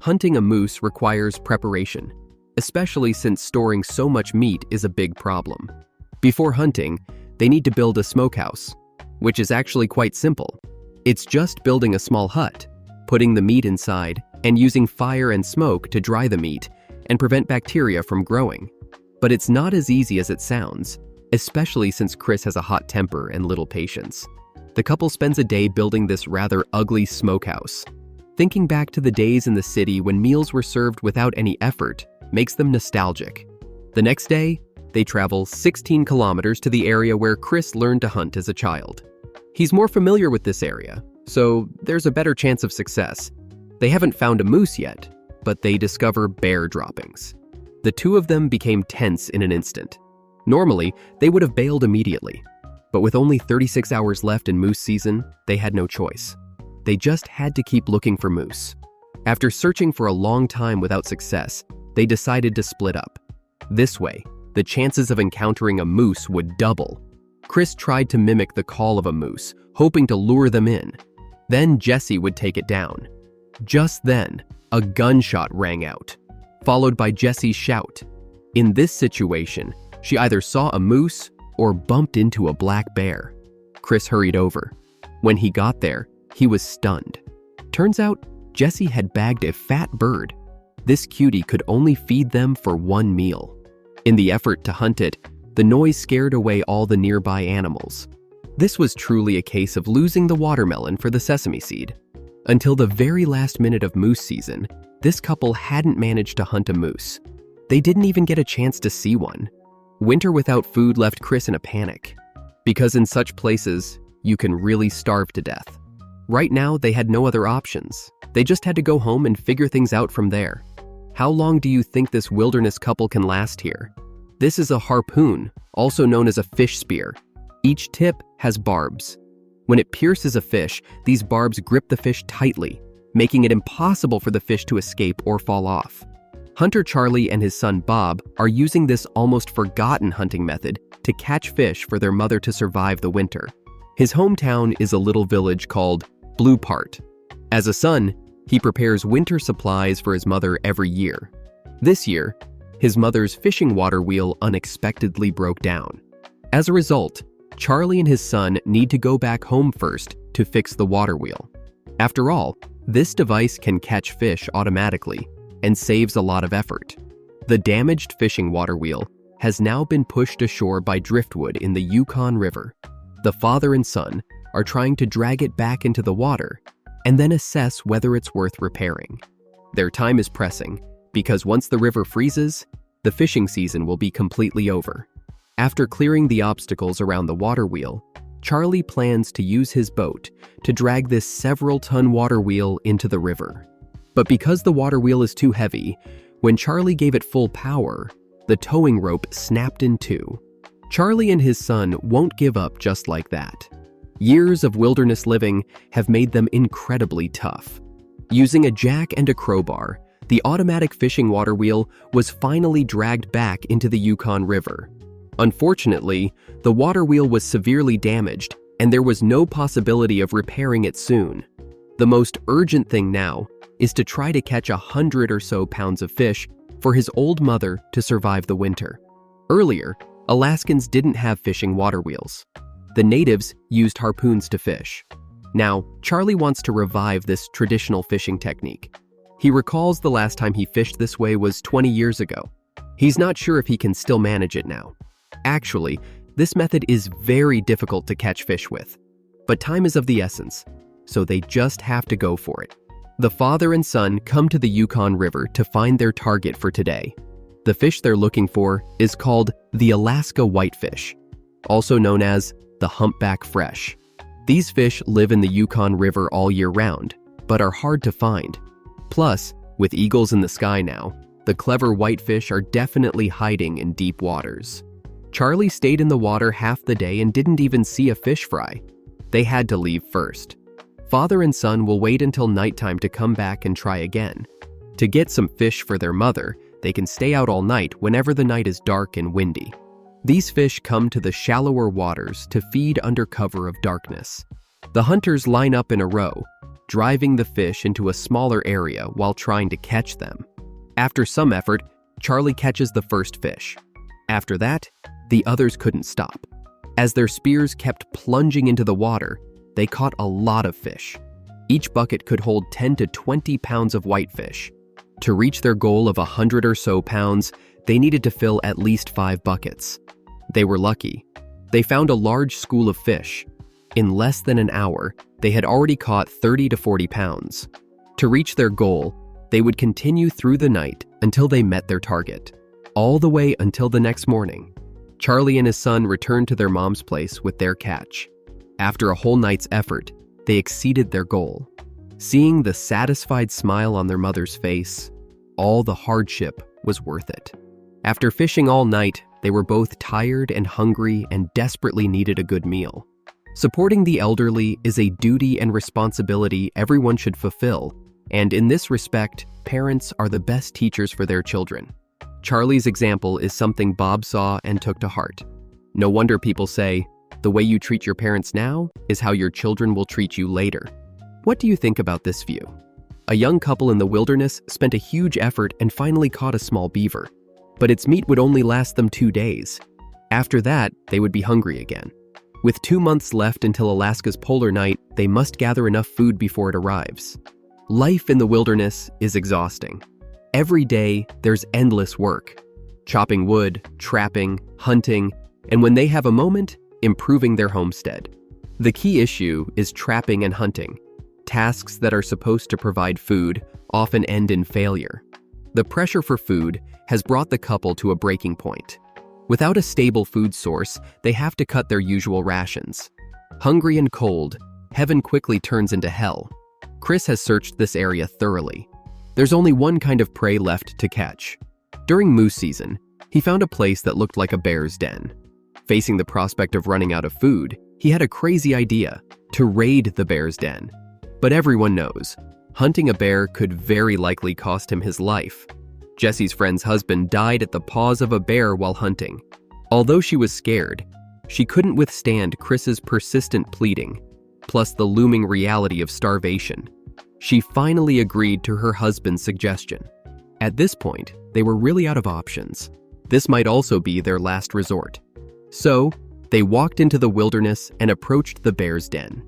Speaker 1: Hunting a moose requires preparation, especially since storing so much meat is a big problem. Before hunting, they need to build a smokehouse, which is actually quite simple. It's just building a small hut, putting the meat inside, and using fire and smoke to dry the meat and prevent bacteria from growing. But it's not as easy as it sounds, especially since Chris has a hot temper and little patience. The couple spends a day building this rather ugly smokehouse. Thinking back to the days in the city when meals were served without any effort makes them nostalgic. The next day, they travel 16 kilometers to the area where Chris learned to hunt as a child. He's more familiar with this area, so there's a better chance of success. They haven't found a moose yet, but they discover bear droppings. The two of them became tense in an instant. Normally, they would have bailed immediately, but with only 36 hours left in moose season, they had no choice. They just had to keep looking for moose. After searching for a long time without success, they decided to split up. This way, the chances of encountering a moose would double. Chris tried to mimic the call of a moose, hoping to lure them in. Then Jesse would take it down. Just then, a gunshot rang out, followed by Jesse's shout. In this situation, she either saw a moose or bumped into a black bear. Chris hurried over. When he got there, he was stunned. Turns out, Jesse had bagged a fat bird. This cutie could only feed them for one meal. In the effort to hunt it, the noise scared away all the nearby animals. This was truly a case of losing the watermelon for the sesame seed. Until the very last minute of moose season, this couple hadn't managed to hunt a moose. They didn't even get a chance to see one. Winter without food left Chris in a panic, because in such places, you can really starve to death. Right now, they had no other options. They just had to go home and figure things out from there. How long do you think this wilderness couple can last here? This is a harpoon, also known as a fish spear. Each tip has barbs. When it pierces a fish, these barbs grip the fish tightly, making it impossible for the fish to escape or fall off. Hunter Charlie and his son Bob are using this almost forgotten hunting method to catch fish for their mother to survive the winter. His hometown is a little village called Blue Part. As a son, he prepares winter supplies for his mother every year. This year, his mother's fishing water wheel unexpectedly broke down. As a result, Charlie and his son need to go back home first to fix the water wheel. After all, this device can catch fish automatically and saves a lot of effort. The damaged fishing water wheel has now been pushed ashore by driftwood in the Yukon River. The father and son are trying to drag it back into the water and then assess whether it's worth repairing. Their time is pressing because once the river freezes, the fishing season will be completely over. After clearing the obstacles around the water wheel, Charlie plans to use his boat to drag this several-ton water wheel into the river. But because the water wheel is too heavy, when Charlie gave it full power, the towing rope snapped in two. Charlie and his son won't give up just like that. Years of wilderness living have made them incredibly tough. Using a jack and a crowbar, the automatic fishing water wheel was finally dragged back into the Yukon River. Unfortunately, the water wheel was severely damaged, and there was no possibility of repairing it soon. The most urgent thing now is to try to catch 100 or so pounds of fish for his old mother to survive the winter. Earlier, Alaskans didn't have fishing water wheels. The natives used harpoons to fish. Now, Charlie wants to revive this traditional fishing technique. He recalls the last time he fished this way was 20 years ago. He's not sure if he can still manage it now. Actually, this method is very difficult to catch fish with. But time is of the essence, so they just have to go for it. The father and son come to the Yukon River to find their target for today. The fish they're looking for is called the Alaska whitefish, also known as the humpback fresh. These fish live in the Yukon River all year round, but are hard to find. Plus, with eagles in the sky now, the clever whitefish are definitely hiding in deep waters. Charlie stayed in the water half the day and didn't even see a fish fry. They had to leave first. Father and son will wait until nighttime to come back and try again. To get some fish for their mother, they can stay out all night whenever the night is dark and windy. These fish come to the shallower waters to feed under cover of darkness. The hunters line up in a row, driving the fish into a smaller area while trying to catch them. After some effort, Charlie catches the first fish. After that, the others couldn't stop. As their spears kept plunging into the water, they caught a lot of fish. Each bucket could hold 10 to 20 pounds of whitefish. To reach their goal of 100 or so pounds, they needed to fill at least 5 buckets. They were lucky. They found a large school of fish. In less than an hour, they had already caught 30 to 40 pounds. To reach their goal, they would continue through the night until they met their target, all the way until the next morning. Charlie and his son returned to their mom's place with their catch. After a whole night's effort, they exceeded their goal. Seeing the satisfied smile on their mother's face, all the hardship was worth it. After fishing all night, they were both tired and hungry and desperately needed a good meal. Supporting the elderly is a duty and responsibility everyone should fulfill, and in this respect, parents are the best teachers for their children. Charlie's example is something Bob saw and took to heart. No wonder people say, "The way you treat your parents now is how your children will treat you later." What do you think about this view? A young couple in the wilderness spent a huge effort and finally caught a small beaver, but its meat would only last them 2 days. After that, they would be hungry again. With 2 months left until Alaska's polar night, they must gather enough food before it arrives. Life in the wilderness is exhausting. Every day, there's endless work. Chopping wood, trapping, hunting, and when they have a moment, improving their homestead. The key issue is trapping and hunting. Tasks that are supposed to provide food often end in failure. The pressure for food has brought the couple to a breaking point. Without a stable food source, they have to cut their usual rations. Hungry and cold, heaven quickly turns into hell. Chris has searched this area thoroughly. There's only one kind of prey left to catch. During moose season, he found a place that looked like a bear's den. Facing the prospect of running out of food, he had a crazy idea: to raid the bear's den. But everyone knows, hunting a bear could very likely cost him his life. Jesse's friend's husband died at the paws of a bear while hunting. Although she was scared, she couldn't withstand Chris's persistent pleading, plus the looming reality of starvation. She finally agreed to her husband's suggestion. At this point, they were really out of options. This might also be their last resort. So, they walked into the wilderness and approached the bear's den.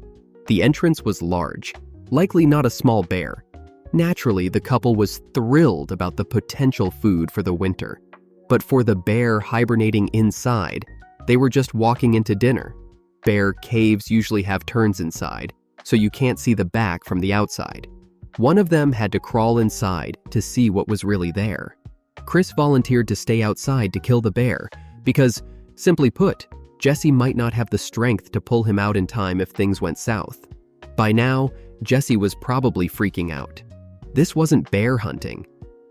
Speaker 1: The entrance was large, likely not a small bear. Naturally, the couple was thrilled about the potential food for the winter. But for the bear hibernating inside, they were just walking into dinner. Bear caves usually have turns inside, so you can't see the back from the outside. One of them had to crawl inside to see what was really there. Chris volunteered to stay outside to kill the bear because, simply put, Jesse might not have the strength to pull him out in time if things went south. By now, Jesse was probably freaking out. This wasn't bear hunting.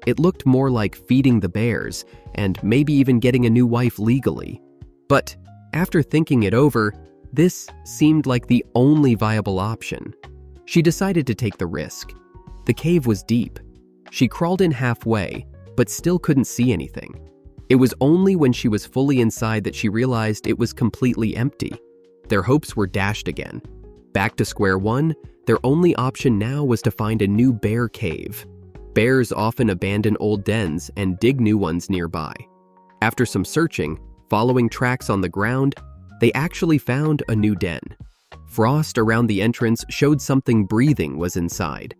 Speaker 1: It looked more like feeding the bears and maybe even getting a new wife legally. But after thinking it over, this seemed like the only viable option. She decided to take the risk. The cave was deep. She crawled in halfway, but still couldn't see anything. It was only when she was fully inside that she realized it was completely empty. Their hopes were dashed again. Back to square one, their only option now was to find a new bear cave. Bears often abandon old dens and dig new ones nearby. After some searching, following tracks on the ground, they actually found a new den. Frost around the entrance showed something breathing was inside.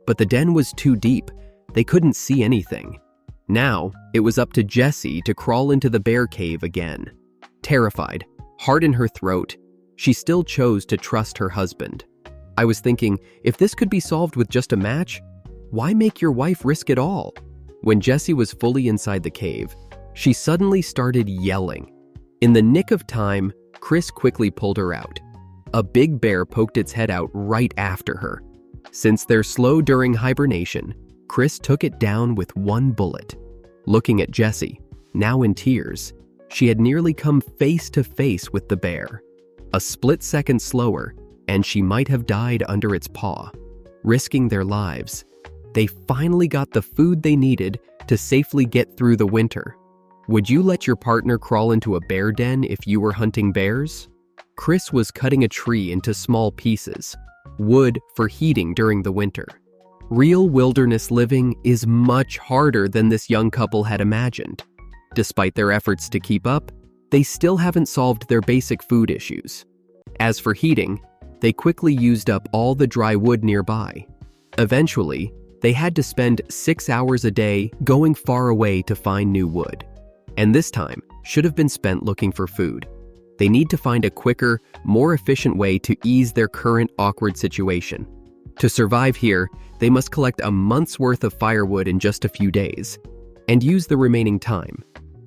Speaker 1: But the den was too deep. They couldn't see anything. Now, it was up to Jessie to crawl into the bear cave again. Terrified, heart in her throat, she still chose to trust her husband. I was thinking, if this could be solved with just a match, why make your wife risk it all? When Jessie was fully inside the cave, she suddenly started yelling. In the nick of time, Chris quickly pulled her out. A big bear poked its head out right after her. Since they're slow during hibernation, Chris took it down with one bullet. Looking at Jessie, now in tears, she had nearly come face to face with the bear. A split second slower, and she might have died under its paw. Risking their lives, they finally got the food they needed to safely get through the winter. Would you let your partner crawl into a bear den if you were hunting bears? Chris was cutting a tree into small pieces. wood for heating during the winter. Real wilderness living is much harder than this young couple had imagined. Despite their efforts to keep up, they still haven't solved their basic food issues. As for heating, they quickly used up all the dry wood nearby. Eventually, they had to spend 6 hours a day going far away to find new wood. And this time should have been spent looking for food. They need to find a quicker, more efficient way to ease their current awkward situation. To survive here, they must collect a month's worth of firewood in just a few days, and use the remaining time.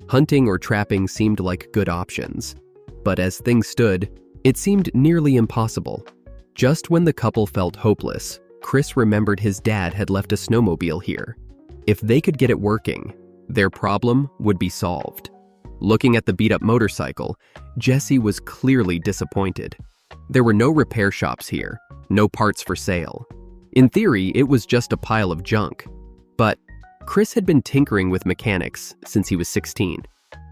Speaker 1: Hunting or trapping seemed like good options. But as things stood, it seemed nearly impossible. Just when the couple felt hopeless, Chris remembered his dad had left a snowmobile here. If they could get it working, their problem would be solved. Looking at the beat-up motorcycle, Jesse was clearly disappointed. There were no repair shops here, no parts for sale. In theory, it was just a pile of junk. But Chris had been tinkering with mechanics since he was 16.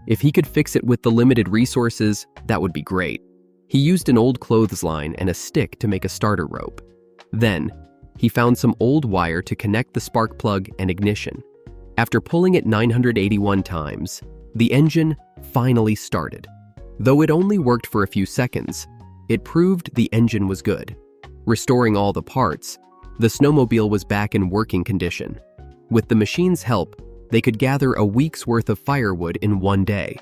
Speaker 1: If he could fix it with the limited resources, that would be great. He used an old clothesline and a stick to make a starter rope. Then, he found some old wire to connect the spark plug and ignition. After pulling it 981 times, the engine finally started. Though it only worked for a few seconds, it proved the engine was good. Restoring all the parts, the snowmobile was back in working condition. With the machine's help, they could gather a week's worth of firewood in one day.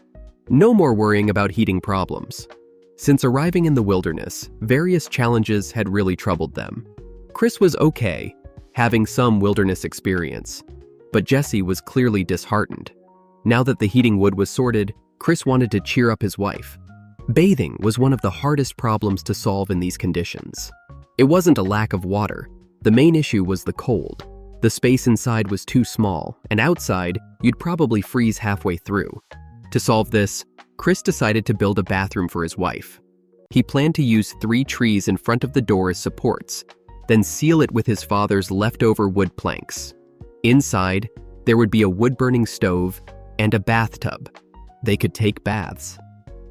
Speaker 1: No more worrying about heating problems. Since arriving in the wilderness, various challenges had really troubled them. Chris was okay, having some wilderness experience, but Jesse was clearly disheartened. Now that the heating wood was sorted, Chris wanted to cheer up his wife. Bathing was one of the hardest problems to solve in these conditions. It wasn't a lack of water. The main issue was the cold. The space inside was too small, and outside, you'd probably freeze halfway through. To solve this, Chris decided to build a bathroom for his wife. He planned to use 3 trees in front of the door as supports, then seal it with his father's leftover wood planks. Inside, there would be a wood-burning stove and a bathtub. They could take baths.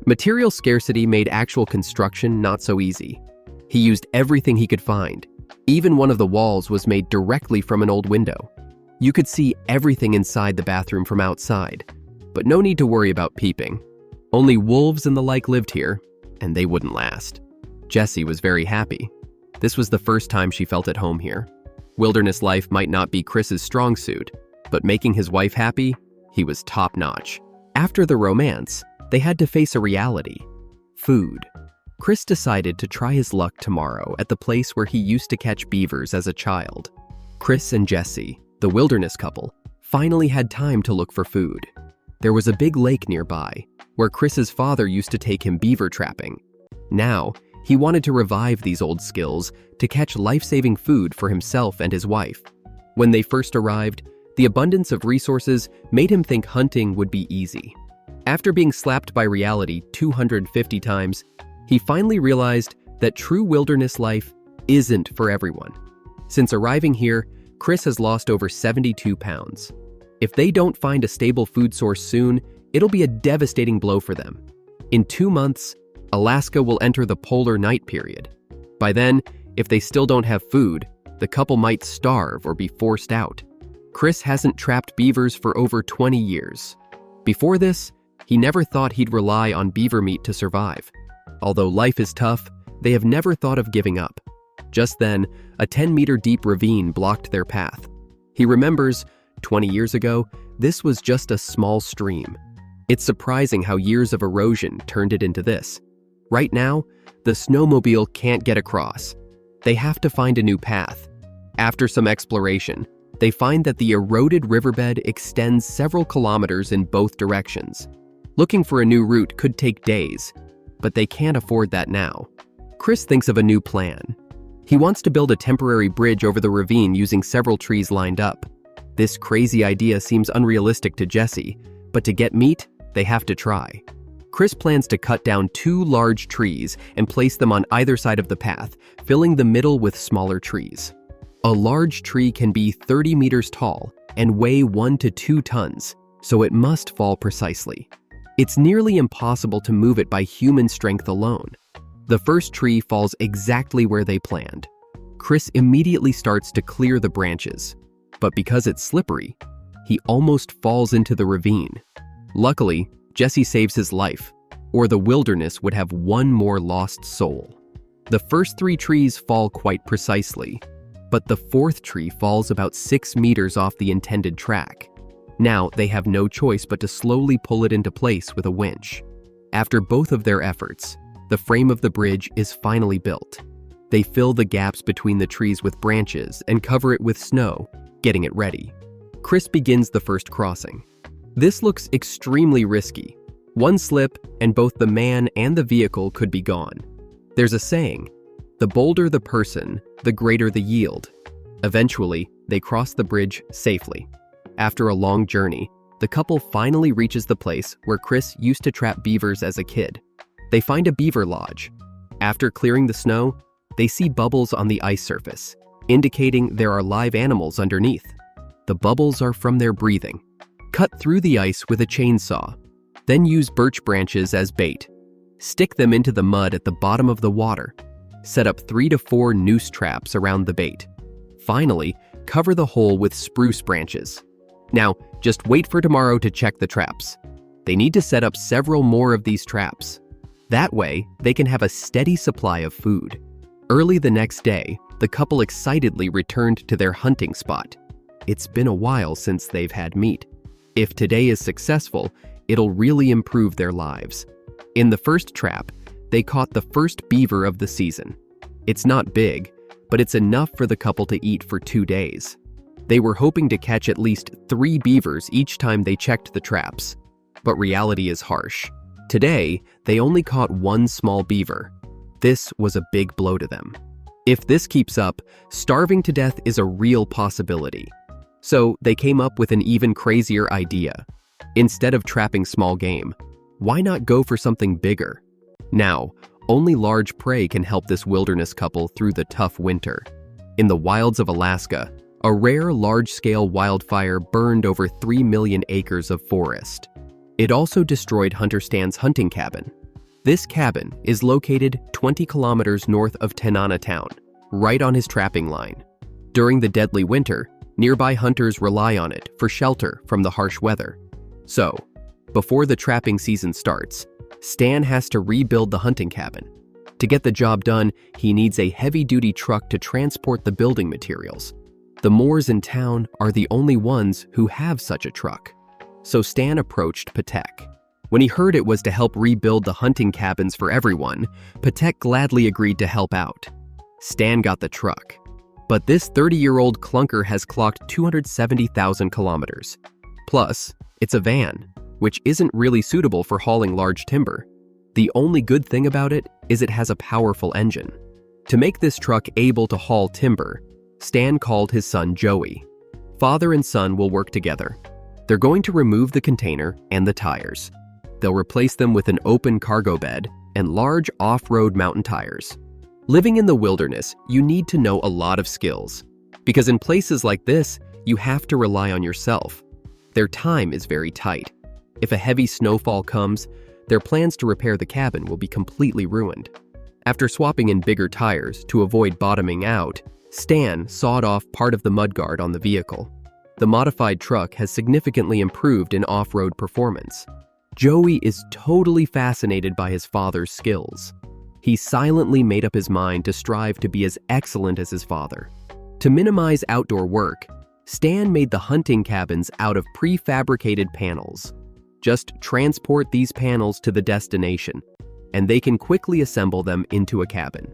Speaker 1: Material scarcity made actual construction not so easy. He used everything he could find. Even one of the walls was made directly from an old window. You could see everything inside the bathroom from outside, but no need to worry about peeping. Only wolves and the like lived here, and they wouldn't last. Jessie was very happy. This was the first time she felt at home here. Wilderness life might not be Chris's strong suit, but making his wife happy, he was top-notch. After the romance, they had to face a reality: food. Chris decided to try his luck tomorrow at the place where he used to catch beavers as a child. Chris and Jessie, the wilderness couple, finally had time to look for food. There was a big lake nearby, where Chris's father used to take him beaver trapping. Now, he wanted to revive these old skills to catch life-saving food for himself and his wife. When they first arrived, the abundance of resources made him think hunting would be easy. After being slapped by reality 250 times, he finally realized that true wilderness life isn't for everyone. Since arriving here, Chris has lost over 72 pounds. If they don't find a stable food source soon, it'll be a devastating blow for them. In 2 months, Alaska will enter the polar night period. By then, if they still don't have food, the couple might starve or be forced out. Chris hasn't trapped beavers for over 20 years. Before this, he never thought he'd rely on beaver meat to survive. Although life is tough, they have never thought of giving up. Just then, a 10-meter deep ravine blocked their path. He remembers, 20 years ago, this was just a small stream. It's surprising how years of erosion turned it into this. Right now, the snowmobile can't get across. They have to find a new path. After some exploration, they find that the eroded riverbed extends several kilometers in both directions. Looking for a new route could take days, but they can't afford that now. Chris thinks of a new plan. He wants to build a temporary bridge over the ravine using several trees lined up. This crazy idea seems unrealistic to Jessie, but to get meat, they have to try. Chris plans to cut down 2 large trees and place them on either side of the path, filling the middle with smaller trees. A large tree can be 30 meters tall and weigh 1 to 2 tons, so it must fall precisely. It's nearly impossible to move it by human strength alone. The first tree falls exactly where they planned. Chris immediately starts to clear the branches, but because it's slippery, he almost falls into the ravine. Luckily, Jesse saves his life, or the wilderness would have one more lost soul. The first 3 trees fall quite precisely, but the 4th tree falls about 6 meters off the intended track. Now they have no choice but to slowly pull it into place with a winch. After both of their efforts, the frame of the bridge is finally built. They fill the gaps between the trees with branches and cover it with snow, getting it ready. Chris begins the first crossing. This looks extremely risky. One slip and both the man and the vehicle could be gone. There's a saying, the bolder the person, the greater the yield. Eventually, they cross the bridge safely. After a long journey, the couple finally reaches the place where Chris used to trap beavers as a kid. They find a beaver lodge. After clearing the snow, they see bubbles on the ice surface, indicating there are live animals underneath. The bubbles are from their breathing. Cut through the ice with a chainsaw, then use birch branches as bait. Stick them into the mud at the bottom of the water. Set up 3 to 4 noose traps around the bait. Finally, cover the hole with spruce branches. Now, just wait for tomorrow to check the traps. They need to set up several more of these traps. That way, they can have a steady supply of food. Early the next day, the couple excitedly returned to their hunting spot. It's been a while since they've had meat. If today is successful, it'll really improve their lives. In the first trap, they caught the first beaver of the season. It's not big, but it's enough for the couple to eat for 2 days. They were hoping to catch at least 3 beavers each time they checked the traps. But reality is harsh. Today, they only caught 1 small beaver. This was a big blow to them. If this keeps up, starving to death is a real possibility. So they came up with an even crazier idea. Instead of trapping small game, why not go for something bigger? Now, only large prey can help this wilderness couple through the tough winter. In the wilds of Alaska, a rare large-scale wildfire burned over 3 million acres of forest. It also destroyed Hunter Stan's hunting cabin. This cabin is located 20 kilometers north of Tanana town, right on his trapping line. During the deadly winter, nearby hunters rely on it for shelter from the harsh weather. So, before the trapping season starts, Stan has to rebuild the hunting cabin. To get the job done, he needs a heavy-duty truck to transport the building materials. The Moors in town are the only ones who have such a truck. So Stan approached Patek. When he heard it was to help rebuild the hunting cabins for everyone, Patek gladly agreed to help out. Stan got the truck. But this 30-year-old clunker has clocked 270,000 kilometers. Plus, it's a van, which isn't really suitable for hauling large timber. The only good thing about it is it has a powerful engine. To make this truck able to haul timber, Stan called his son Joey. Father and son will work together. They're going to remove the container and the tires. They'll replace them with an open cargo bed and large off-road mountain tires. Living in the wilderness, you need to know a lot of skills, because in places like this, you have to rely on yourself. Their time is very tight. If a heavy snowfall comes, their plans to repair the cabin will be completely ruined. After swapping in bigger tires to avoid bottoming out, Stan sawed off part of the mudguard on the vehicle. The modified truck has significantly improved in off-road performance. Joey is totally fascinated by his father's skills. He silently made up his mind to strive to be as excellent as his father. To minimize outdoor work, Stan made the hunting cabins out of prefabricated panels. Just transport these panels to the destination, and they can quickly assemble them into a cabin.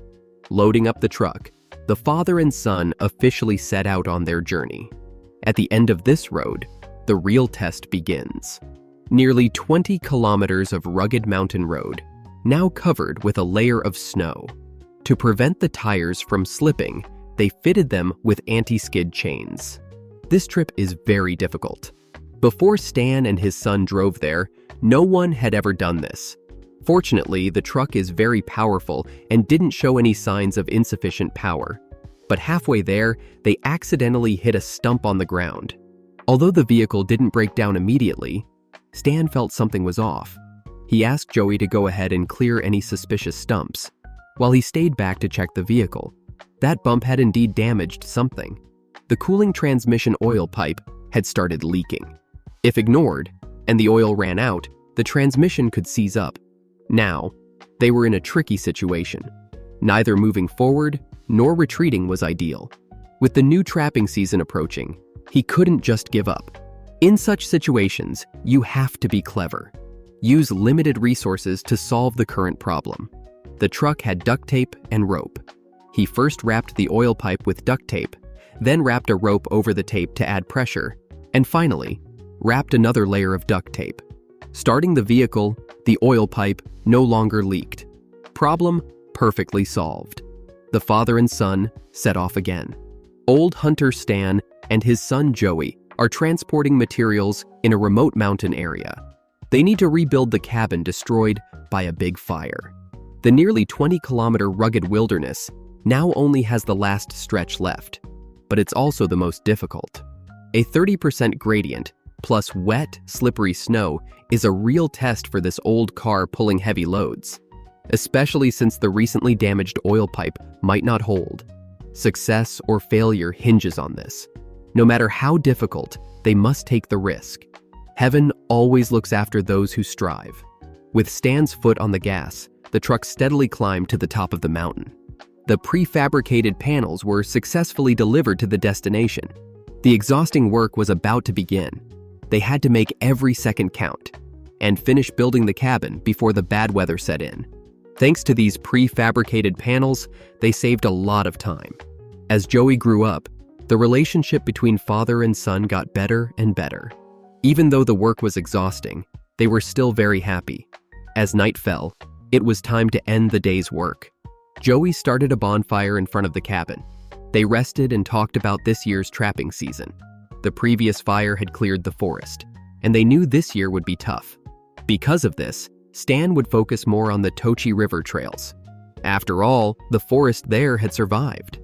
Speaker 1: Loading up the truck, the father and son officially set out on their journey. At the end of this road, the real test begins. Nearly 20 kilometers of rugged mountain road, now covered with a layer of snow. To prevent the tires from slipping, they fitted them with anti-skid chains. This trip is very difficult. Before Stan and his son drove there, no one had ever done this. Fortunately, the truck is very powerful and didn't show any signs of insufficient power. But halfway there, they accidentally hit a stump on the ground. Although the vehicle didn't break down immediately, Stan felt something was off. He asked Joey to go ahead and clear any suspicious stumps. While he stayed back to check the vehicle, That bump had indeed damaged something. The cooling transmission oil pipe had started leaking. If ignored, and the oil ran out, the transmission could seize up. Now, they were in a tricky situation. Neither moving forward nor retreating was ideal. With the new trapping season approaching, he couldn't just give up. In such situations, you have to be clever. Use limited resources to solve the current problem. The truck had duct tape and rope. He first wrapped the oil pipe with duct tape, then wrapped a rope over the tape to add pressure, and finally, wrapped another layer of duct tape. Starting the vehicle, the oil pipe no longer leaked. Problem perfectly solved. The father and son set off again. Old hunter Stan and his son Joey are transporting materials in a remote mountain area. They need to rebuild the cabin destroyed by a big fire. The nearly 20-kilometer rugged wilderness now only has the last stretch left, but it's also the most difficult. A 30% gradient plus wet, slippery snow is a real test for this old car pulling heavy loads, especially since the recently damaged oil pipe might not hold. Success or failure hinges on this. No matter how difficult, they must take the risk. Heaven always looks after those who strive. With Stan's foot on the gas, the truck steadily climbed to the top of the mountain. The prefabricated panels were successfully delivered to the destination. The exhausting work was about to begin. They had to make every second count and finish building the cabin before the bad weather set in. Thanks to these prefabricated panels, they saved a lot of time. As Joey grew up, the relationship between father and son got better and better. Even though the work was exhausting, they were still very happy. As night fell, it was time to end the day's work. Joey started a bonfire in front of the cabin. They rested and talked about this year's trapping season. The previous fire had cleared the forest, and they knew this year would be tough. Because of this, Stan would focus more on the Tochi River trails. After all, the forest there had survived.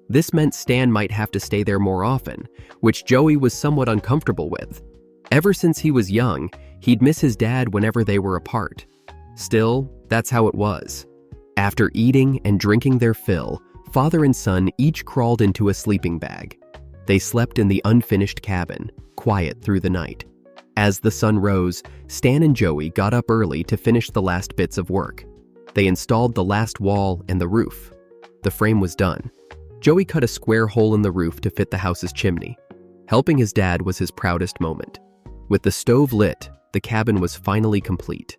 Speaker 1: This meant Stan might have to stay there more often, which Joey was somewhat uncomfortable with. Ever since he was young, he'd miss his dad whenever they were apart. Still, that's how it was. After eating and drinking their fill, father and son each crawled into a sleeping bag. They slept in the unfinished cabin, quiet through the night. As the sun rose, Stan and Joey got up early to finish the last bits of work. They installed the last wall and the roof. The frame was done. Joey cut a square hole in the roof to fit the house's chimney. Helping his dad was his proudest moment. With the stove lit, the cabin was finally complete.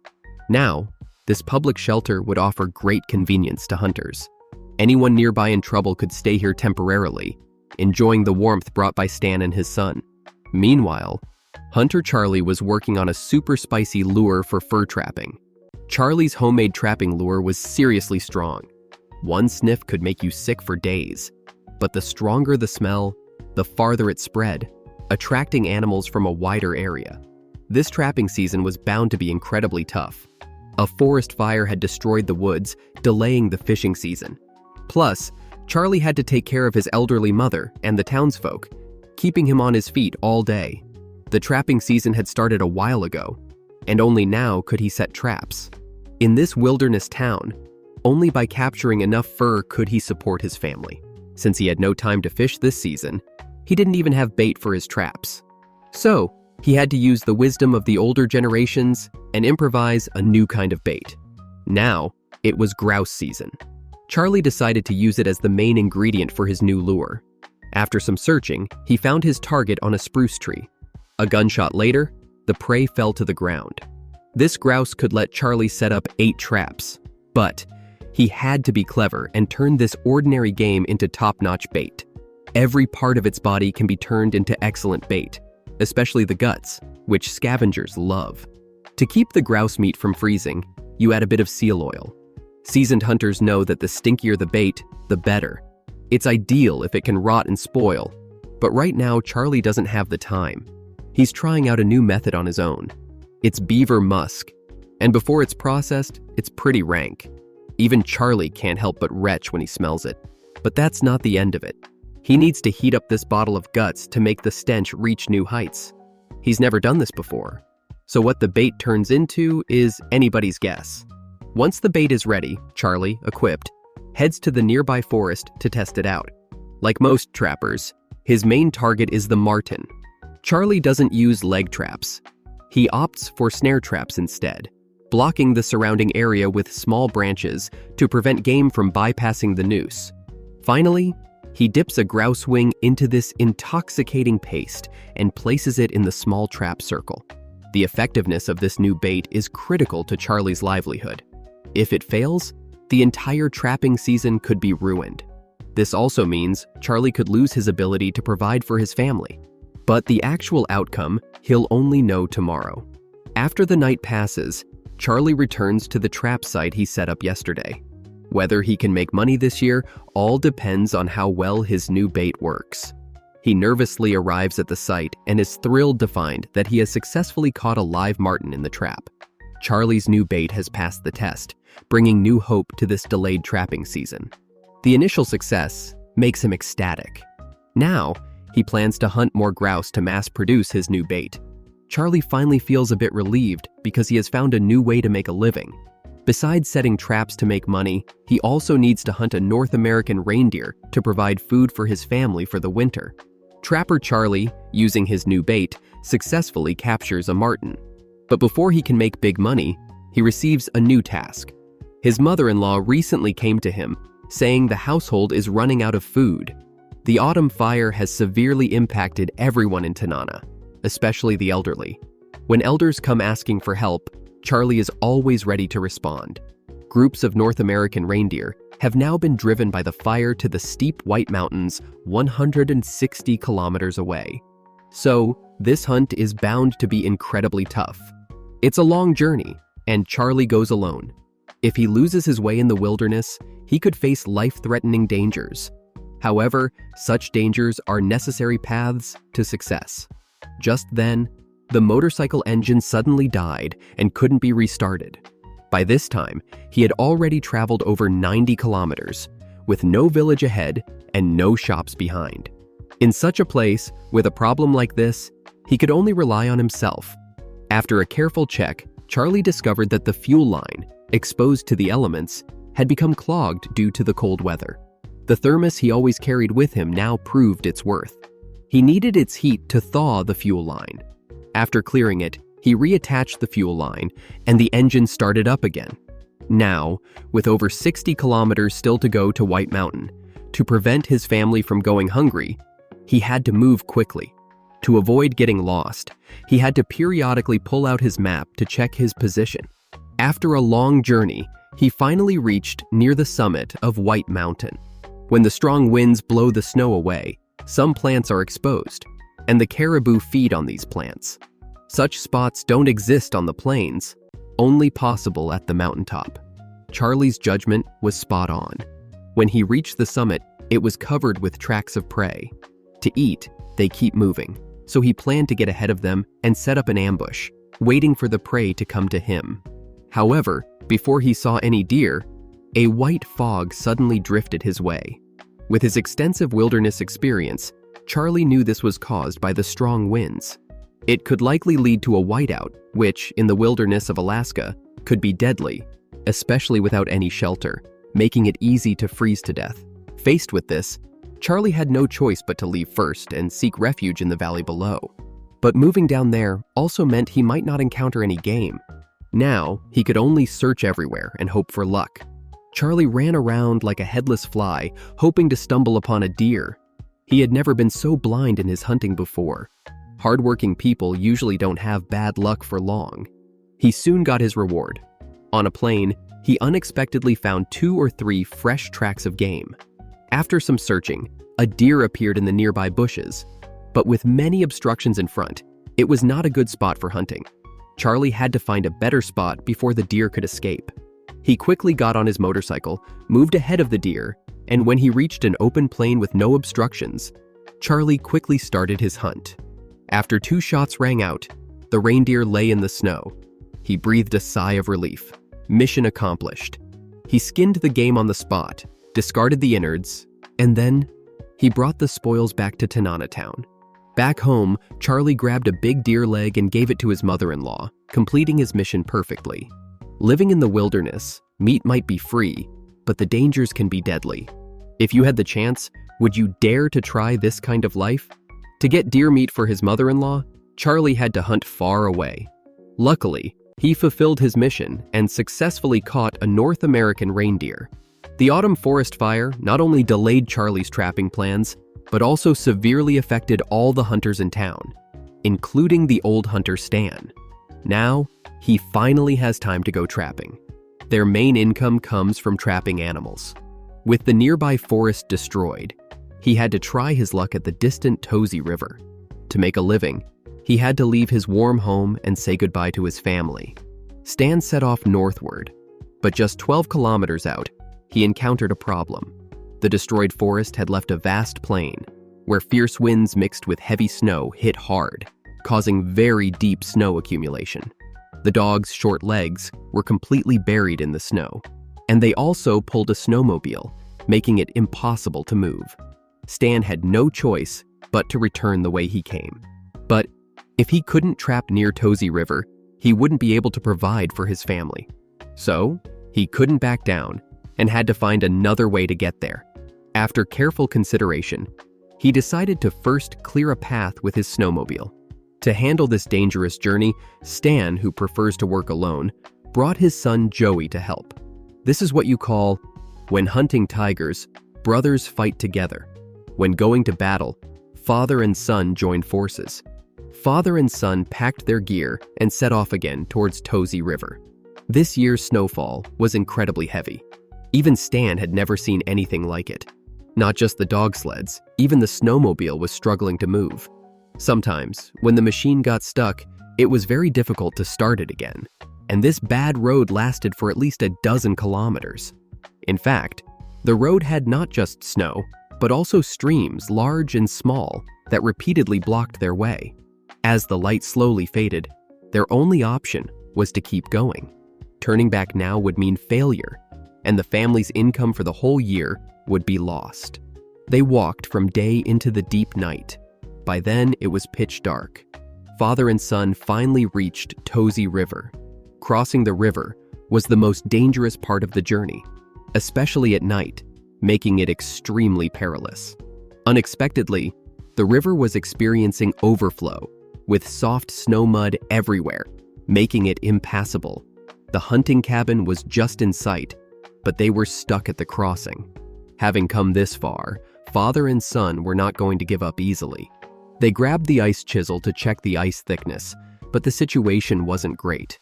Speaker 1: Now, this public shelter would offer great convenience to hunters. Anyone nearby in trouble could stay here temporarily, enjoying the warmth brought by Stan and his son. Meanwhile, Hunter Charlie was working on a super spicy lure for fur trapping. Charlie's homemade trapping lure was seriously strong. One sniff could make you sick for days. But the stronger the smell, the farther it spread, attracting animals from a wider area. This trapping season was bound to be incredibly tough. A forest fire had destroyed the woods, delaying the fishing season. Plus, Charlie had to take care of his elderly mother and the townsfolk, keeping him on his feet all day. The trapping season had started a while ago, and only now could he set traps. In this wilderness town, only by capturing enough fur could he support his family. Since he had no time to fish this season, he didn't even have bait for his traps. So, he had to use the wisdom of the older generations and improvise a new kind of bait. Now, it was grouse season. Charlie decided to use it as the main ingredient for his new lure. After some searching, he found his target on a spruce tree. A gunshot later, the prey fell to the ground. This grouse could let Charlie set up 8 traps, but he had to be clever and turn this ordinary game into top-notch bait. Every part of its body can be turned into excellent bait, especially the guts, which scavengers love. To keep the grouse meat from freezing, you add a bit of seal oil. Seasoned hunters know that the stinkier the bait, the better. It's ideal if it can rot and spoil, but right now Charlie doesn't have the time. He's trying out a new method on his own. It's beaver musk, and before it's processed, it's pretty rank. Even Charlie can't help but retch when he smells it. But that's not the end of it. He needs to heat up this bottle of guts to make the stench reach new heights. He's never done this before, so what the bait turns into is anybody's guess. Once the bait is ready, Charlie, equipped, heads to the nearby forest to test it out. Like most trappers, his main target is the marten. Charlie doesn't use leg traps. He opts for snare traps instead, blocking the surrounding area with small branches to prevent game from bypassing the noose. Finally, he dips a grouse wing into this intoxicating paste and places it in the small trap circle. The effectiveness of this new bait is critical to Charlie's livelihood. If it fails, the entire trapping season could be ruined. This also means Charlie could lose his ability to provide for his family. But the actual outcome, he'll only know tomorrow. After the night passes, Charlie returns to the trap site he set up yesterday. Whether he can make money this year all depends on how well his new bait works. He nervously arrives at the site and is thrilled to find that he has successfully caught a live marten in the trap. Charlie's new bait has passed the test, bringing new hope to this delayed trapping season. The initial success makes him ecstatic. Now, he plans to hunt more grouse to mass-produce his new bait. Charlie finally feels a bit relieved because he has found a new way to make a living. Besides setting traps to make money, he also needs to hunt a North American reindeer to provide food for his family for the winter. Trapper Charlie, using his new bait, successfully captures a marten. But before he can make big money, he receives a new task. His mother-in-law recently came to him, saying the household is running out of food. The autumn fire has severely impacted everyone in Tanana, especially the elderly. When elders come asking for help, Charlie is always ready to respond. Groups of North American reindeer have now been driven by the fire to the steep White Mountains 160 kilometers away. So, this hunt is bound to be incredibly tough. It's a long journey, and Charlie goes alone. If he loses his way in the wilderness, he could face life-threatening dangers. However, such dangers are necessary paths to success. Just then, the motorcycle engine suddenly died and couldn't be restarted. By this time, he had already traveled over 90 kilometers, with no village ahead and no shops behind. In such a place, with a problem like this, he could only rely on himself. After a careful check, Charlie discovered that the fuel line, exposed to the elements, had become clogged due to the cold weather. The thermos he always carried with him now proved its worth. He needed its heat to thaw the fuel line. After clearing it, he reattached the fuel line, and the engine started up again. Now, with over 60 kilometers still to go to White Mountain, to prevent his family from going hungry, he had to move quickly. To avoid getting lost, he had to periodically pull out his map to check his position. After a long journey, he finally reached near the summit of White Mountain. When the strong winds blow the snow away, some plants are exposed, and the caribou feed on these plants. Such spots don't exist on the plains, only possible at the mountaintop. Charlie's judgment was spot on. When he reached the summit, it was covered with tracks of prey. To eat, they keep moving, so he planned to get ahead of them and set up an ambush, waiting for the prey to come to him. However, before he saw any deer, a white fog suddenly drifted his way. With his extensive wilderness experience, Charlie knew this was caused by the strong winds. It could likely lead to a whiteout, which, in the wilderness of Alaska, could be deadly, especially without any shelter, making it easy to freeze to death. Faced with this, Charlie had no choice but to leave first and seek refuge in the valley below. But moving down there also meant he might not encounter any game. Now, he could only search everywhere and hope for luck. Charlie ran around like a headless fly, hoping to stumble upon a deer. He had never been so blind in his hunting before. Hardworking people usually don't have bad luck for long. He soon got his reward. On a plain, he unexpectedly found 2 or 3 fresh tracks of game. After some searching, a deer appeared in the nearby bushes. But with many obstructions in front, it was not a good spot for hunting. Charlie had to find a better spot before the deer could escape. He quickly got on his motorcycle, moved ahead of the deer, and when he reached an open plain with no obstructions, Charlie quickly started his hunt. After 2 shots rang out, the reindeer lay in the snow. He breathed a sigh of relief. Mission accomplished. He skinned the game on the spot, discarded the innards, and then he brought the spoils back to Tanana town. Back home, Charlie grabbed a big deer leg and gave it to his mother-in-law, completing his mission perfectly. Living in the wilderness, meat might be free, but the dangers can be deadly. If you had the chance, would you dare to try this kind of life? To get deer meat for his mother-in-law, Charlie had to hunt far away. Luckily, he fulfilled his mission and successfully caught a North American reindeer. The autumn forest fire not only delayed Charlie's trapping plans, but also severely affected all the hunters in town, including the old hunter Stan. Now, he finally has time to go trapping. Their main income comes from trapping animals. With the nearby forest destroyed, he had to try his luck at the distant Tosey River. To make a living, he had to leave his warm home and say goodbye to his family. Stan set off northward, but just 12 kilometers out, he encountered a problem. The destroyed forest had left a vast plain, where fierce winds mixed with heavy snow hit hard, causing very deep snow accumulation. The dog's short legs were completely buried in the snow, and they also pulled a snowmobile, making it impossible to move. Stan had no choice but to return the way he came. But if he couldn't trap near Tosey River, he wouldn't be able to provide for his family. So, he couldn't back down and had to find another way to get there. After careful consideration, he decided to first clear a path with his snowmobile. To handle this dangerous journey, Stan, who prefers to work alone, brought his son Joey to help. This is what you call, when hunting tigers, brothers fight together. When going to battle, father and son joined forces. Father and son packed their gear and set off again towards Tosey River. This year's snowfall was incredibly heavy. Even Stan had never seen anything like it. Not just the dog sleds, even the snowmobile was struggling to move. Sometimes, when the machine got stuck, it was very difficult to start it again. And this bad road lasted for at least a dozen kilometers. In fact, the road had not just snow, but also streams, large and small, that repeatedly blocked their way. As the light slowly faded, their only option was to keep going. Turning back now would mean failure, and the family's income for the whole year would be lost. They walked from day into the deep night. By then, it was pitch dark. Father and son finally reached Tosey River. Crossing the river was the most dangerous part of the journey, especially at night, making it extremely perilous. Unexpectedly, the river was experiencing overflow, with soft snow mud everywhere, making it impassable. The hunting cabin was just in sight, but they were stuck at the crossing. Having come this far, father and son were not going to give up easily. They grabbed the ice chisel to check the ice thickness, but the situation wasn't great.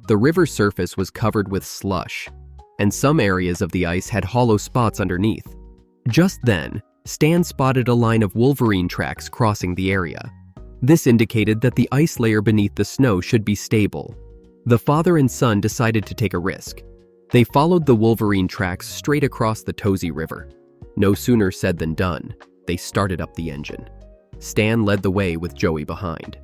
Speaker 1: The river surface was covered with slush, and some areas of the ice had hollow spots underneath. Just then, Stan spotted a line of Wolverine tracks crossing the area. This indicated that the ice layer beneath the snow should be stable. The father and son decided to take a risk. They followed the Wolverine tracks straight across the Tosey River. No sooner said than done, they started up the engine. Stan led the way with Joey behind.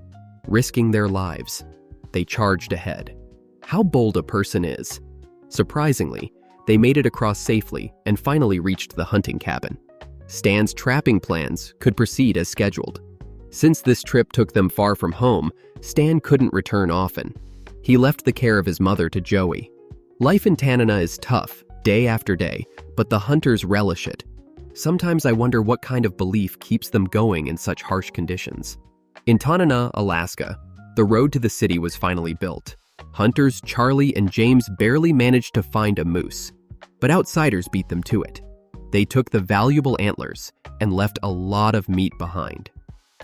Speaker 1: Risking their lives, they charged ahead. How bold a person is. Surprisingly, they made it across safely and finally reached the hunting cabin. Stan's trapping plans could proceed as scheduled. Since this trip took them far from home, Stan couldn't return often. He left the care of his mother to Joey. Life in Tanana is tough, day after day, but the hunters relish it. Sometimes I wonder what kind of belief keeps them going in such harsh conditions. In Tanana, Alaska, the road to the city was finally built. Hunters Charlie and James barely managed to find a moose, but outsiders beat them to it. They took the valuable antlers and left a lot of meat behind.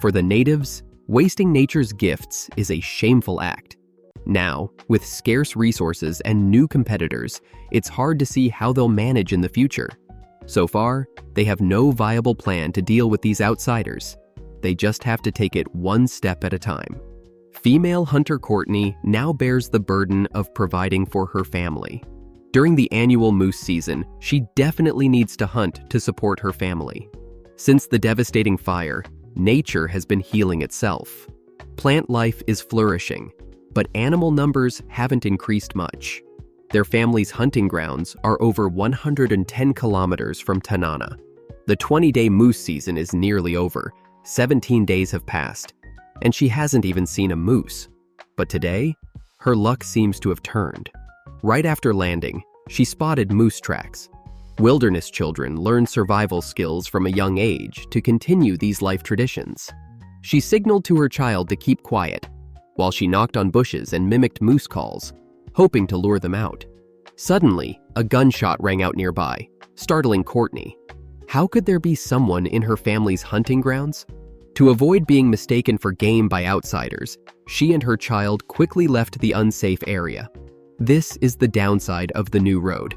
Speaker 1: For the natives, wasting nature's gifts is a shameful act. Now, with scarce resources and new competitors, it's hard to see how they'll manage in the future. So far, they have no viable plan to deal with these outsiders. They just have to take it one step at a time. Female hunter Courtney now bears the burden of providing for her family. During the annual moose season, she definitely needs to hunt to support her family. Since the devastating fire, nature has been healing itself. Plant life is flourishing, but animal numbers haven't increased much. Their family's hunting grounds are over 110 kilometers from Tanana. The 20-day moose season is nearly over. 17 days have passed, and she hasn't even seen a moose. But today, her luck seems to have turned. Right after landing, she spotted moose tracks. Wilderness children learn survival skills from a young age to continue these life traditions. She signaled to her child to keep quiet, while she knocked on bushes and mimicked moose calls, hoping to lure them out. Suddenly, a gunshot rang out nearby, startling Courtney. How could there be someone in her family's hunting grounds? To avoid being mistaken for game by outsiders, she and her child quickly left the unsafe area. This is the downside of the new road.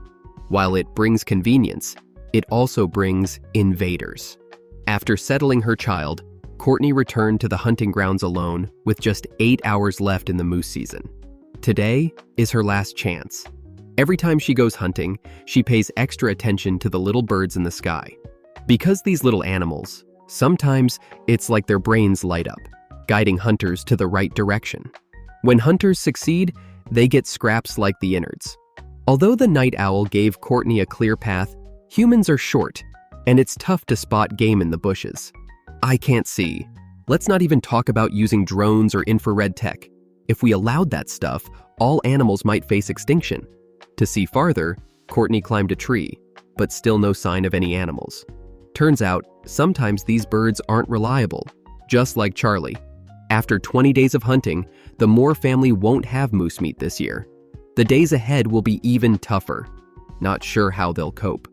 Speaker 1: While it brings convenience, it also brings invaders. After settling her child, Courtney returned to the hunting grounds alone with just 8 hours left in the moose season. Today is her last chance. Every time she goes hunting, she pays extra attention to the little birds in the sky. Because these little animals, sometimes it's like their brains light up, guiding hunters to the right direction. When hunters succeed, they get scraps like the innards. Although the night owl gave Courtney a clear path, humans are short, and it's tough to spot game in the bushes. I can't see. Let's not even talk about using drones or infrared tech. If we allowed that stuff, all animals might face extinction. To see farther, Courtney climbed a tree, but still no sign of any animals. Turns out, sometimes these birds aren't reliable, just like Charlie. After 20 days of hunting, the Moore family won't have moose meat this year. The days ahead will be even tougher. Not sure how they'll cope.